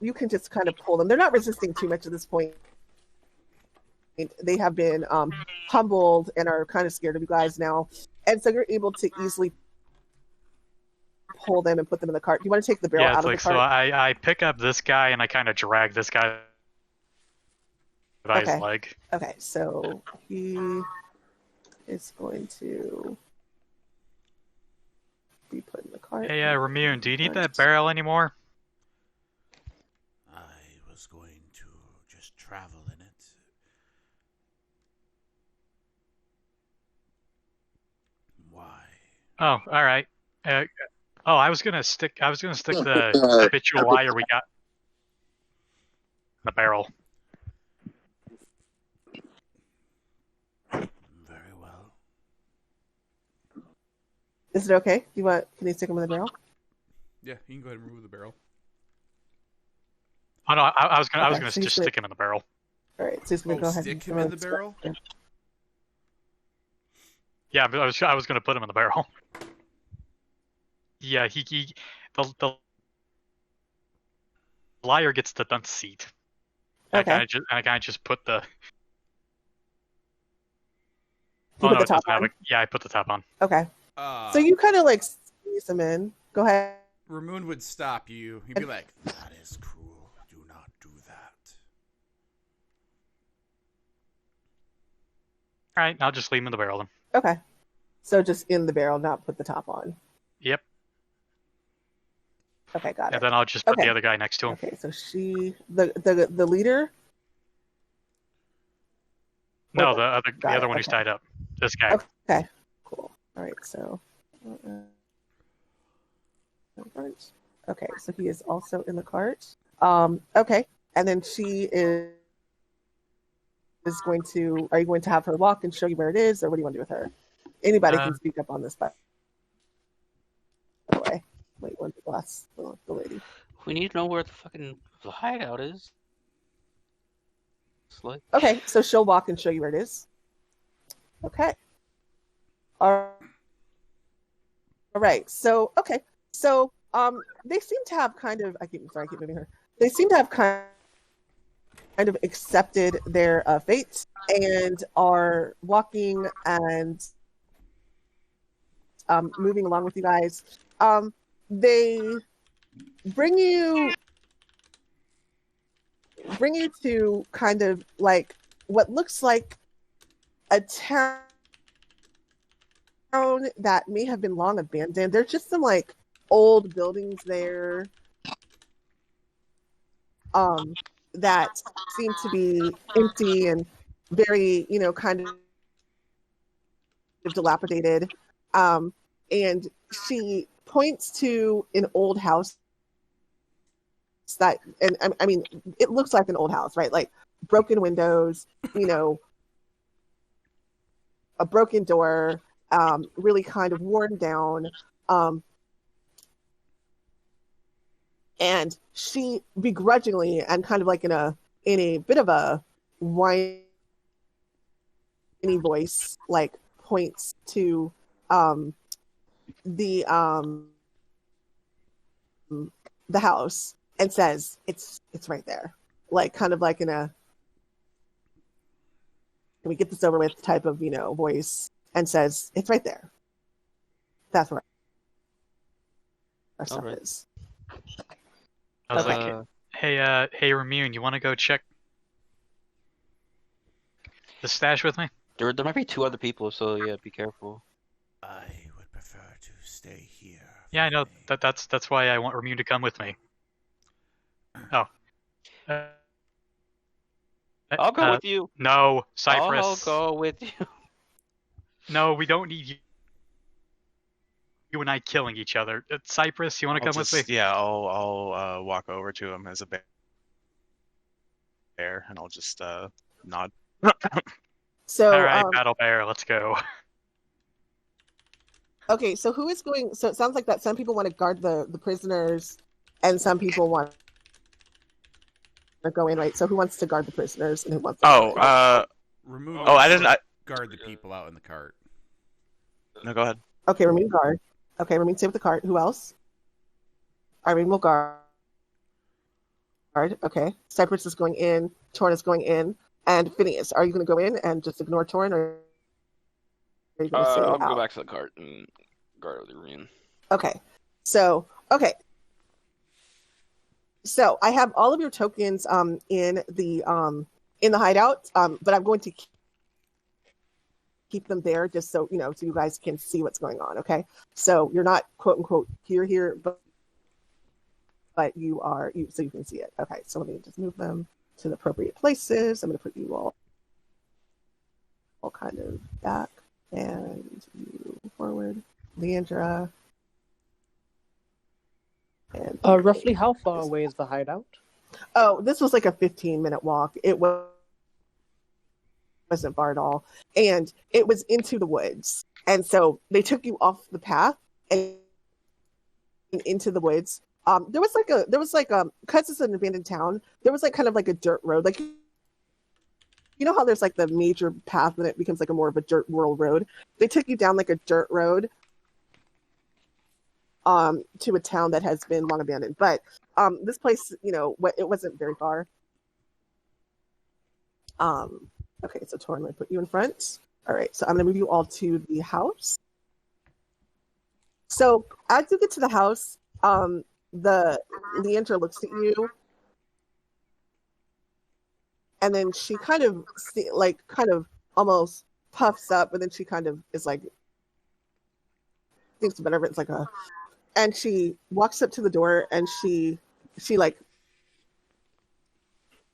you can just kind of pull them. They're not resisting too much at this point. They have been humbled and are kind of scared of you guys now. And so you're able to easily pull them and put them in the cart. Do you want to take the barrel out of the cart? So I pick up this guy and I kind of drag this guy by his leg. Okay, so he is going to be put in the cart. Hey, Ramune, do you need that barrel anymore? I was going to just travel in it. Why? Oh, all right. I was gonna stick the habitual liar we got in the barrel. Very well. Is it okay? Can you stick him in the barrel? Yeah, you can go ahead and remove the barrel. Oh no, I was gonna so just stick him in the barrel. All right, so he's gonna go ahead stick and him in the barrel? Yeah, but I was gonna put him in the barrel. Yeah, the liar gets the dunce seat. Okay. I kind of just put the. You put the top doesn't on? Yeah, I put the top on. Okay. So you kind of like squeeze him in. Go ahead. Ramune would stop you. He'd be like, That is cruel. Do not do that. All right, I'll just leave him in the barrel then. Okay. So just in the barrel, not put the top on. Yep. Okay, got it. And then I'll just put the other guy next to him. Okay, so the leader. No, the other one who's tied up. This guy. Okay, cool. All right, so. Okay, so he is also in the cart. Okay, and then she is going to. Are you going to have her walk and show you where it is, or what do you want to do with her? Anybody can speak up on this, but. by the way. Wait, where's the glass? The lady. We need to know where the fucking hideout is. It's like, Okay, so she'll walk and show you where it is. Okay. All right. So they seem to have kind of. I keep moving her. They seem to have kind of accepted their fate and are walking and moving along with you guys. They bring you to kind of like what looks like a town that may have been long abandoned. There's just some like old buildings there that seem to be empty and very, kind of dilapidated. And she points to an old house that, and I mean, it looks like an old house, right? Like broken windows, a broken door, really kind of worn down. And she begrudgingly and kind of like in a bit of a whiny voice, like points to the house and says, it's right there. Like kind of like in a, can we get this over with type of, voice, and says, it's right there. That's where our stuff is. I was like, hey, Ramune, you want to go check the stash with me? there might be 2 other people, so yeah, be careful. I would prefer to stay here. Yeah, I know. That's why I want Ramune to come with me. Oh. I'll go with you. No, Cypress. I'll go with you. No, we don't need you and I killing each other. Cypress, you want to come with me? Yeah, I'll walk over to him as a bear, and I'll just nod. So, all right, Battle Bear, let's go. Okay, so who is going? So it sounds like that some people want to guard the prisoners, and some people want to go in, right? So who wants to guard the prisoners, and who wants to Remove. I didn't. Guard the people out in the cart. No, go ahead. Okay, Ramune guard. Okay, Ramune stay with the cart. Who else? Irene will guard. Okay, Cypress is going in. Toren is going in. And Phineas, are you going to go in and just ignore Toren, or are you going to stay I'll out? go back to the cart and guard with Irene. Okay. So I have all of your tokens in the hideout, but I'm going to keep them there just so so you guys can see what's going on. Okay, so you're not quote unquote here, but you are so you can see it. Okay, so let me just move them to the appropriate places. I'm going to put you all kind of back and you forward. Leandra. And Roughly how far away is the hideout? Oh, this was like a 15-minute walk. It wasn't far at all. And it was into the woods. And so they took you off the path and into the woods. There was like because it's an abandoned town, there was like kind of like a dirt road. Like, you know how there's like the major path and it becomes like a more of a dirt world road? They took you down like a dirt road to a town that has been long abandoned. But this place, it wasn't very far. Okay, so Toren, I'm going to put you in front. All right, so I'm going to move you all to the house. So as you get to the house, the Leandra looks at you, and then she kind of almost puffs up, but then she kind of is like thinks better of it. It's like and she walks up to the door and she like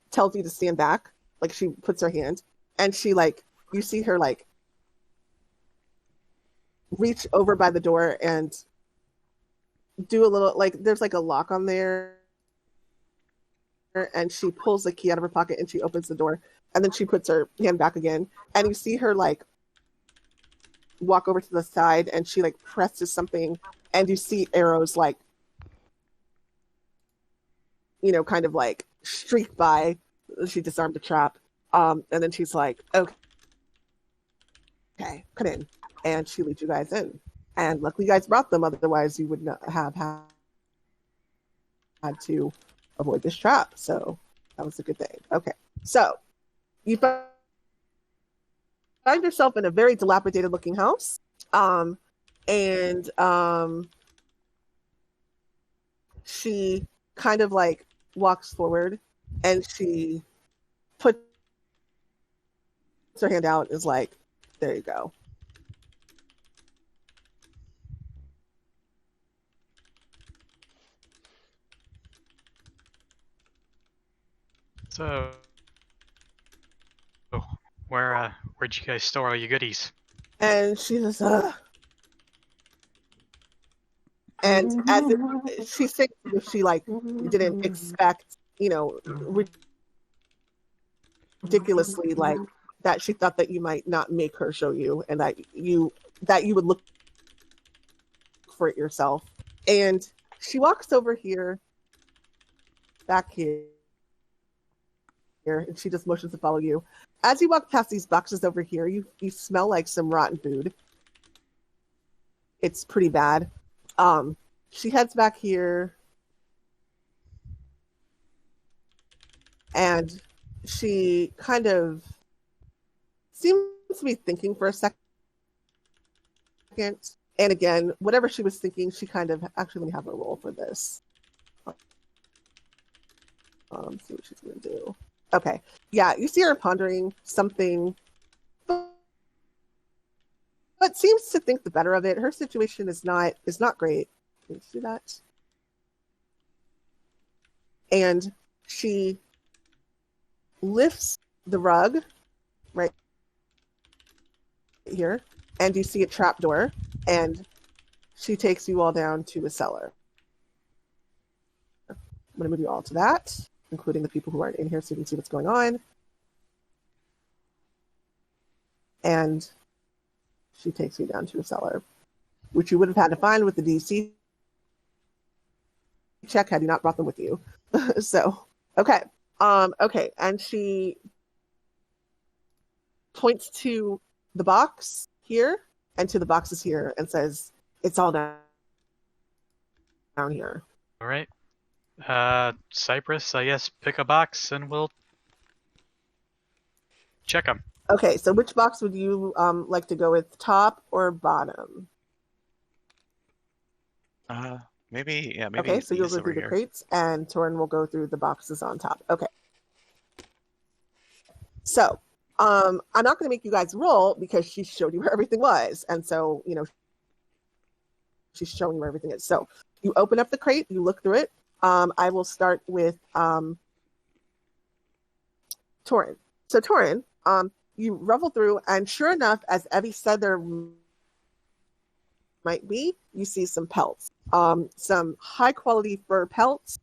tells you to stand back. Like she puts her hand and she like you see her like reach over by the door and do a little like there's like a lock on there, and she pulls the key out of her pocket and she opens the door and then she puts her hand back again and you see her like walk over to the side and she like presses something and you see arrows like, kind of like streak by. She disarmed the trap. And then she's like, okay, come in. And she leads you guys in. And luckily you guys brought them, otherwise you would not have had to avoid this trap. So that was a good thing. Okay. So you find yourself in a very dilapidated looking house. And she kind of like walks forward and she puts her hand out, is like, there you go. So, where'd you guys store all your goodies? And she says, and as if she thinks if she like didn't expect, ridiculously like that, she thought that you might not make her show you, and that you would look for it yourself. And she walks over here, back here, and she just motions to follow you. As you walk past these boxes over here, you smell like some rotten food. It's pretty bad. She heads back here, and she kind of seems to be thinking for a second. And again, whatever she was thinking, she kind of, actually, let me have her roll for this. See what she's going to do. Okay. Yeah, you see her pondering something, but seems to think the better of it. Her situation is not great. Can you see that? And she lifts the rug right here, and you see a trapdoor, and she takes you all down to a cellar. I'm going to move you all to that, including the people who aren't in here, so you can see what's going on. And she takes you down to a cellar, which you would have had to find with the DC check had you not brought them with you. So, okay. Okay. And she points to the box here and to the boxes here and says, it's all down here. All right. Cypress, I guess pick a box and we'll check them. Okay, so which box would you like to go with, top or bottom? Maybe. Okay, so you'll these go through over the here. crates, and Toren will go through the boxes on top. Okay. So, I'm not going to make you guys roll because she showed you where everything was, and so she's showing you where everything is. So you open up the crate, you look through it. I will start with Toren. So Toren, you ruffle through, and sure enough, as Evie said there might be, you see some pelts. Some high quality fur pelts.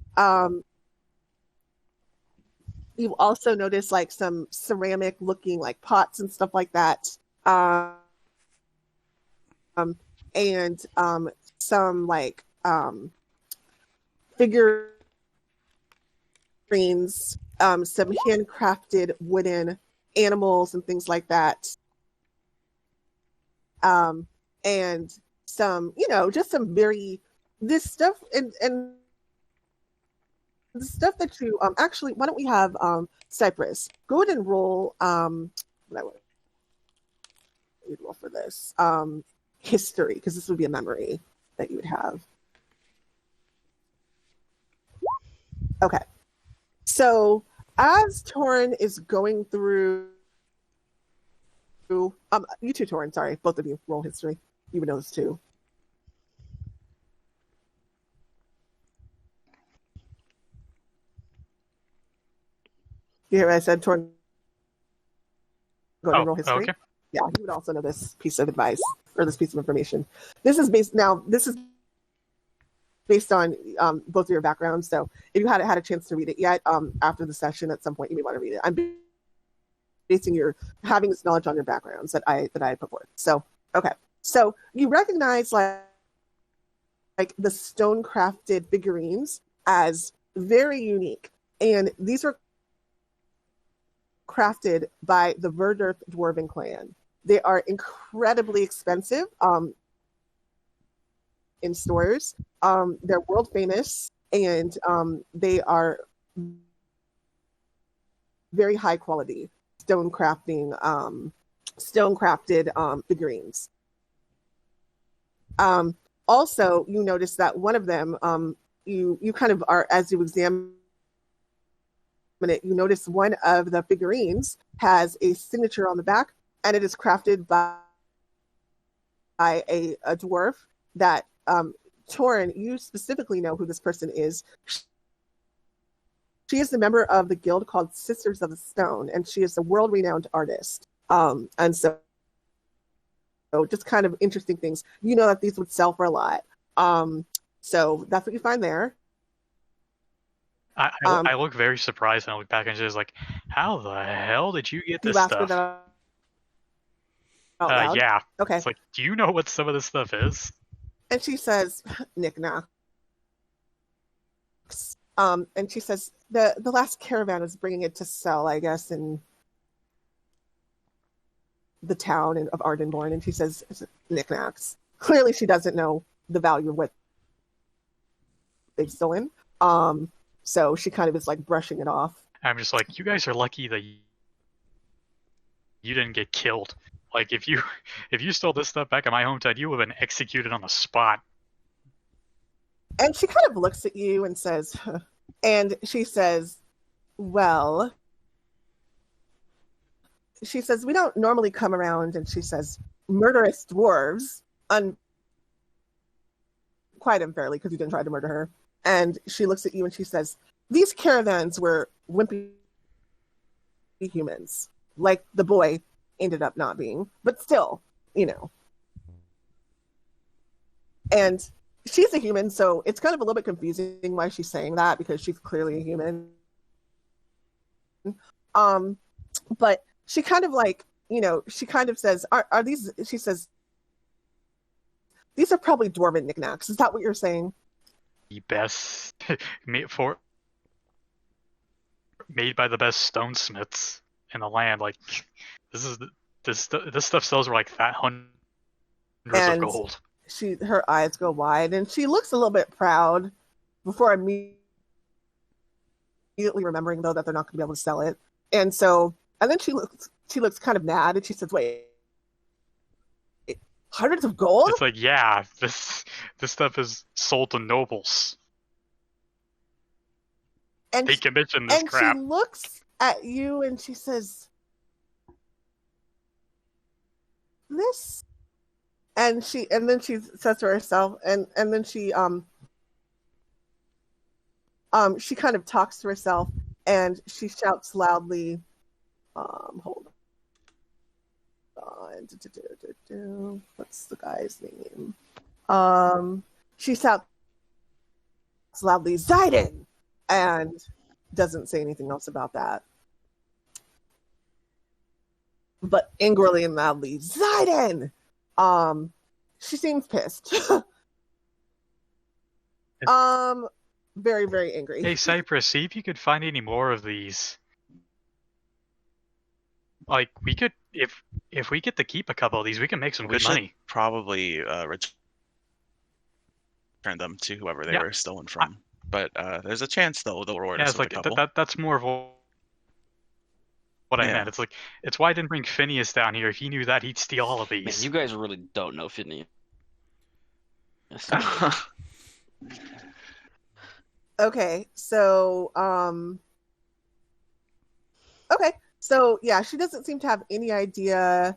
You also notice like some ceramic looking like pots and stuff like that. And some like figurines, some handcrafted wooden animals and things like that. And some, just some very, this stuff and the stuff that you, actually, why don't we have Cypress, go ahead and roll, roll for this, history, because this would be a memory that you would have. Okay. So as Toren is going through, you two, Toren, sorry, both of you, roll history. You would know this too. You hear what I said, Toren? Go ahead and roll history. Okay. Yeah, you would also know this piece of advice or this piece of information. This is based on both of your backgrounds. So if you hadn't had a chance to read it yet, after the session at some point you may want to read it. I'm basing having this knowledge on your backgrounds that I put forth. So okay. So you recognize like like the stone crafted figurines as very unique. And these were crafted by the Verdirth Dwarven clan. They are incredibly expensive in stores. They're world famous, and they are very high quality stone crafted figurines. Also, you notice that one of them, you kind of are, as you examine it, you notice one of the figurines has a signature on the back, and it is crafted by a dwarf that Toren, you specifically know who this person is. She is a member of the guild called Sisters of the Stone, and she is a world-renowned artist. And so just kind of interesting things. You know that these would sell for a lot. So that's what you find there. I look very surprised, and I look back and she's like, "How the hell did you get this You asked her stuff?" that out loud? Yeah. Okay. It's like, do you know what some of this stuff is? And she says, knick-knacks. And she says, the last caravan is bringing it to sell, I guess, in the town of Ardenborn. And she says, knick-knacks. Clearly she doesn't know the value of what they've stolen. So she kind of is like brushing it off. I'm just like, you guys are lucky that you didn't get killed. Like, if you stole this stuff back in my hometown, you would have been executed on the spot. And she kind of looks at you and says, and she says, well, she says, we don't normally come around, and she says, murderous dwarves, quite unfairly, because you didn't try to murder her. And she looks at you and she says, these caravans were wimpy humans, like the boy ended up not being, but still, you know. And she's a human, so it's kind of a little bit confusing why she's saying that, because she's clearly a human. But she kind of like, you know, she kind of says, are these, she says, these are probably dwarven knickknacks. Is that what you're saying? The best made by the best stonesmiths in the land. Like, this stuff sells for like hundreds of gold. Her eyes go wide, and she looks a little bit proud before immediately remembering, though, that they're not going to be able to sell it. And so, and then she looks kind of mad, and she says, wait, hundreds of gold? It's like, yeah, this stuff is sold to nobles. And they commission this crap. And she looks at you and she says, this? And then she says to herself, and then she kind of talks to herself, and she shouts loudly, hold on. What's the guy's name? She shouts loudly, Zidon! And doesn't say anything else about that. But angrily and loudly, Zidon! She seems pissed. Very, very angry. Hey, Cypress, see if you could find any more of these. Like, we could, if we get to keep a couple of these, we can make some good money. Probably return them to whoever they were stolen from. But there's a chance they'll reward us with a couple. That's more of what I meant. It's like, it's why I didn't bring Phineas down here. If he knew that, he'd steal all of these. Man, you guys really don't know Phineas. Okay, so yeah, she doesn't seem to have any idea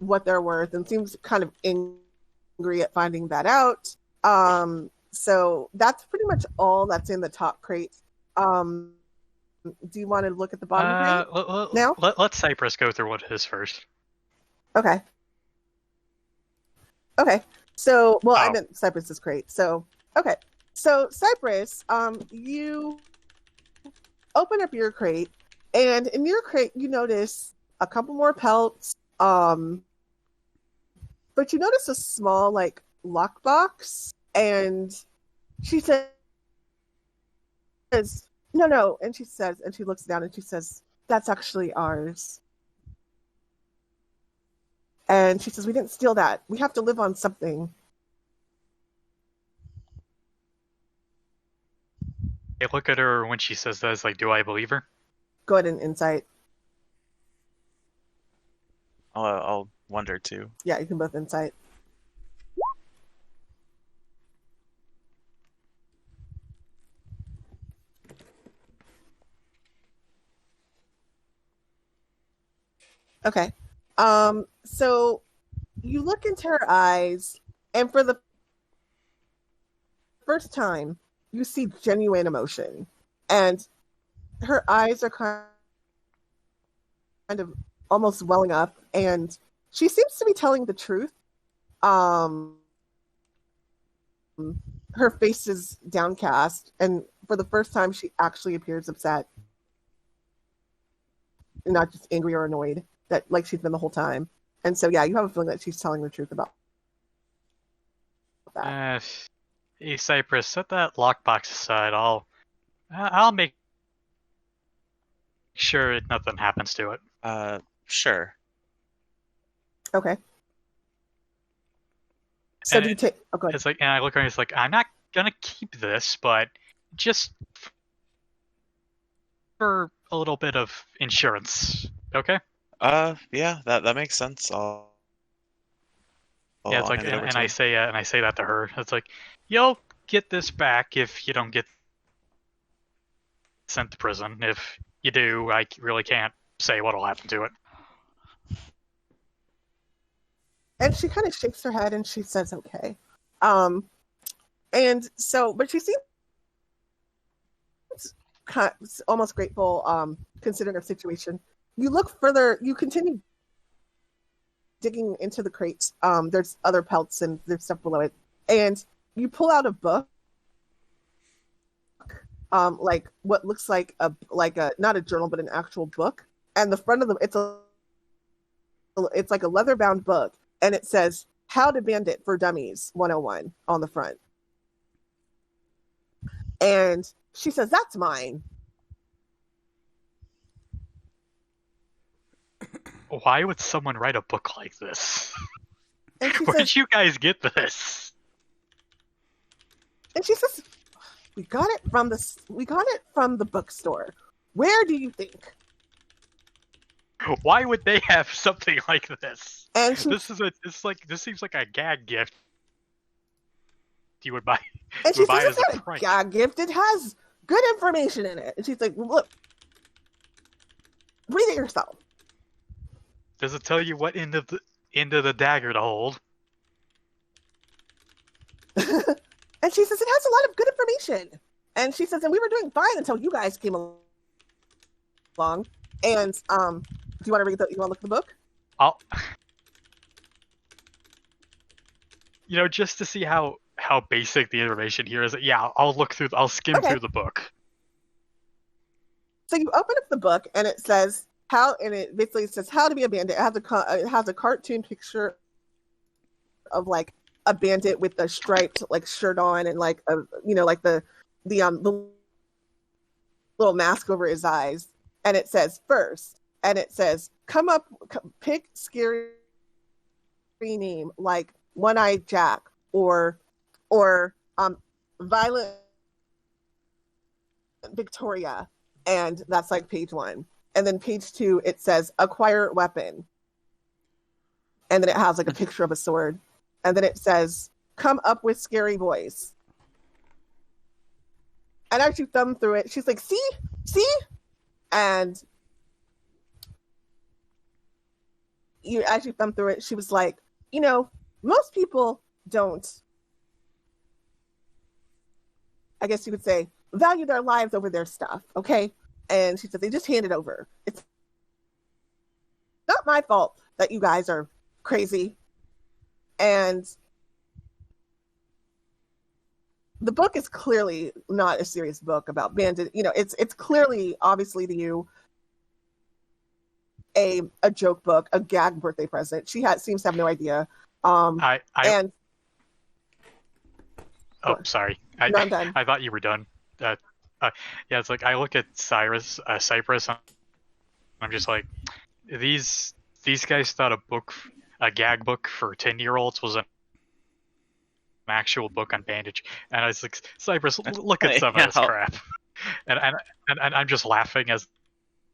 what they're worth, and seems kind of angry at finding that out. So that's pretty much all that's in the top crate. Do you want to look at the bottom crate now? Let Cypress go through what it is first. Okay. So, well, I meant Cypress's crate. So, okay. So, Cypress, you open up your crate, and in your crate, you notice a couple more pelts, but you notice a small, like, lockbox And she says, no. And she says, and she looks down and she says, that's actually ours. And she says, we didn't steal that. We have to live on something. I look at her when she says that. It's like, do I believe her? Go ahead and insight. I'll wonder too. Yeah, you can both insight. Okay. So you look into her eyes, and for the first time, you see genuine emotion. And her eyes are kind of almost welling up, and she seems to be telling the truth. Her face is downcast, and for the first time, she actually appears upset, not just angry or annoyed, that like she's been the whole time. And so, yeah, you have a feeling that she's telling the truth about that. Hey, Cypress, set that lockbox aside. I'll make sure nothing happens to it. Sure. Okay. So And do you take? Oh, go ahead. It's like, and I look at her. It's like, I'm not gonna keep this, but just for a little bit of insurance, okay? Yeah, that makes sense. Yeah, it's I'll like, hand it over and to I her. say, and I say that to her. It's like, you'll get this back if you don't get sent to prison. If you do, I really can't say what'll happen to it. And she kind of shakes her head and she says, okay. And so, but she seems almost grateful, considering her situation. You look further, you continue digging into the crates. There's other pelts and there's stuff below it. And you pull out a book, like what looks like a not a journal, but an actual book. And the front of them, it's like a leather bound book. And it says, How to Bandit for Dummies 101 on the front. And she says, that's mine. Why would someone write a book like this? And she Where says, did you guys get this? and she says, we got it from the bookstore. Where do you think? Why would they have something like this? And This seems like a gag gift you would buy. And she would buy says, as it's a not a prank. gag gift. It has good information in it. And she's like, look, read it yourself. Does it tell you what end of the dagger to hold? And she says, it has a lot of good information. And she says, and we were doing fine until you guys came along. And do you want to read you want to look at the book? Just to see how basic the information here is. Yeah, I'll skim through the book. So you open up the book and it says it basically says how to be a bandit. It has a cartoon picture of like a bandit with a striped like shirt on and like a like the little mask over his eyes. And it says first, and it says pick scary name like One-Eyed Jack or Violent Victoria, and that's like page 1. And then page 2 it says acquire weapon, and then it has like a picture of a sword, and then it says come up with scary voice. And as you thumb through it, she's like, see, and as you thumb through it, she was like, most people don't, I guess you would say, value their lives over their stuff, okay? And she said, they just hand it over. It's not my fault that you guys are crazy. And the book is clearly not a serious book about bandit. It's clearly, obviously to you, a joke book, a gag birthday present. She seems to have no idea. And Oh, sorry. No, I'm done. I thought you were done. Yeah, it's like I look at Cypress. I'm just like, these guys thought a gag book for 10-year-olds was an actual book on bandage, and I was like, Cypress, look at some of this crap, and I'm just laughing as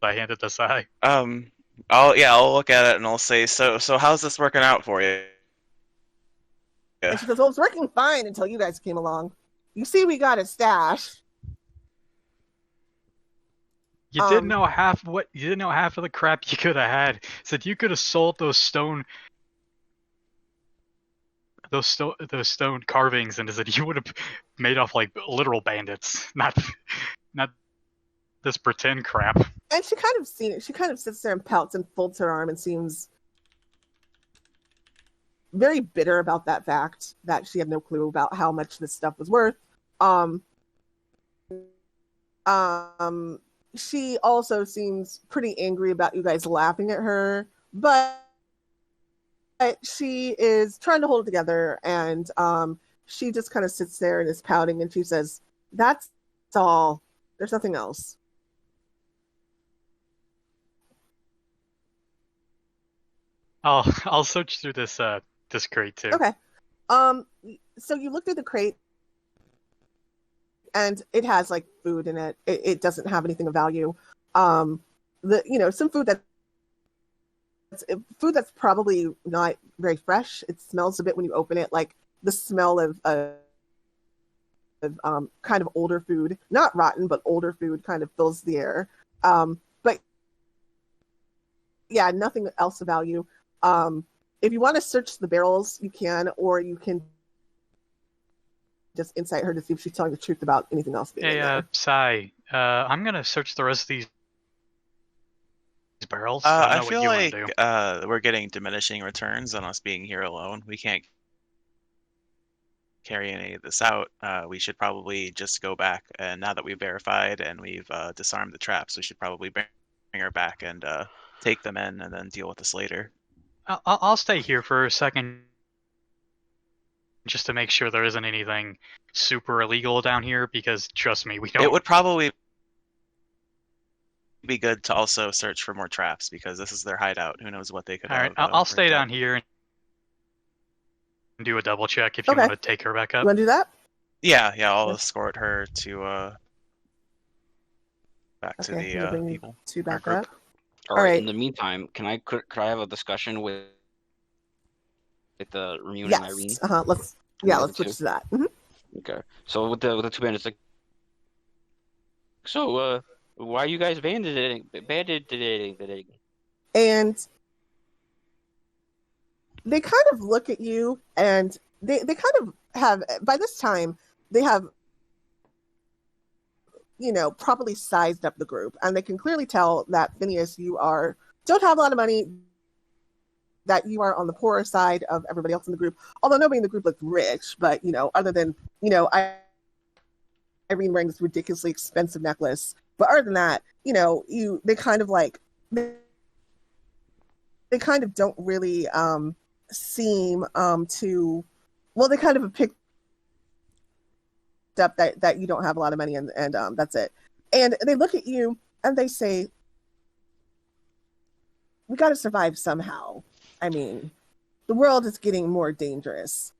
I handed this eye. I'll look at it and I'll say, so how's this working out for you? And she goes, well, it's working fine until you guys came along. You see, we got a stash. You didn't know half of the crap you could have had. Said you could have sold those stone carvings, and said you would have made off like literal bandits, not this pretend crap. And she kind of seen it. She kind of sits there and pouts and folds her arm and seems very bitter about that fact that she had no clue about how much this stuff was worth. She also seems pretty angry about you guys laughing at her, but she is trying to hold it together, and she just kind of sits there and is pouting, and she says, that's all. There's nothing else. I'll search through this crate too. Okay. So you look through the crate, and it has like food in it. It doesn't have anything of value. Some food that's probably not very fresh. It smells a bit when you open it, like the smell of kind of older food, not rotten, but older food kind of fills the air. But yeah, nothing else of value. If you want to search the barrels, you can, or you can just insight her to see if she's telling the truth about anything else. Hey, Sai, I'm gonna search the rest of these barrels. I feel like we're getting diminishing returns on us being here alone. We can't carry any of this out. We should probably just go back, and now that we've verified and we've disarmed the traps, we should probably bring her back and take them in and then deal with this later. I'll stay here for a second just to make sure there isn't anything super illegal down here, because trust me, we don't. It would probably be good to also search for more traps, because this is their hideout. Who knows what they could have. Alright, I'll stay down here and do a double check if you want to take her back up. You want to do that? Yeah, I'll escort her to back to the people. To back up. All right. In the meantime, could I have a discussion with the Ramune and Irene? Let's switch to that. Mm-hmm. Okay. So with the two bandits, like, so why are you guys banditting? And they kind of look at you, and they kind of have, by this time, they have, properly sized up the group, and they can clearly tell that Phineas, you don't have a lot of money, that you are on the poorer side of everybody else in the group. Although nobody in the group looks rich, but other than Irene wearing this ridiculously expensive necklace. But other than that, they kind of like they kind of don't really seem to. Well, they kind of have picked up that you don't have a lot of money, and that's it. And they look at you and they say, we got to survive somehow. I mean, the world is getting more dangerous.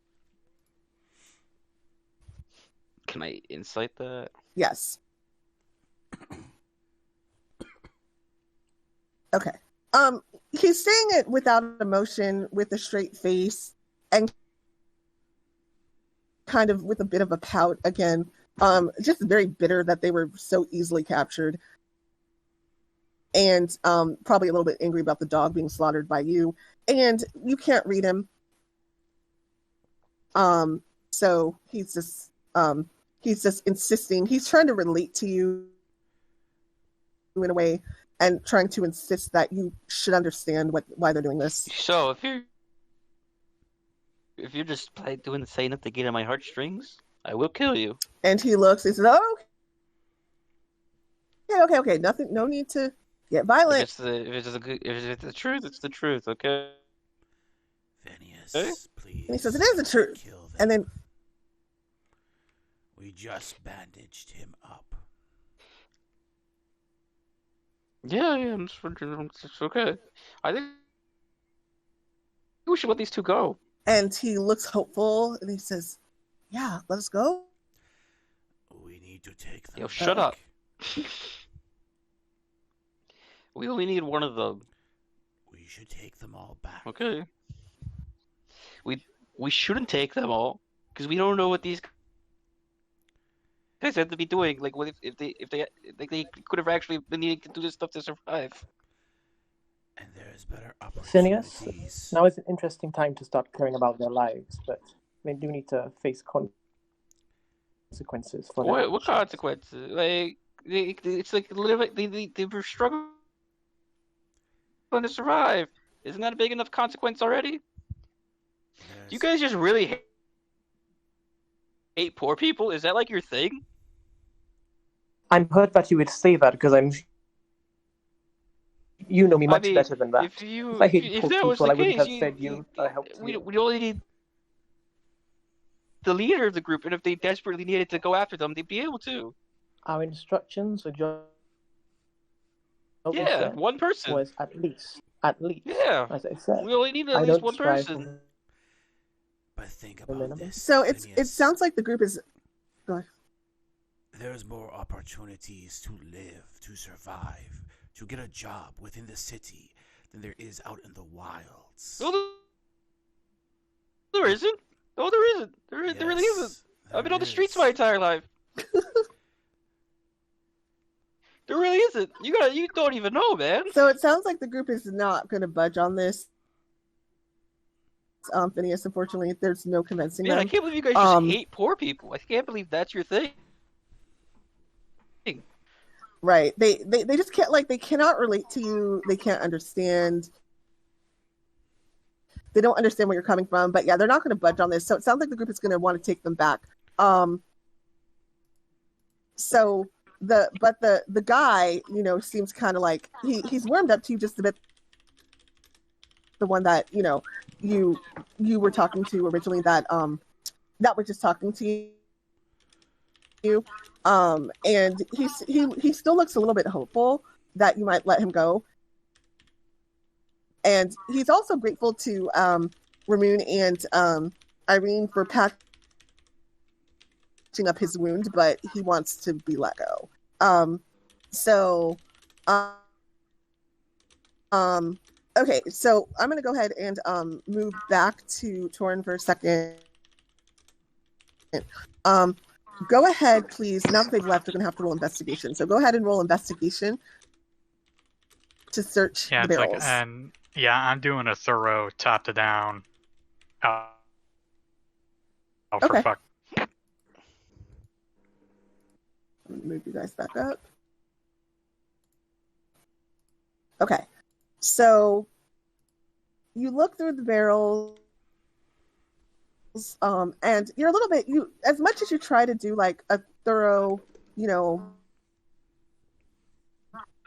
Can I insight that? Yes. Okay. He's saying it without emotion, with a straight face, and kind of with a bit of a pout again. Just very bitter that they were so easily captured. And probably a little bit angry about the dog being slaughtered by you. And you can't read him. So he's just insisting. He's trying to relate to you in a way, and trying to insist that you should understand why they're doing this. So if you're just doing the same enough to get on my heartstrings, I will kill you. And he looks. He says, "Oh, okay. Nothing. No need to get violent. If it's the truth, it's the truth. Okay." Phineas, please. And he says, "It is the truth." And then We just bandaged him up. Yeah, I'm just wondering. It's okay. I think we should let these two go. And he looks hopeful, and he says, "Yeah, let us go." We need to take them Yo, shut up. back. We only need one of them. We should take them all back. Okay. We shouldn't take them all because we don't know what these guys have to be doing. Like, what if they could have actually been needing to do this stuff to survive? And there's better Phineas, opportunities. now is an interesting time to start caring about their lives, but they do need to face consequences for their What actions. consequences? Like, it's like literally they were struggling to survive. Isn't that a big enough consequence already? Do you guys just really hate poor people? Is that like your thing? I'm hurt that you would say that because you know me much better than that. If I hate if poor that was people, the I wouldn't case, have fed you or helped we you. only need the leader of the group, and if they desperately needed to go after them, they'd be able to. Our instructions were just Yeah, one person. was at least. Yeah, As I said, we only need at I least don't one strive person. for But think the about minimum. this. So it Phineas. sounds like the group is. Go ahead. There's more opportunities to live, to survive, to get a job within the city than there is out in the wilds. No, there isn't. No, there isn't. There really Yes, isn't. there I've been on the is. streets my entire life. There really isn't. You don't even know, man. So it sounds like the group is not going to budge on this. Phineas, unfortunately, there's no convincing Man, I them. can't believe you guys just hate poor people. I can't believe that's your thing. Right. They just can't, like, they cannot relate to you. They can't understand. They don't understand where you're coming from. But yeah, they're not going to budge on this. So it sounds like the group is going to want to take them back. So the guy, you know, seems kind of like he's warmed up to you just a bit. The one that, you know, you were talking to originally, that was just talking to you. And he still looks a little bit hopeful that you might let him go. And he's also grateful to Ramune and Irene for patching up his wound, but he wants to be let go. Okay, so I'm going to go ahead and move back to Toren for a second. Go ahead, please. Now that they've left, they're going to have to roll investigation. So go ahead and roll investigation to search the it's barrels. like, I'm doing a thorough top to down. Oh, Okay. for fuck. Move you guys back up. Okay, so you look through the barrels, and you're a little bit, as much as you try to do like a thorough, you know,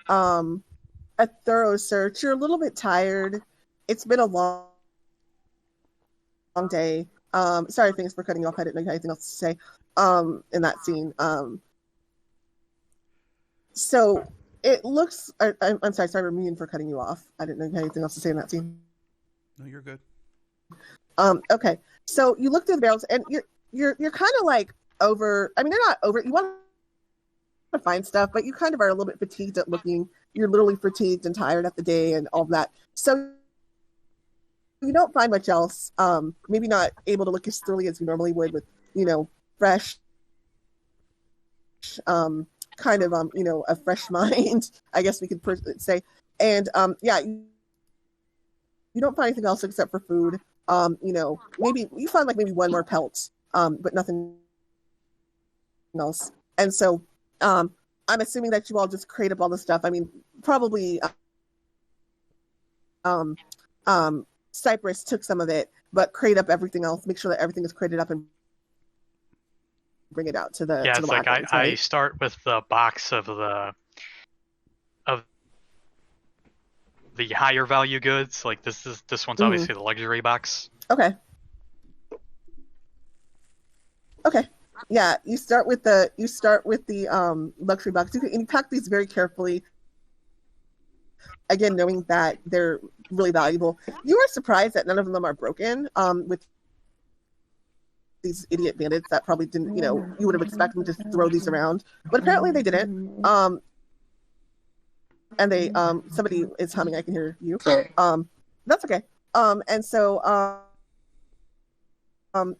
a thorough search, you're a little bit tired. It's been a long day. Sorry, thanks for cutting you off. I didn't know you had anything else to say in that scene. So it looks, I'm sorry, Ramune, for cutting you off. I didn't know you had anything else to say in that scene. No, you're good. Okay, so you look through the barrels, and you're kind of like over. I mean, they're not over. You want to find stuff, but you kind of are a little bit fatigued at looking. You're literally fatigued and tired at the day and all of that. So you don't find much else. Maybe not able to look as thoroughly as you normally would with, you know, fresh, kind of, you know, a fresh mind, I guess we could say. And you don't find anything else except for food. You know, maybe you find like maybe one more pelt, but nothing else. And so I'm assuming that you all just crate up all the stuff. I mean, probably Cypress took some of it, but crate up everything else. Make sure that everything is crated up and bring it out to the Yeah, to it's the like wagons, I right? start with the box of the higher value goods. Like this one's obviously the luxury box. Okay. Yeah, you start with the luxury box. You pack these very carefully. Again, knowing that they're really valuable. You are surprised that none of them are broken. With these idiot bandits that probably didn't, you would have expected them to throw these around, but apparently they didn't. And they, somebody is humming. I can hear you. That's okay. And so,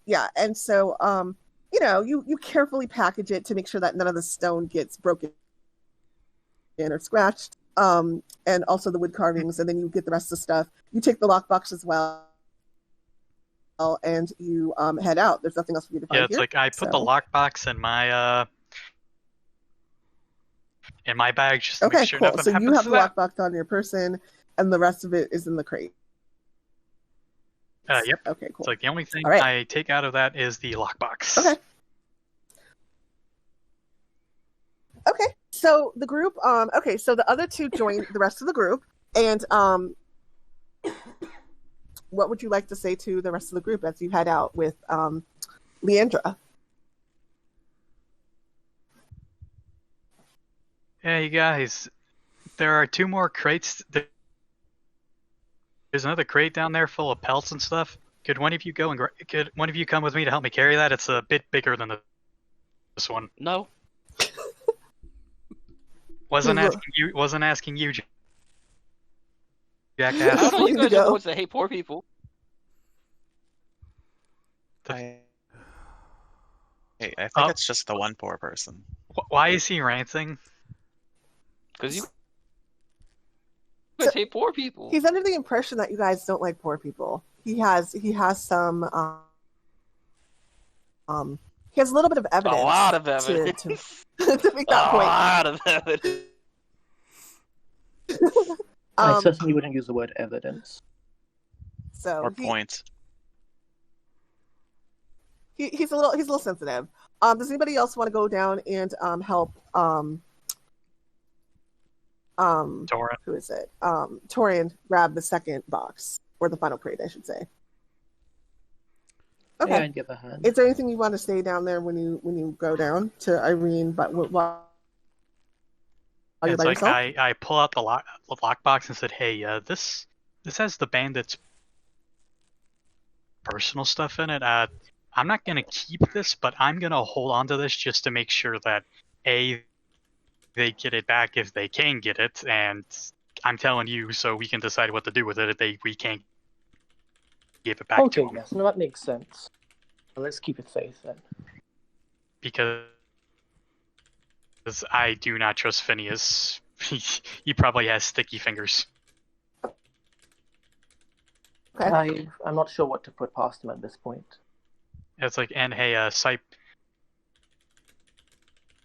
yeah, and so, you carefully package it to make sure that none of the stone gets broken or scratched. And also the wood carvings, and then you get the rest of the stuff. You take the lockbox as well, and you head out. There's nothing else for you to find. Yeah, it's here, like I put the lockbox in my bag just to okay, make sure cool. nothing So happens you have to the that. lockbox on your person, and the rest of it is in the crate. Yep. Okay, cool. It's like the only thing All right. I take out of that is the lockbox. Okay. Okay. So the group, okay, so the other two join the rest of the group, and what would you like to say to the rest of the group as you head out with Leandra? Hey guys, there are 2 more crates. There's another crate down there full of pelts and stuff. Could one of you could one of you come with me to help me carry that? It's a bit bigger than this one. No. Wasn't asking you, jackass. I don't know. You guys are Go. the ones that hate poor people. I think it's just the one poor person. Why is he ranting? Because you guys hate poor people. He's under the impression that you guys don't like poor people. He has some he has a little bit of evidence. A lot of evidence. To make that a point. lot of evidence. I certainly wouldn't use the word evidence. So Or point. He's a little sensitive. Does anybody else want to go down and help Toren. who is it? Toren grab the second box, or the final crate, I should say. Okay. Yeah, I'd give a hand. Is there anything you want to say down there when you go down to Irene? But while you're It's by like yourself? I pull out the lockbox and said, "Hey, this has the bandits' personal stuff in it. I'm not gonna keep this, but I'm gonna hold on to this just to make sure that they get it back if they can get it, and I'm telling you so we can decide what to do with it if we can't give it back to Okay, them." yes, no, that makes sense. Well, let's keep it safe then. Because I do not trust Phineas. He probably has sticky fingers. Okay. I'm not sure what to put past him at this point. It's like, and hey,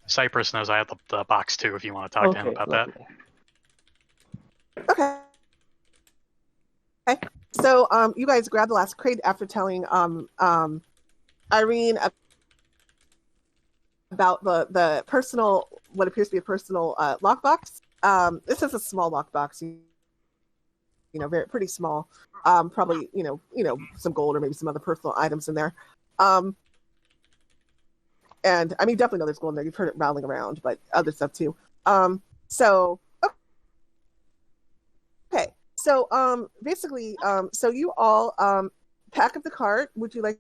Cypress knows I have the box too. If you want to talk to him about lovely. Okay. Okay. So you guys grab the last crate after telling Irene about the personal, what appears to be a personal lockbox. This is a small lockbox, very pretty small. Probably some gold or maybe some other personal items in there. And I mean, definitely know there's gold in there. You've heard it rattling around, but other stuff too. So okay. So basically, so you all pack up the cart. Would you like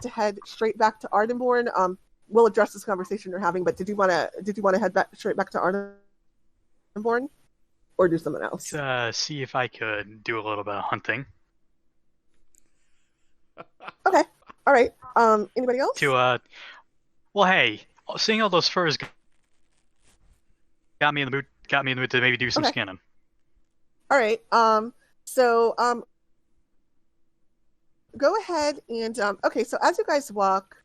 to head straight back to Ardenborn? We'll address this conversation you're having, but did you want to head straight back to Ardenborn, or do something else? See if I could do a little bit of hunting. Okay. All right. Anybody else? Well, hey, seeing all those furs got me in the mood to maybe do some Okay. skinning. All right. So go ahead and okay. So as you guys walk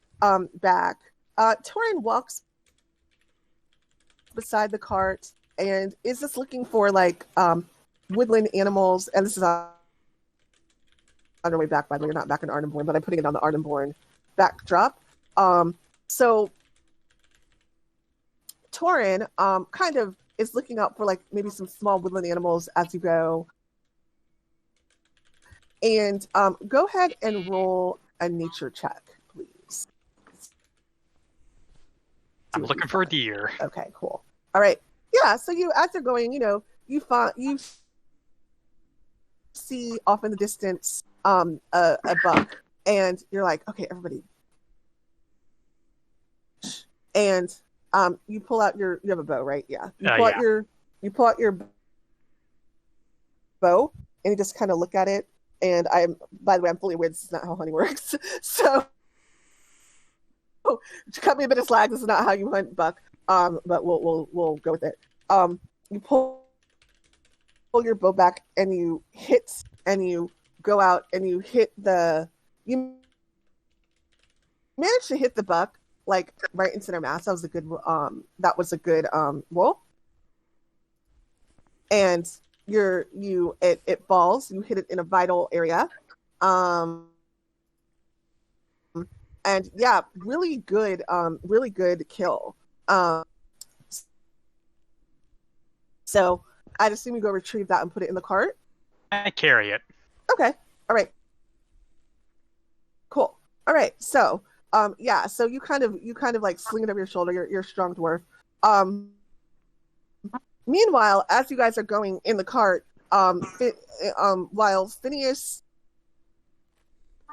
back, Toren walks beside the cart and is just looking for like woodland animals. And this is on our way back. By the way, you're not back in Ardenborn, but I'm putting it on the Ardenborn backdrop. So Toren kind of is looking out for like maybe some small woodland animals as you go. And go ahead and roll a nature check, please. I'm what looking you for a find. deer. Okay, cool. All right. Yeah, so as you're going, you see off in the distance a buck, and you're like, okay, everybody. And you pull out you have a bow, right? Yeah. You pull out your bow, and you just kind of look at it. And by the way, I'm fully aware this is not how hunting works. So cut me a bit of slack. This is not how you hunt buck. But we'll go with it. You pull your bow back, and you hit, and you go out, and you hit you manage to hit the buck like right into their mass. That was a good roll. And it falls. You hit it in a vital area. And yeah, really good kill. So I'd assume you go retrieve that and put it in the cart. I carry it. Okay. All right. Cool. All right. So yeah. So you kind of like sling it over your shoulder. You're a strong dwarf. Meanwhile, as you guys are going in the cart, while Phineas,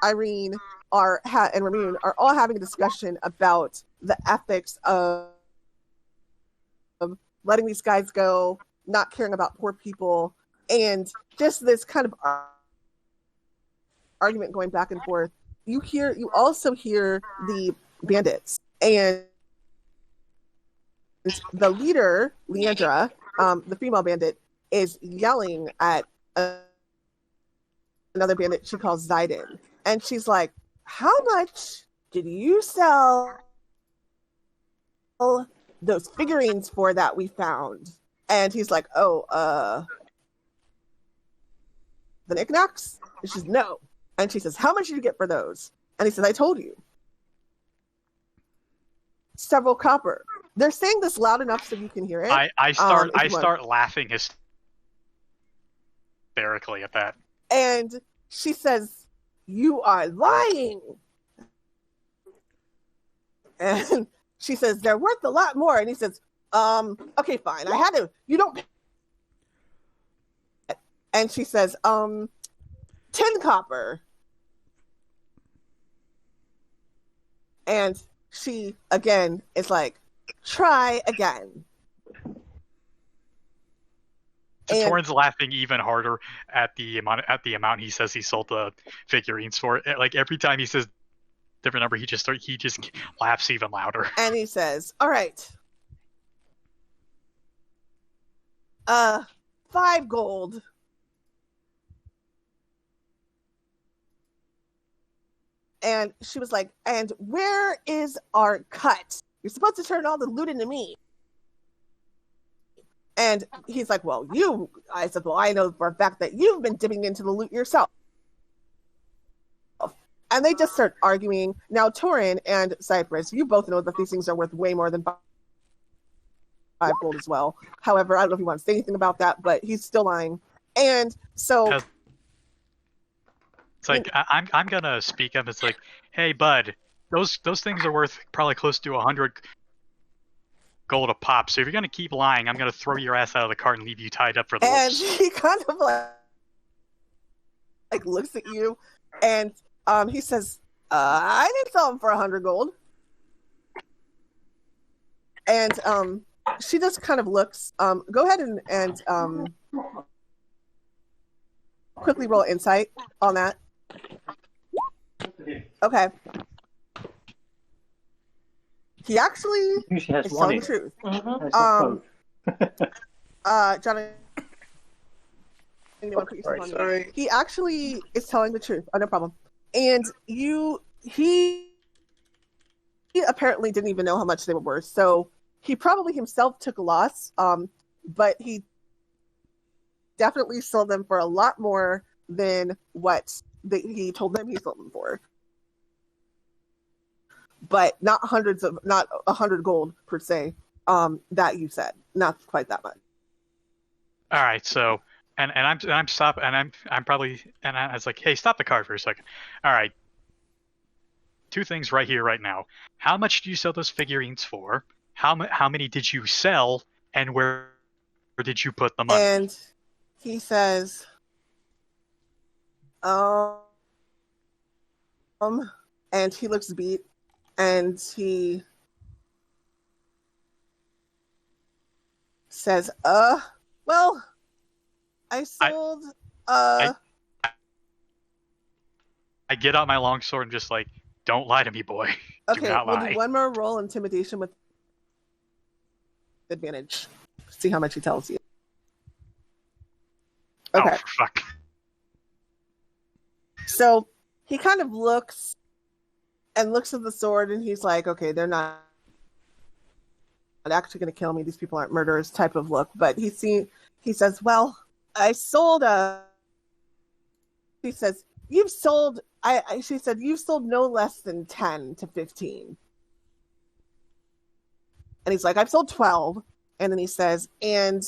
Irene, and Ramune are all having a discussion about the ethics of letting these guys go, not caring about poor people, and just this kind of argument going back and forth. You also hear the bandits, and the leader, Leandra, the female bandit, is yelling at another bandit she calls Zayden. And she's like, how much did you sell those figurines for that we found? And he's like, the knickknacks? And she's, no. And she says, how much did you get for those? And he says, I told you. Several copper. They're saying this loud enough so you can hear it. I start laughing hysterically at that. And she says, you are lying. And she says, they're worth a lot more. And he says, okay, fine. I had to, you don't. And she says, 10 copper. And she, again, is like, try again. Toren's laughing even harder at the amount he says he sold the figurines for. Like every time he says different number, he just laughs even louder. And he says, "All right, 5 gold." And she was like, "And where is our cut? You're supposed to turn all the loot into me." And he's like, well, I said, well, I know for a fact that you've been dipping into the loot yourself. And they just start arguing. Now, Toren and Cypress, you both know that these things are worth way more than 5 gold as well. However, I don't know if you want to say anything about that, but he's still lying. And so... It's like, I'm going to speak up. It's like, hey, bud, those things are worth probably close to 100 gold a pop. So if you're going to keep lying, I'm going to throw your ass out of the cart and leave you tied up for the And ropes. he kind of like looks at you, and he says, I didn't sell them for 100 gold. And she just kind of looks. Go ahead and quickly roll insight on that. Okay. He actually is telling the truth. John, sorry. He actually is telling the truth. Oh, no problem. And he apparently didn't even know how much they were worth. So he probably himself took a loss. But he definitely sold them for a lot more than what he told them he sold them for. But not 100 gold per se. That you said, not quite that much. All right, so I'm stopping, and I'm probably, and I was like, hey, stop the car for a second. All right, 2 things right here, right now. How much do you sell those figurines for? how many did you sell, and where did you put the money? And he says, and he looks beat, and he says, well, I sold, I get out my longsword and just like, don't lie to me, boy. okay, Do not we'll lie. do one more roll, intimidation with advantage. See how much he tells you. Okay. Oh, fuck. So he kind of looks at the sword, and he's like, okay, they're not actually going to kill me. These people aren't murderers type of look. But he says, well, I sold he says, you've sold, she said, you've sold no less than 10 to 15. And he's like, I've sold 12. And then he says, and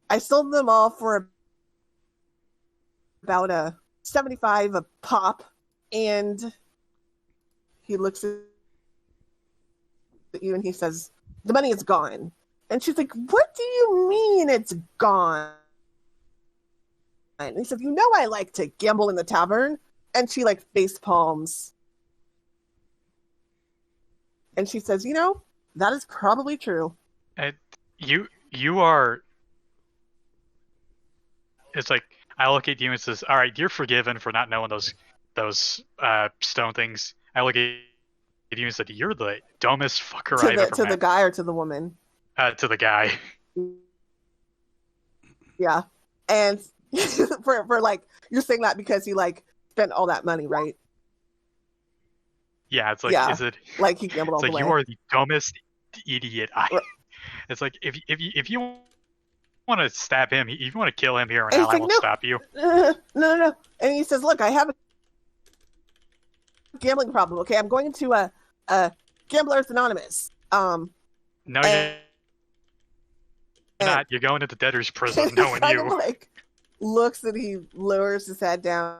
I sold them all for about a 75 a pop. And he looks at you and he says, the money is gone. And she's like, what do you mean it's gone? And he says, you know I like to gamble in the tavern. And she like face palms. And she says, you know, that is probably true. You are... It's like, I look at you and says, all right, you're forgiven for not knowing those stone things. I look at you and said, you're the dumbest fucker I've ever met. To the guy or to the woman? To the guy. Yeah. And for like, you're saying that because he like spent all that money, right? Yeah, it's like, yeah. Is it like he gambled all the like way? You are the dumbest idiot. It's like if you want to stab him, if you want to kill him here and now, I won't stop you. No. And he says, look, I have a gambling problem. Okay, I'm going to a Gamblers Anonymous. No, you're not. You're going to the debtor's prison, knowing you. Like looks and he lowers his head down,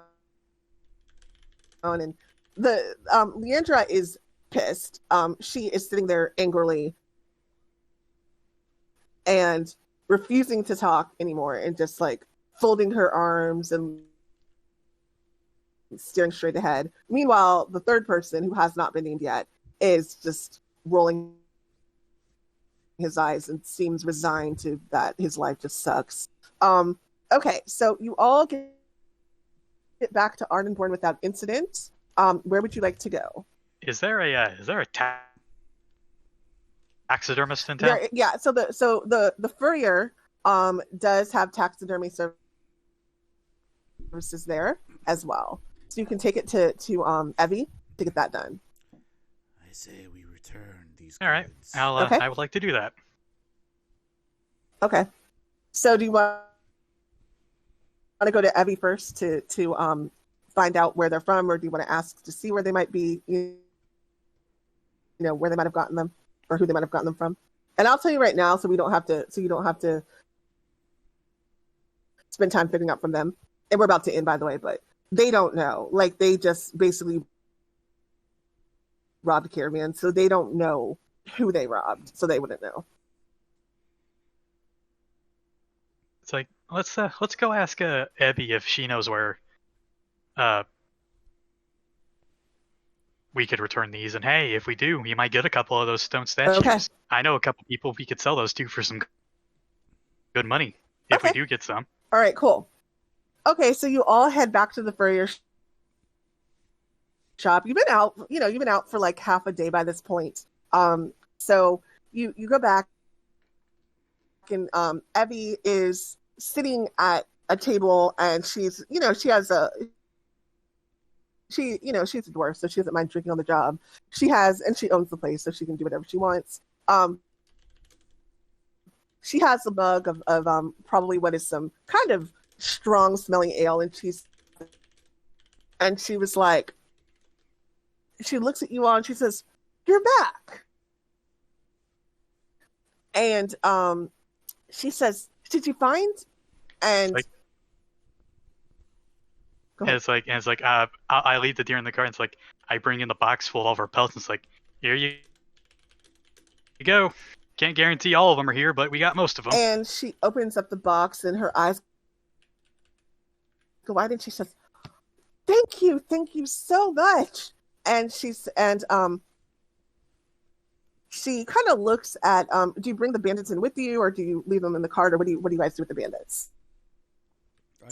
and the Leandra is pissed. She is sitting there angrily and refusing to talk anymore, and just like folding her arms and staring straight ahead. Meanwhile, the third person, who has not been named yet, is just rolling his eyes and seems resigned to that his life just sucks. Okay, so you all get back to Ardenborn without incident. Where would you like to go? Is there a taxidermist in town? Yeah, so the furrier does have taxidermy services there as well. So you can take it to Evie to get that done. I say we return these. All right, Okay. I would like to do that. Okay. So do you want to go to Evie first to find out where they're from, or do you want to ask to see where they might be? You know, where they might have gotten them, or who they might have gotten them from. And I'll tell you right now, so you don't have to spend time figuring out from them. And we're about to end, by the way, but they don't know. Like, they just basically robbed a caravan, so they don't know who they robbed, so they wouldn't know. It's like, let's go ask Abby if she knows where we could return these. And hey, if we do, we might get a couple of those stone statues. Okay. I know a couple people we could sell those to for some good money if we do get some. All right, cool. Okay, so you all head back to the furrier shop. You've been out for like half a day by this point. So you go back, and Evie is sitting at a table, and she's a dwarf, so she doesn't mind drinking on the job. And she owns the place, so she can do whatever she wants. She has a mug of probably what is some kind of strong smelling ale, and she was like, she looks at you all and she says, "You're back." And she says, "Did you find?" And it's like I leave the deer in the car, and it's like I bring in the box full of our pelts, and it's like, here you go. Can't guarantee all of them are here, but we got most of them. And she opens up the box, and her eyes go wide, and she says, thank you so much. And she kind of looks at, do you bring the bandits in with you, or do you leave them in the cart, or what do you guys do with the bandits?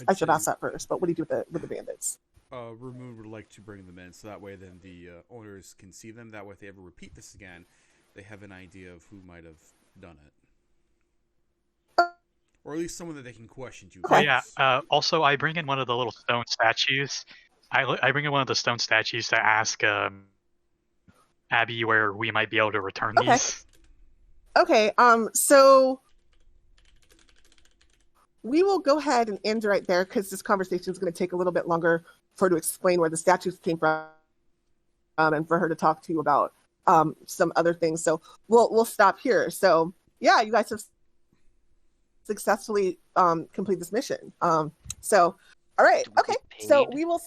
I should ask that first, but what do you do with the bandits? Ramune would like to bring them in, so that way then the owners can see them. That way, if they ever repeat this again, they have an idea of who might have done it. Or at least someone that they can question to. Oh, yeah. Also, I bring in one of the little stone statues. I bring in one of the stone statues to ask Abby where we might be able to return these. Okay, so we will go ahead and end right there because this conversation is going to take a little bit longer for her to explain where the statues came from and for her to talk to you about some other things. So we'll stop here. So yeah, you guys have successfully complete this mission. So all right, okay. So we will.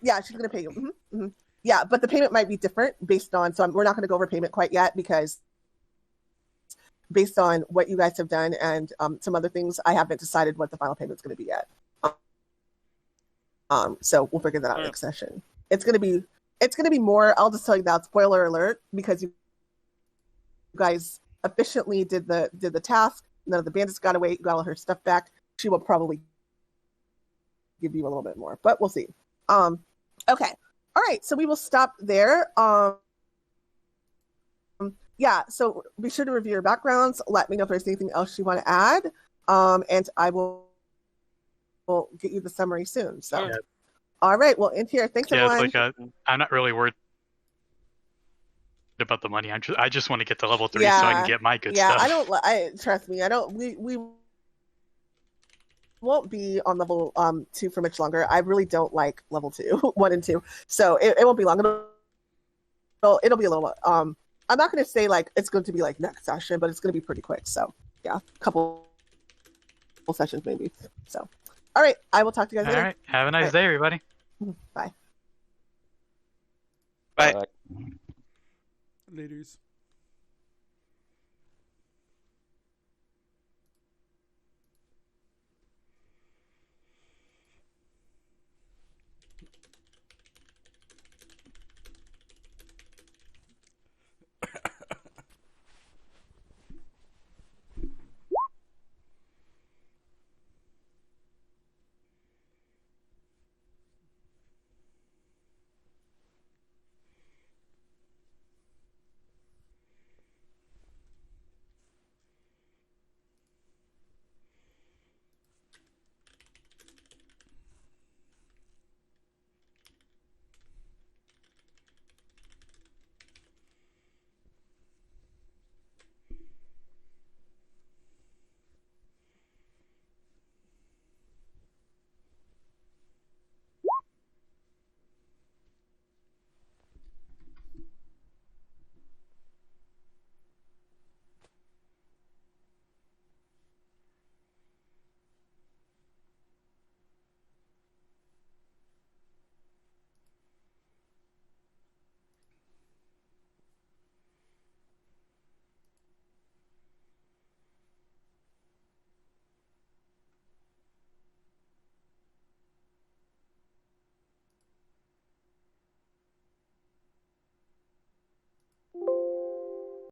Yeah, she's gonna pay you. Mm-hmm, mm-hmm. Yeah, but the payment might be different based on. So we're not going to go over payment quite yet because based on what you guys have done and some other things, I haven't decided what the final payment is going to be yet. So we'll figure that out next session. It's going to be more. I'll just tell you that, spoiler alert, because you guys efficiently did the task. None of the bandits got away. Got all her stuff back. She will probably give you a little bit more, but we'll see. Okay. All right. So we will stop there. Yeah. So be sure to review your backgrounds. Let me know if there's anything else you want to add. And I will get you the summary soon. So, yeah. All right. Well, in here. Thanks, everyone. It's like I'm not really worried about the money. I just want to get to level 3 so I can get my good stuff. Yeah. Trust me. We won't be on level 2 for much longer. I really don't like level 2, 1 and 2. So it won't be long. It'll be a little. I'm not going to say like it's going to be like next session, but it's going to be pretty quick. So yeah, couple sessions maybe. So all right, I will talk to you guys later. All right, have a nice day, everybody. Bye. Bye. Laters.